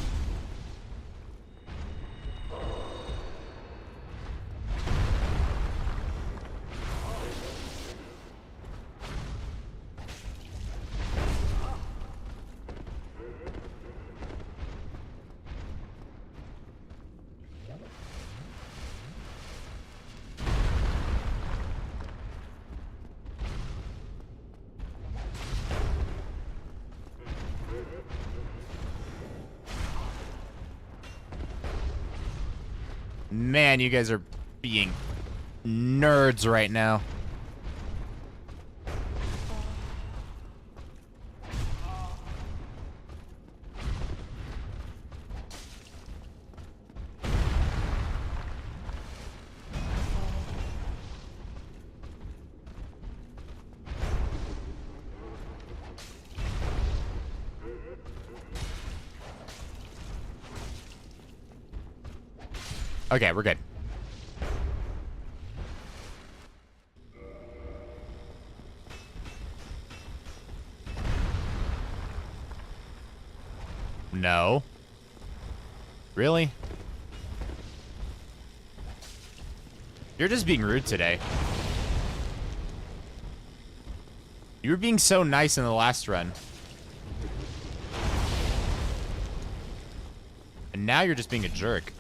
S1: Man, you guys are being nerds right now. Okay, we're good. No. Really? You're just being rude today. You were being so nice in the last run. And now you're just being a jerk.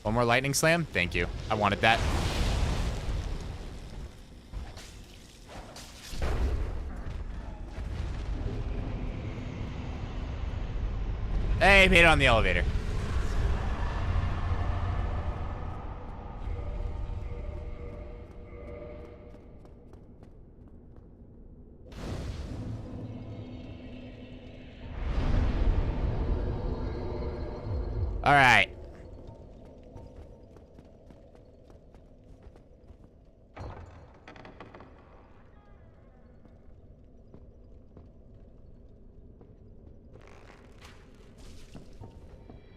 S1: One more lightning slam? Thank you. I wanted that. Hey, made it on the elevator. All right.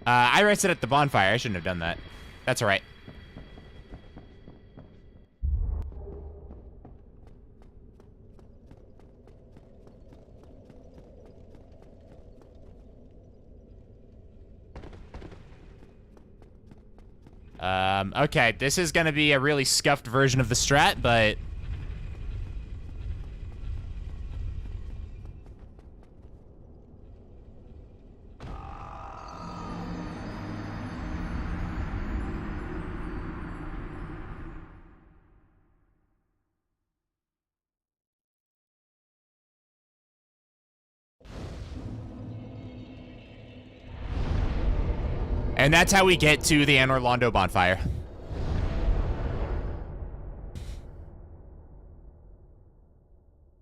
S1: I rested at the bonfire. I shouldn't have done that. That's all right. Okay, this is gonna be a really scuffed version of the strat, but... And that's how we get to the Anor Londo bonfire.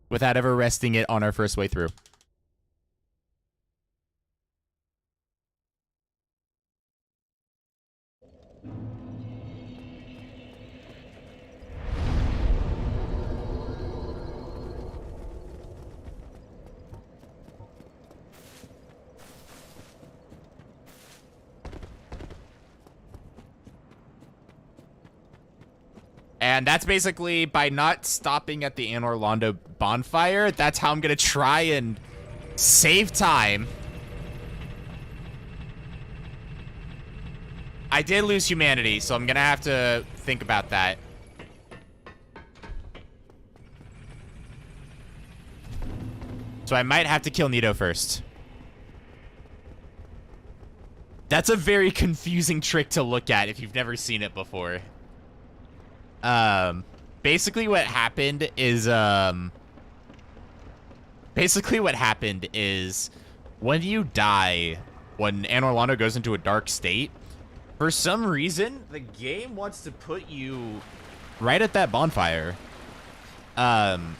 S1: Without ever resting it on our first way through. And that's basically, by not stopping at the Anor Londo bonfire, that's how I'm gonna try and save time. I did lose humanity, so I'm gonna have to think about that. So I might have to kill Nito first. That's a very confusing trick to look at if you've never seen it before. Basically what happened is, when you die, when Anor Londo goes into a dark state, for some reason, the game wants to put you right at that bonfire. And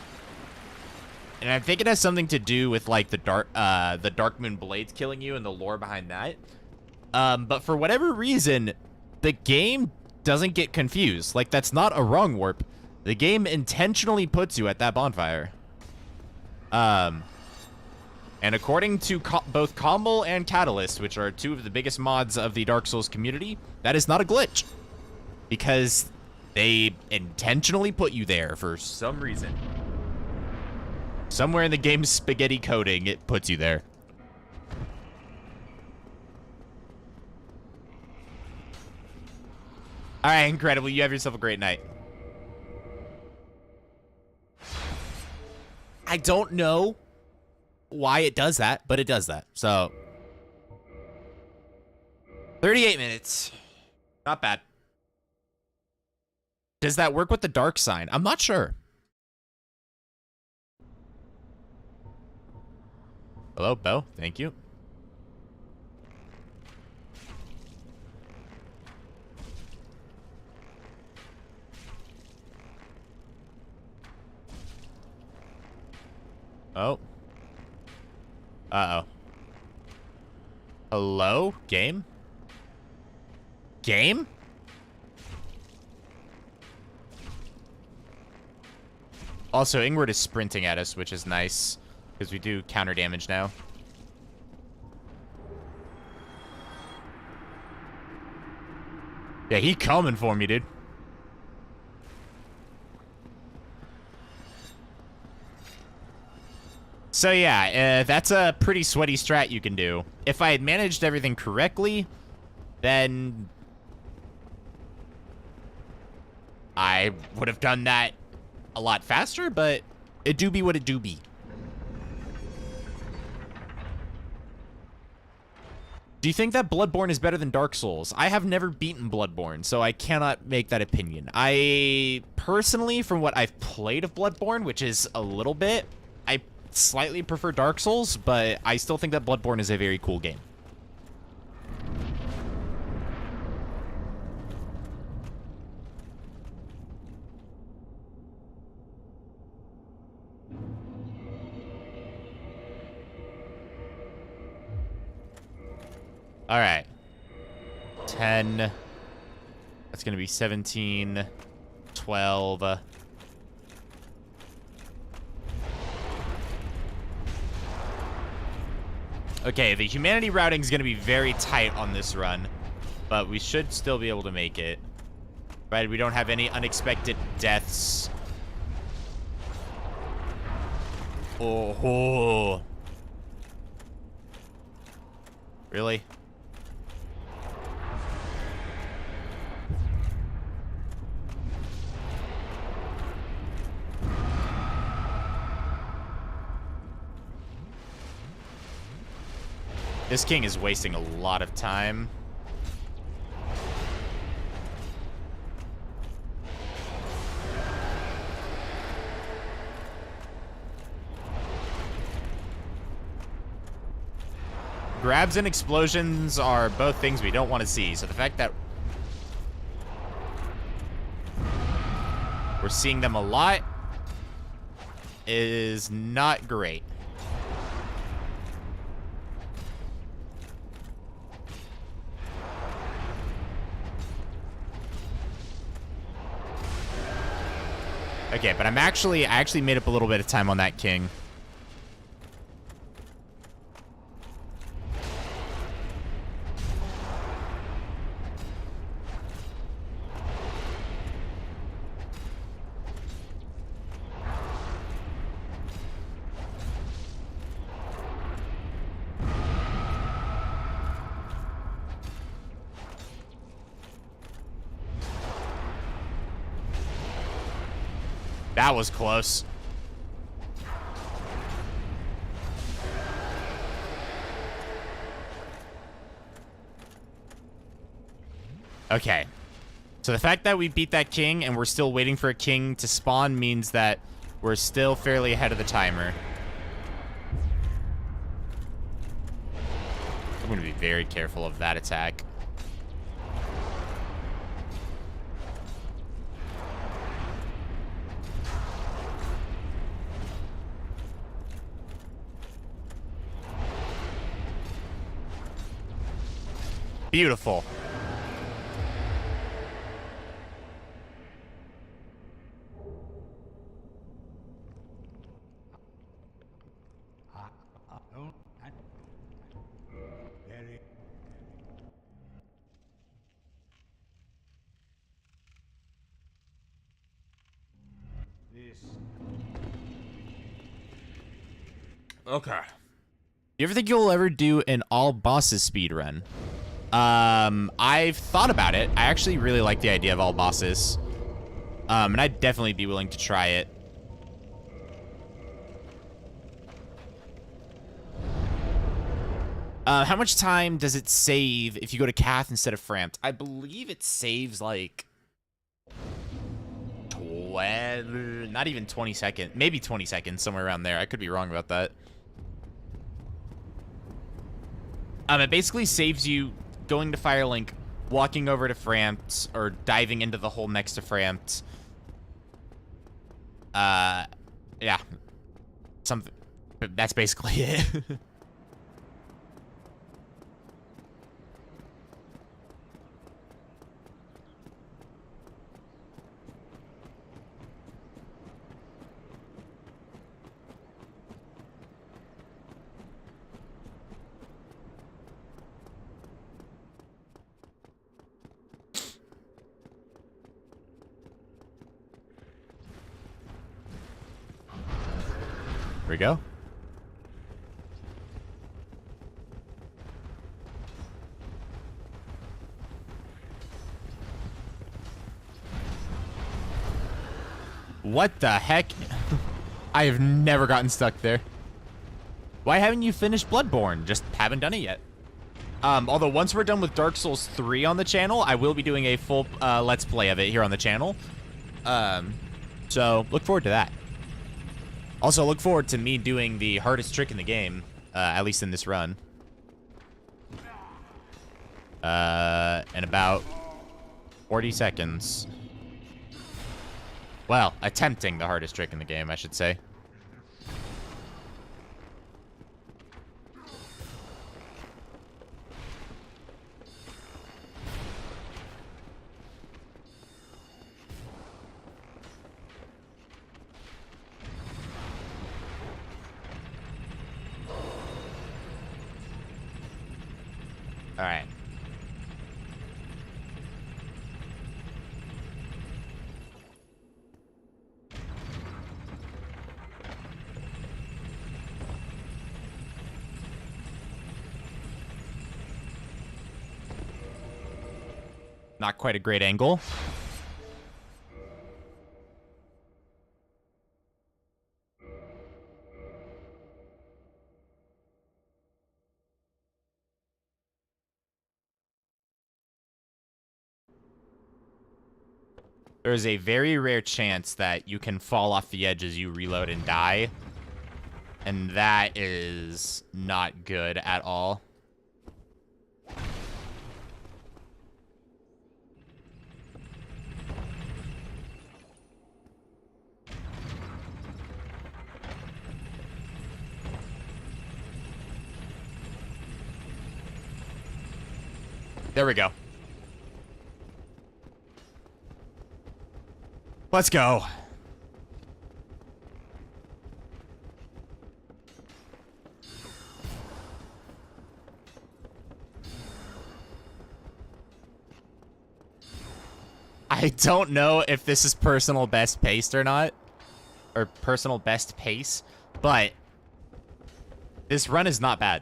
S1: I think it has something to do with, like, the Dark Moon Blades killing you and the lore behind that. But for whatever reason, the game doesn't get confused. Like, that's not a wrong warp. The game intentionally puts you at that bonfire. And according to both Commel and Catalyst, which are two of the biggest mods of the Dark Souls community, that is not a glitch. Because they intentionally put you there for some reason. Somewhere in the game's spaghetti coding, it puts you there. All right, incredible. You have yourself a great night. I don't know why it does that, but it does that. So 38 minutes. Not bad. Does that work with the dark sign? I'm not sure. Hello, Bo. Thank you. Oh. Uh-oh. Hello? Game? Game? Also, Ingrid is sprinting at us, which is nice, because we do counter damage now. Yeah, he coming for me, dude. So yeah, that's a pretty sweaty strat you can do. If I had managed everything correctly, then I would have done that a lot faster, but it do be what it do be. Do you think that Bloodborne is better than Dark Souls? I have never beaten Bloodborne, so I cannot make that opinion. I personally, from what I've played of Bloodborne, which is a little bit, I slightly prefer Dark Souls, but I still think that Bloodborne is a very cool game. All right. 10. That's going to be 17, 12. Okay, the humanity routing is going to be very tight on this run, but we should still be able to make it. Right, we don't have any unexpected deaths. Oh. Really? This king is wasting a lot of time. Grabs and explosions are both things we don't want to see, so the fact that we're seeing them a lot is not great. Okay, but I actually made up a little bit of time on that king. That was close. Okay. So the fact that we beat that king and we're still waiting for a king to spawn means that we're still fairly ahead of the timer. I'm going to be very careful of that attack. Beautiful. Okay. You ever think you'll ever do an all bosses speedrun? I've thought about it. I actually really like the idea of all bosses. And I'd definitely be willing to try it. How much time does it save if you go to Cath instead of Framped? I believe it saves like 12, not even 20 seconds, maybe 20 seconds, somewhere around there. I could be wrong about that. It basically saves you going to Firelink, walking over to Framped, or diving into the hole next to Framped. Yeah. Something. But that's basically it. Here we go. What the heck? I have never gotten stuck there. Why haven't you finished Bloodborne? Just haven't done it yet. Although once we're done with Dark Souls 3 on the channel, I will be doing a full Let's Play of it here on the channel. So look forward to that. Also, look forward to me doing the hardest trick in the game, at least in this run. In about 40 seconds. Well, attempting the hardest trick in the game, I should say. All right. Not quite a great angle. There is a very rare chance that you can fall off the edge as you reload and die. And that is not good at all. There we go. Let's go. I don't know if this is personal best paced or not. Or personal best pace. But this run is not bad.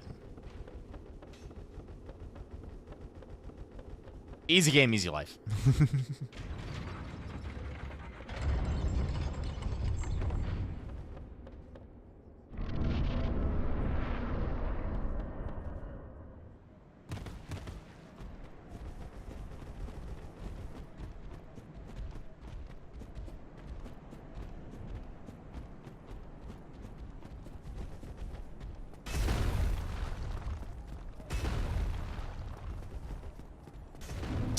S1: Easy game, easy life.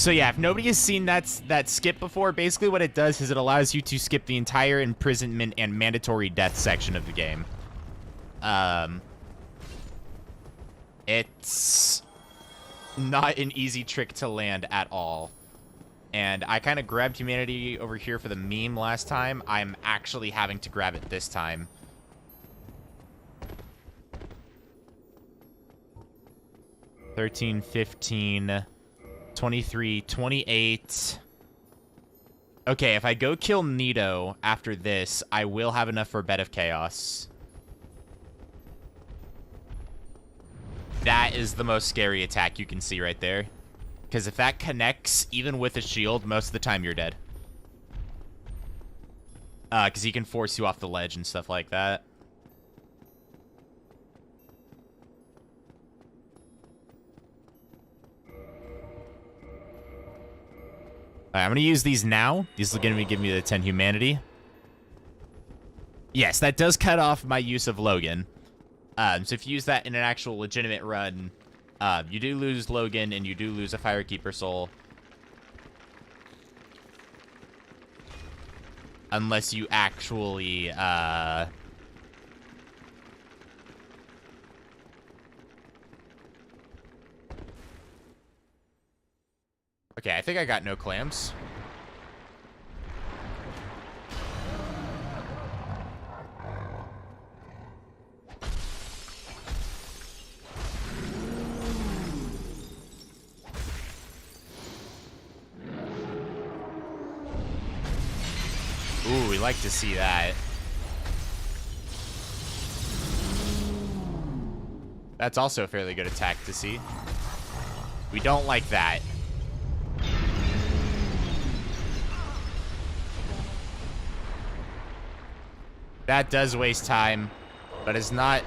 S1: So yeah, if nobody has seen that skip before, basically what it does is it allows you to skip the entire imprisonment and mandatory death section of the game. It's not an easy trick to land at all. And I kind of grabbed humanity over here for the meme last time. I'm actually having to grab it this time. $13, $15, $23, $28. Okay, if I go kill Nito after this, I will have enough for a Bed of Chaos. That is the most scary attack you can see right there. Because if that connects, even with a shield, most of the time you're dead. Because he can force you off the ledge and stuff like that. Alright, I'm going to use these now. These are going to give me the 10 humanity. Yes, that does cut off my use of Logan. So if you use that in an actual legitimate run, you do lose Logan and you do lose a Firekeeper soul. Unless you actually, Okay, I think I got no clams. Ooh, we like to see that. That's also a fairly good attack to see. We don't like that. That does waste time, but is not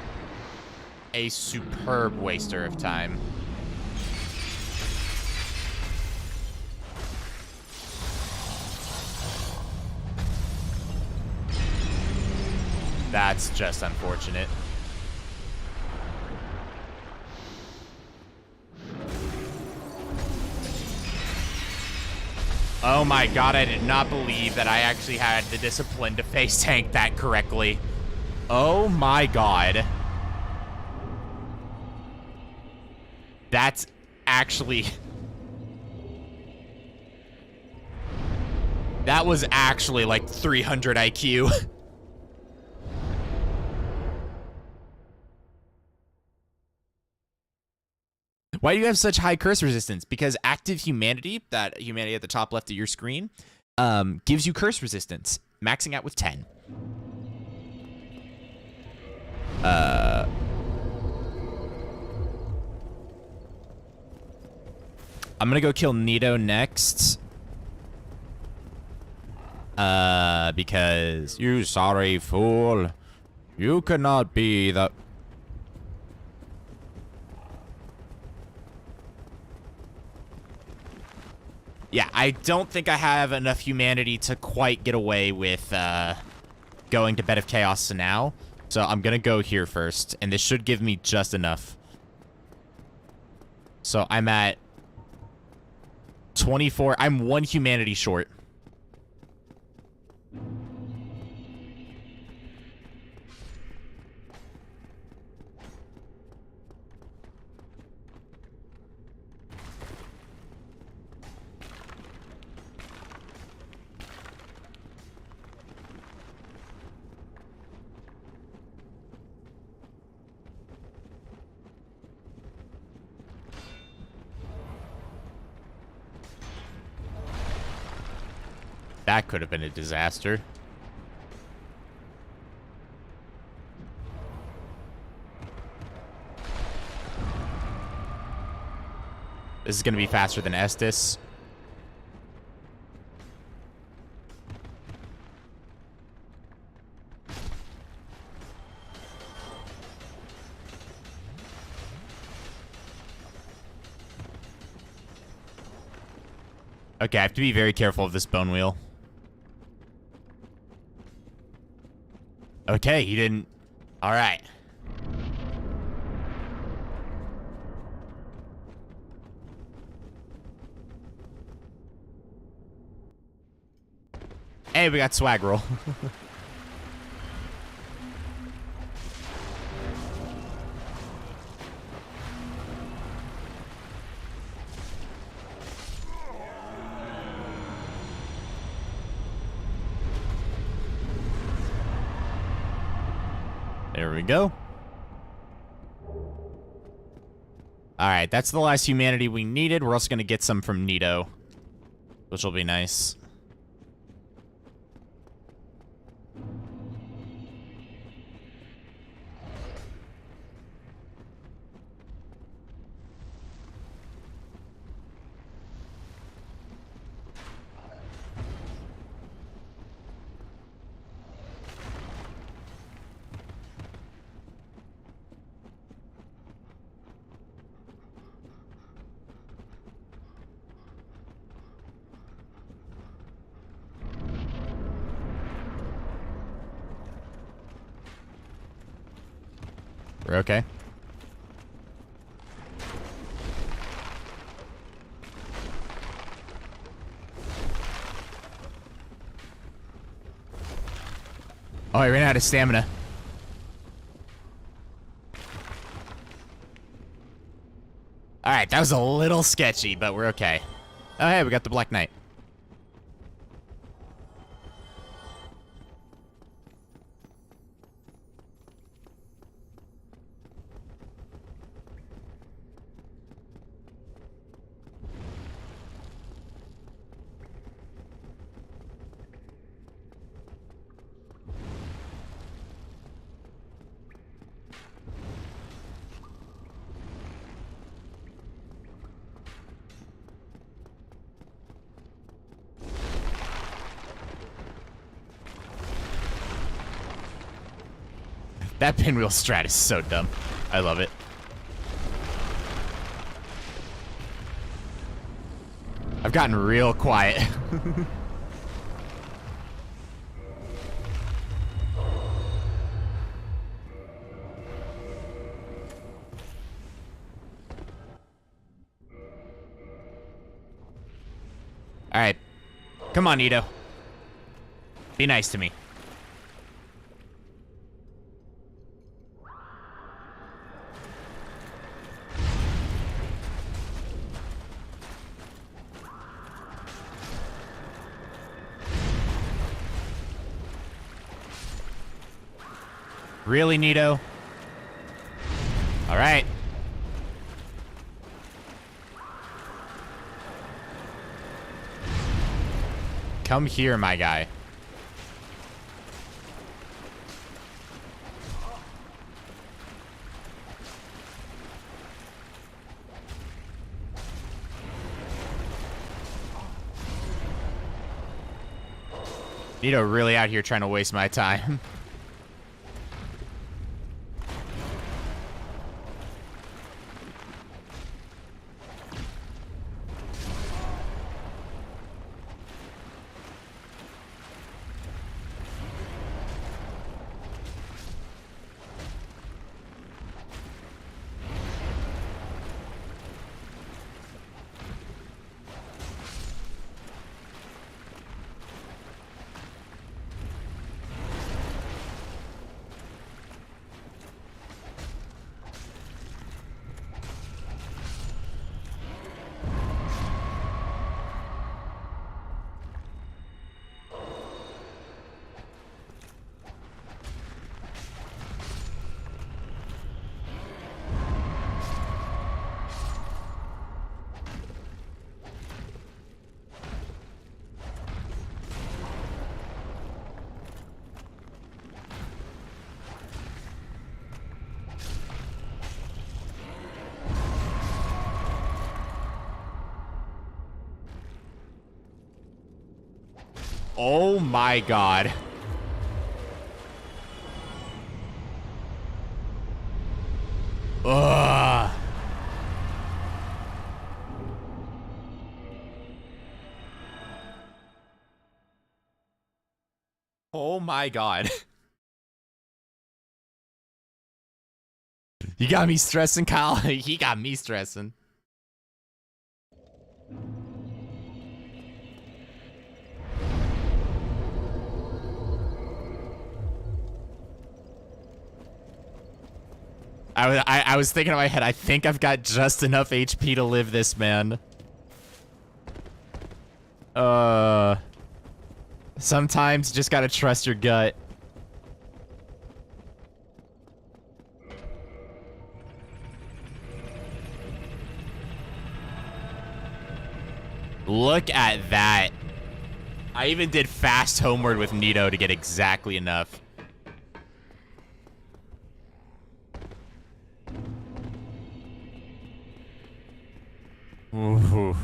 S1: a superb waster of time. That's just unfortunate. Oh my god, I did not believe that I actually had the discipline to face tank that correctly. Oh my god. That's actually... That was actually like 300 IQ. Why do you have such high curse resistance? Because active humanity, that humanity at the top left of your screen, gives you curse resistance, maxing out with 10. I'm gonna go kill Nito next. Because you sorry fool. You cannot be the... Yeah, I don't think I have enough humanity to quite get away with going to Bed of Chaos now. So I'm going to go here first, and this should give me just enough. So I'm at 24. I'm 1 humanity short. That could have been a disaster. This is going to be faster than Estes. Okay, I have to be very careful of this bone wheel. Okay, he didn't... Alright. Hey, we got swag roll. There we go. Alright, that's the last humanity we needed. We're also going to get some from Nito, which will be nice. We're okay. Oh, I ran out of stamina. Alright, that was a little sketchy, but we're okay. Oh, hey, we got the Black Knight. That pinwheel strat is so dumb. I love it. I've gotten real quiet. Alright. Come on, Nito. Be nice to me. Really, Nito? All right. Come here, my guy. Nito really out here trying to waste my time. Oh my god. Ugh. Oh my god. You got me stressing, Kyle. He got me stressing. I was thinking in my head, I think I've got just enough HP to live this, man. Sometimes you just gotta trust your gut. Look at that. I even did fast homeward with Nito to get exactly enough. Ooh.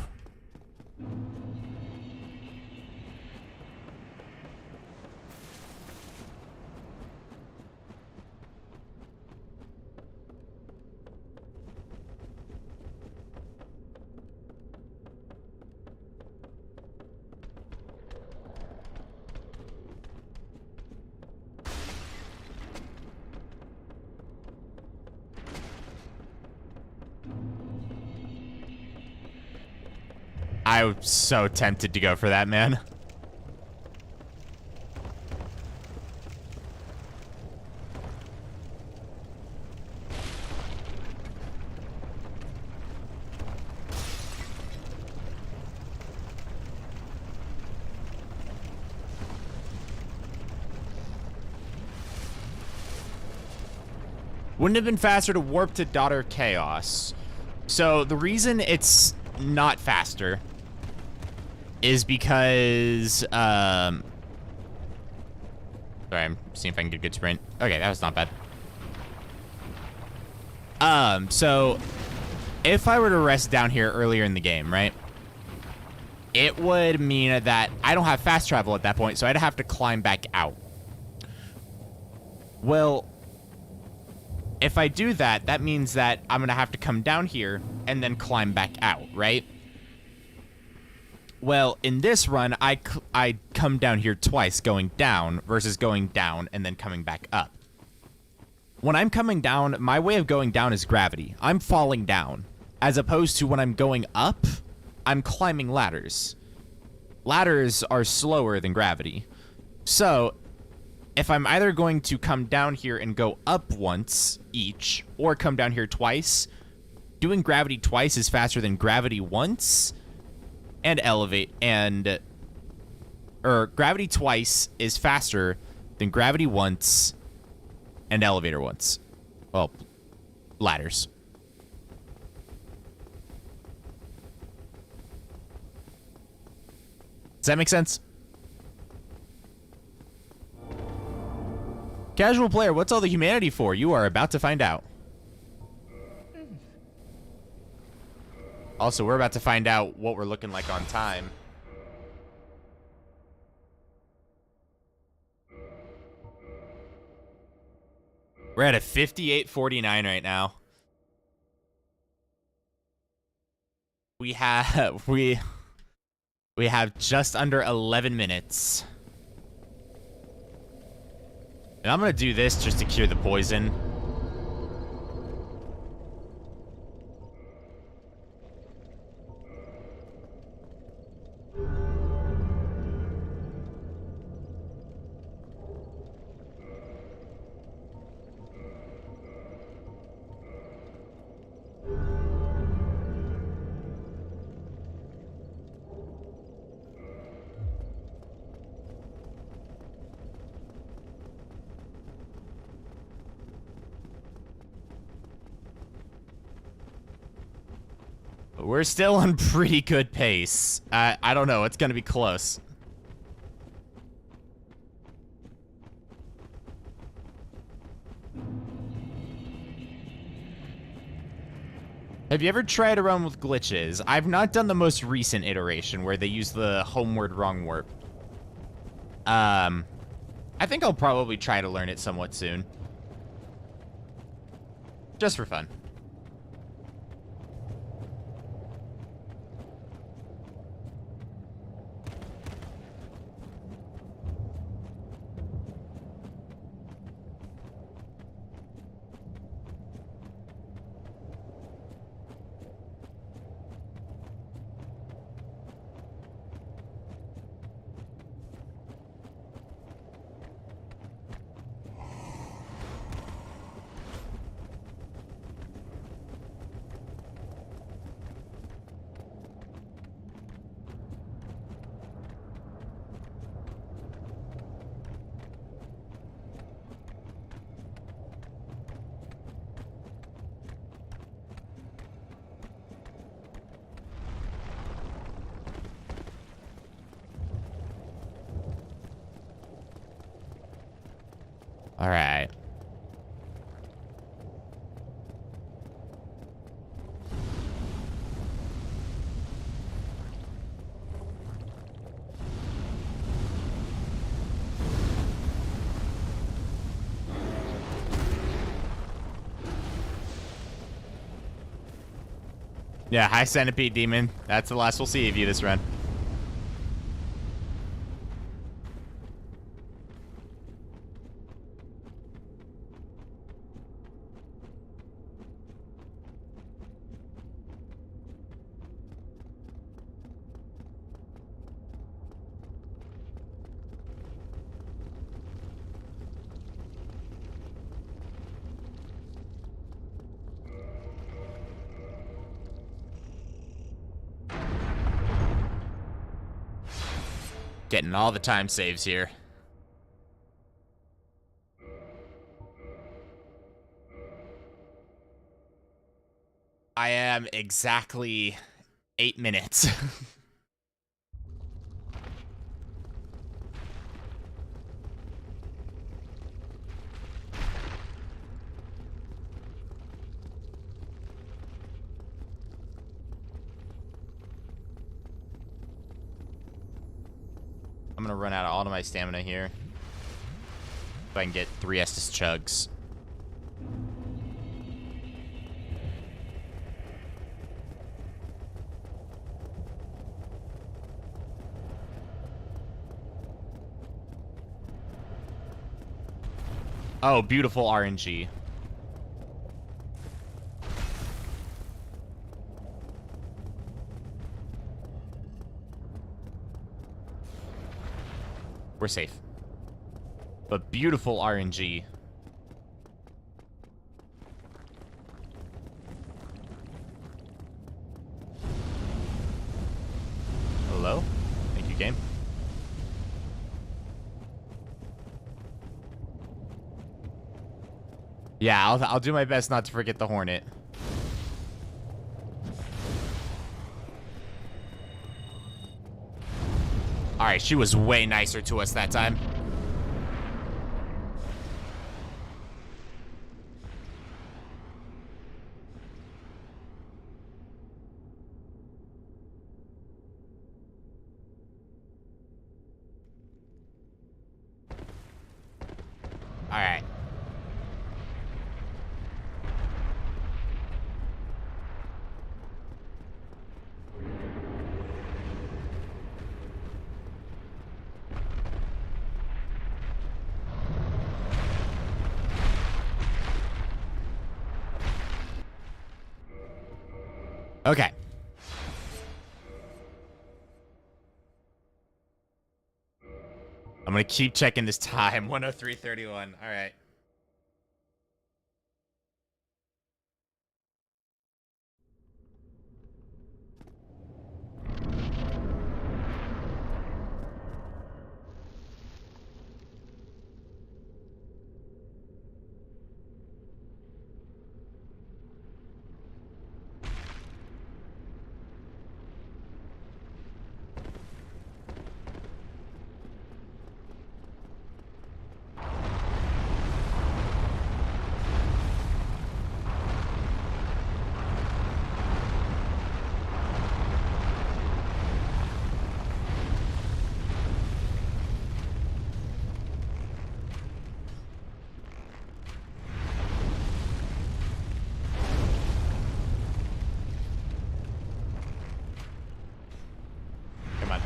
S1: I was so tempted to go for that, man. Wouldn't it have been faster to warp to Daughter Chaos? So the reason it's not faster is because, sorry, I'm seeing if I can get a good sprint. Okay, that was not bad. So if I were to rest down here earlier in the game, right? It would mean that I don't have fast travel at that point, so I'd have to climb back out. Well, if I do that, that means that I'm gonna have to come down here and then climb back out, right? Well, in this run, I come down here twice, going down versus going down and then coming back up. When I'm coming down, my way of going down is gravity. I'm falling down, as opposed to when I'm going up, I'm climbing ladders. Ladders are slower than gravity. So, if I'm either going to come down here and go up once each, or come down here twice, doing gravity twice is faster than gravity once, and elevate, and, or gravity twice is faster than gravity once and elevator once. Well, ladders. Does that make sense? Casual player, what's all the humanity for? You are about to find out. Also, we're about to find out what we're looking like on time. We're at a 58:49 right now. We have just under 11 minutes. And I'm gonna do this just to cure the poison. We're still on pretty good pace. I don't know. It's going to be close. Have you ever tried a run with glitches? I've not done the most recent iteration where they use the homeward wrong warp. I think I'll probably try to learn it somewhat soon. Just for fun. All right. Yeah, hi Centipede Demon. That's the last we'll see of you this run. Getting all the time saves here. I am exactly 8 minutes. I'm gonna run out of all of my stamina here. If I can get 3 Estus chugs. Oh, beautiful RNG. We're safe. But beautiful RNG. Hello? Thank you, game. Yeah, I'll do my best not to forget the Hornet. Alright, she was way nicer to us that time. Alright. Okay. I'm gonna keep checking this time. 103:31. All right. Come on.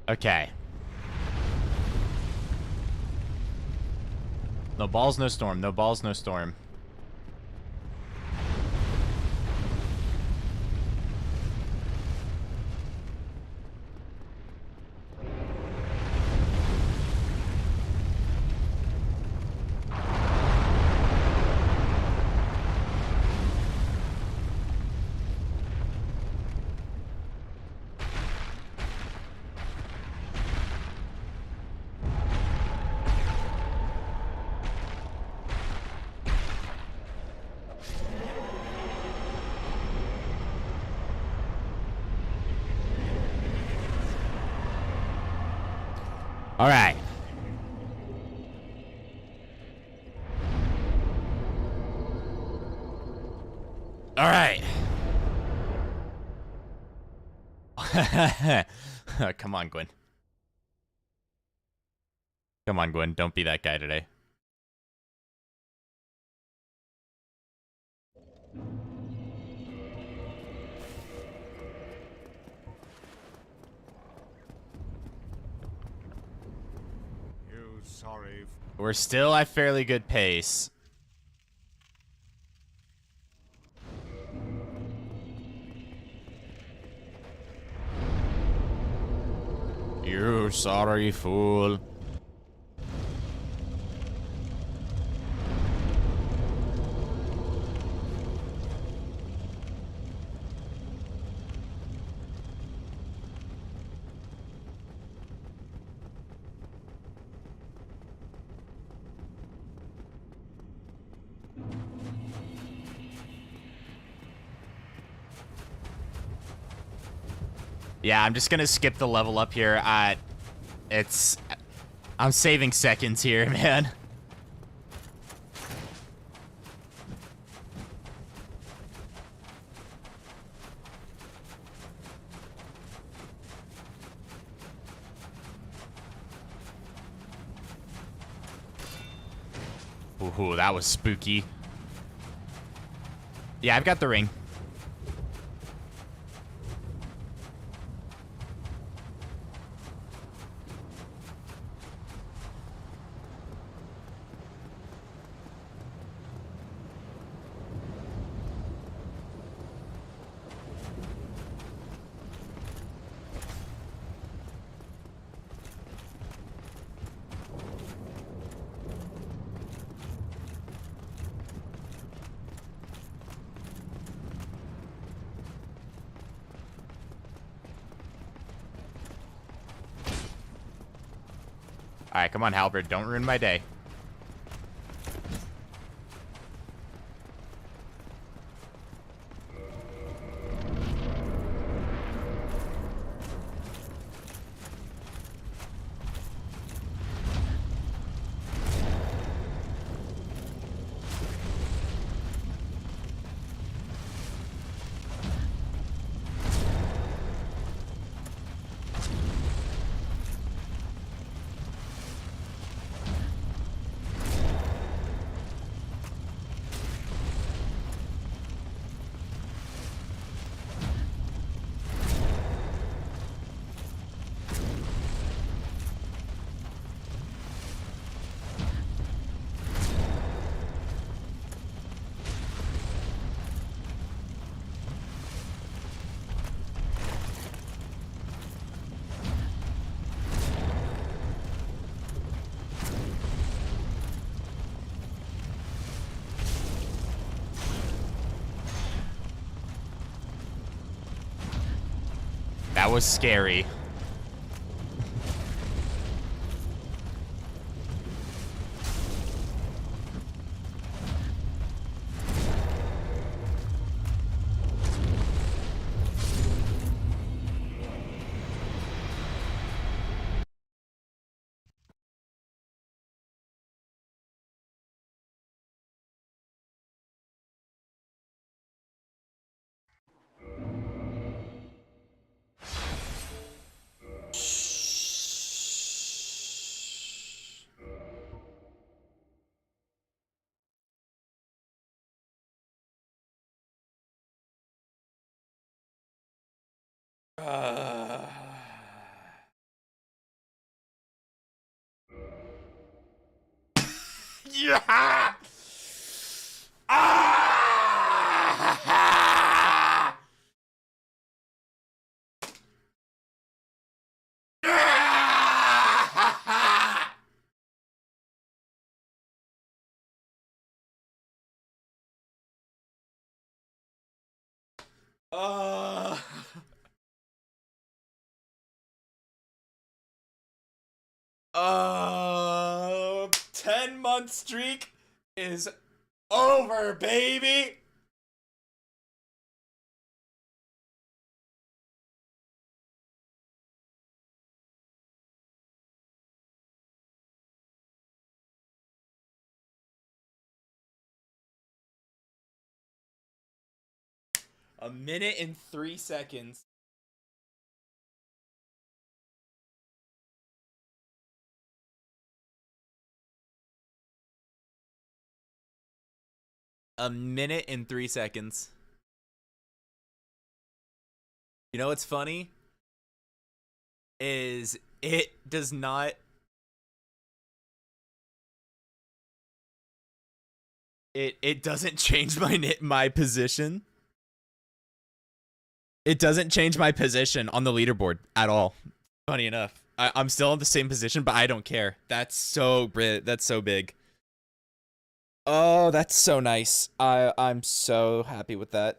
S1: Okay. No balls, no storm. No balls, no storm. All right. All right. Come on, Gwen. Come on, Gwen. Don't be that guy today.
S2: You sorry.
S1: We're still at fairly good pace. You sorry fool. Yeah, I'm just gonna skip the level up here. I'm saving seconds here, man. Ooh, that was spooky. Yeah, I've got the ring. Alright, come on, Halberd. Don't ruin my day. That was scary. Yeah! Ah! Uh, 10-month streak is over, baby. A minute and 3 seconds. A minute and 3 seconds. You know what's funny? Is it does not... It doesn't change my position. It doesn't change my position on the leaderboard at all. Funny enough. I'm still in the same position, but I don't care. That's so big. Oh, that's so nice. I'm so happy with that.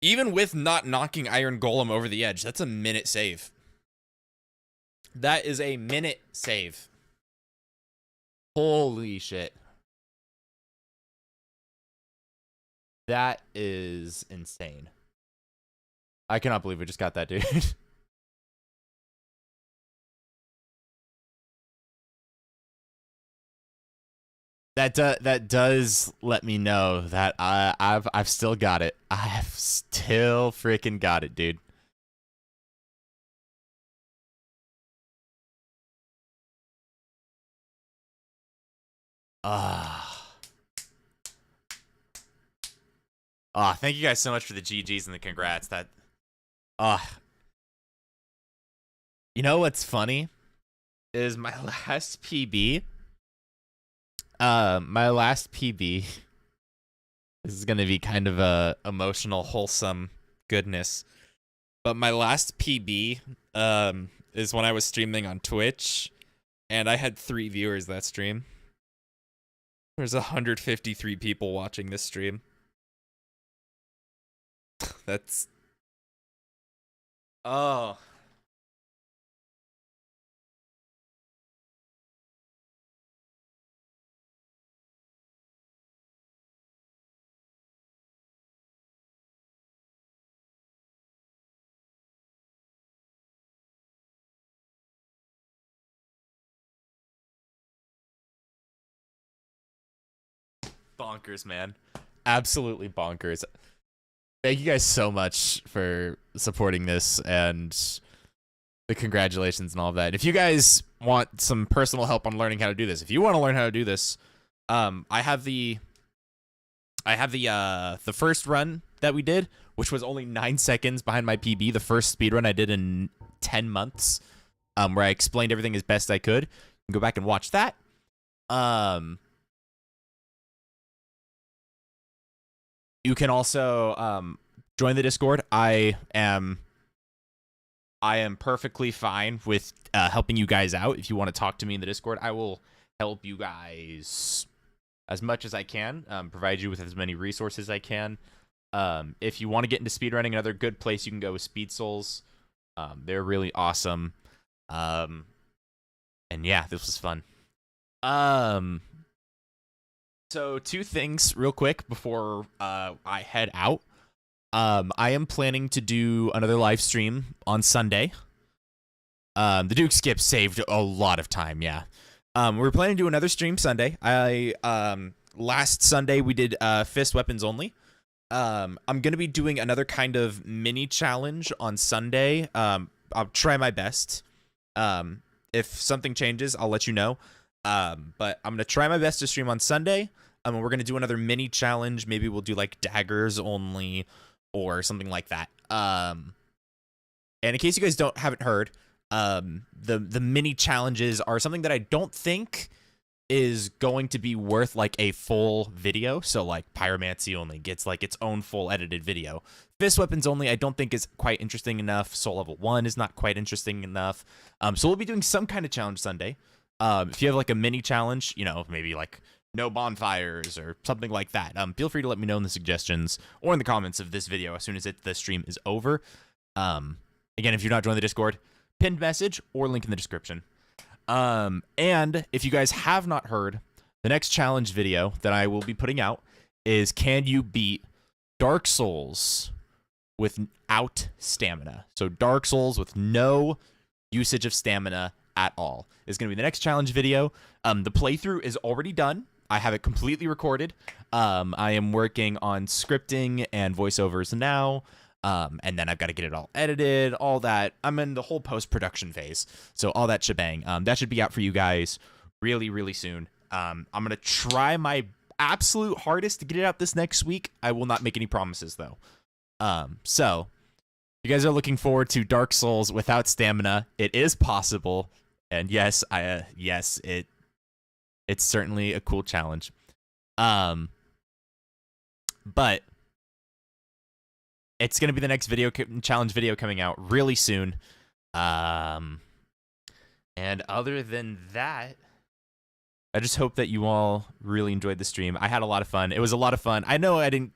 S1: Even with not knocking Iron Golem over the edge, that's a minute save. That is a minute save. Holy shit. That is insane. I cannot believe we just got that, dude. That does let me know that I've still got it. I've still freaking got it, dude. Thank you guys so much for the GGs and the congrats. That you know what's funny is my last PB. My last PB. This is gonna be kind of a emotional, wholesome goodness. But my last PB is when I was streaming on Twitch, and I had 3 viewers that stream. There's 153 people watching this stream. That's... Oh. Bonkers, man. Absolutely bonkers. Thank you guys so much for supporting this and the congratulations and all of that. If you guys want some personal help on learning how to do this, if you want to learn how to do this, I have the first run that we did, which was only 9 seconds behind my PB, the first speedrun I did in 10 months, where I explained everything as best I could. You can go back and watch that. You can also join the Discord. I am perfectly fine with helping you guys out. If you want to talk to me in the Discord, I will help you guys as much as I can, provide you with as many resources as I can. If you want to get into speedrunning, another good place you can go is Speed Souls. They're really awesome. And yeah, this was fun. So 2 things real quick before I head out. I am planning to do another live stream on Sunday. The Duke Skip saved a lot of time, yeah. We're planning to do another stream Sunday. Last Sunday we did fist weapons only. I'm gonna be doing another kind of mini challenge on Sunday. I'll try my best. If something changes, I'll let you know. But I'm gonna try my best to stream on Sunday. We're gonna do another mini challenge. Maybe we'll do like daggers only or something like that. And in case you guys haven't heard, the mini challenges are something that I don't think is going to be worth like a full video. So like pyromancy only gets like its own full edited video. Fist weapons only I don't think is quite interesting enough. Soul level 1 is not quite interesting enough. So we'll be doing some kind of challenge Sunday. If you have like a mini challenge, you know, maybe like no bonfires or something like that, feel free to let me know in the suggestions or in the comments of this video as soon as the stream is over. Again, if you're not joining the Discord, pinned message or link in the description. And if you guys have not heard, the next challenge video that I will be putting out is can you beat Dark Souls without stamina? So Dark Souls with no usage of stamina at all is going to be the next challenge video. The playthrough is already done. I have it completely recorded. I am working on scripting and voiceovers now. And then I've got to get it all edited, all that. I'm in the whole post-production phase. So all that shebang. That should be out for you guys really, really soon. I'm going to try my absolute hardest to get it out this next week. I will not make any promises, though. So you guys are looking forward to Dark Souls without stamina. It is possible. And yes, it's certainly a cool challenge. But it's going to be the next challenge video coming out really soon. And other than that, I just hope that you all really enjoyed the stream. I had a lot of fun. It was a lot of fun. I know I didn't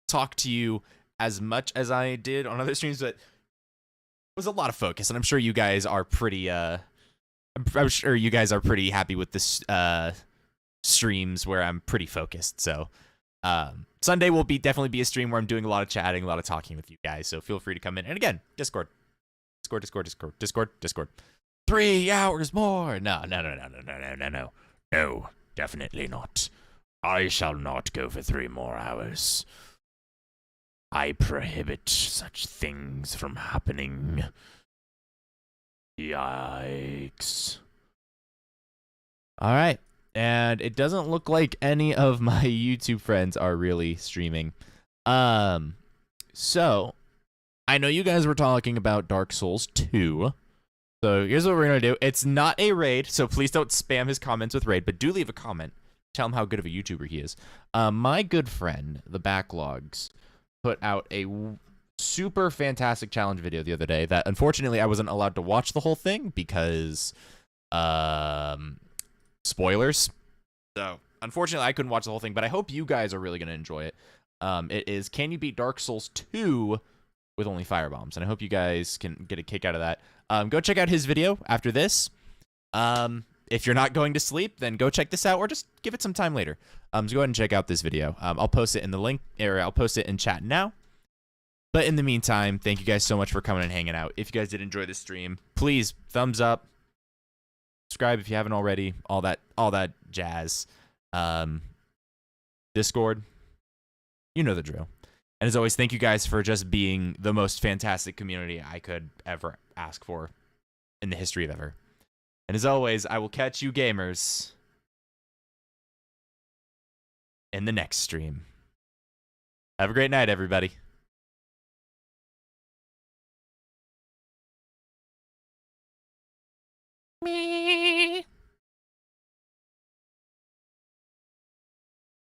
S1: talk to you as much as I did on other streams, but it was a lot of focus, and I'm sure you guys are pretty I'm sure you guys are pretty happy with this streams where I'm pretty focused. So Sunday will definitely be a stream where I'm doing a lot of chatting, a lot of talking with you guys. So feel free to come in. And again, Discord. 3 hours more. No, definitely not. I shall not go for 3 more hours. I prohibit such things from happening. Yikes. All right. And it doesn't look like any of my YouTube friends are really streaming. So I know you guys were talking about Dark Souls 2. So here's what we're going to do. It's not a raid, so please don't spam his comments with raid, but do leave a comment. Tell him how good of a YouTuber he is. My good friend, The Backlogs, put out a super fantastic challenge video the other day that unfortunately I wasn't allowed to watch the whole thing because spoilers. So unfortunately I couldn't watch the whole thing, but I hope you guys are really going to enjoy it. It is Can You Beat Dark Souls 2 with only firebombs? And I hope you guys can get a kick out of that. Go check out his video after this. If you're not going to sleep, then go check this out or just give it some time later. So go ahead and check out this video. I'll post it in the link, or I'll post it in chat now. But in the meantime, thank you guys so much for coming and hanging out. If you guys did enjoy the stream, please thumbs up, subscribe if you haven't already, all that jazz. Discord, you know the drill. And as always, thank you guys for just being the most fantastic community I could ever ask for in the history of ever. And as always, I will catch you gamers in the next stream. Have a great night, everybody. Me.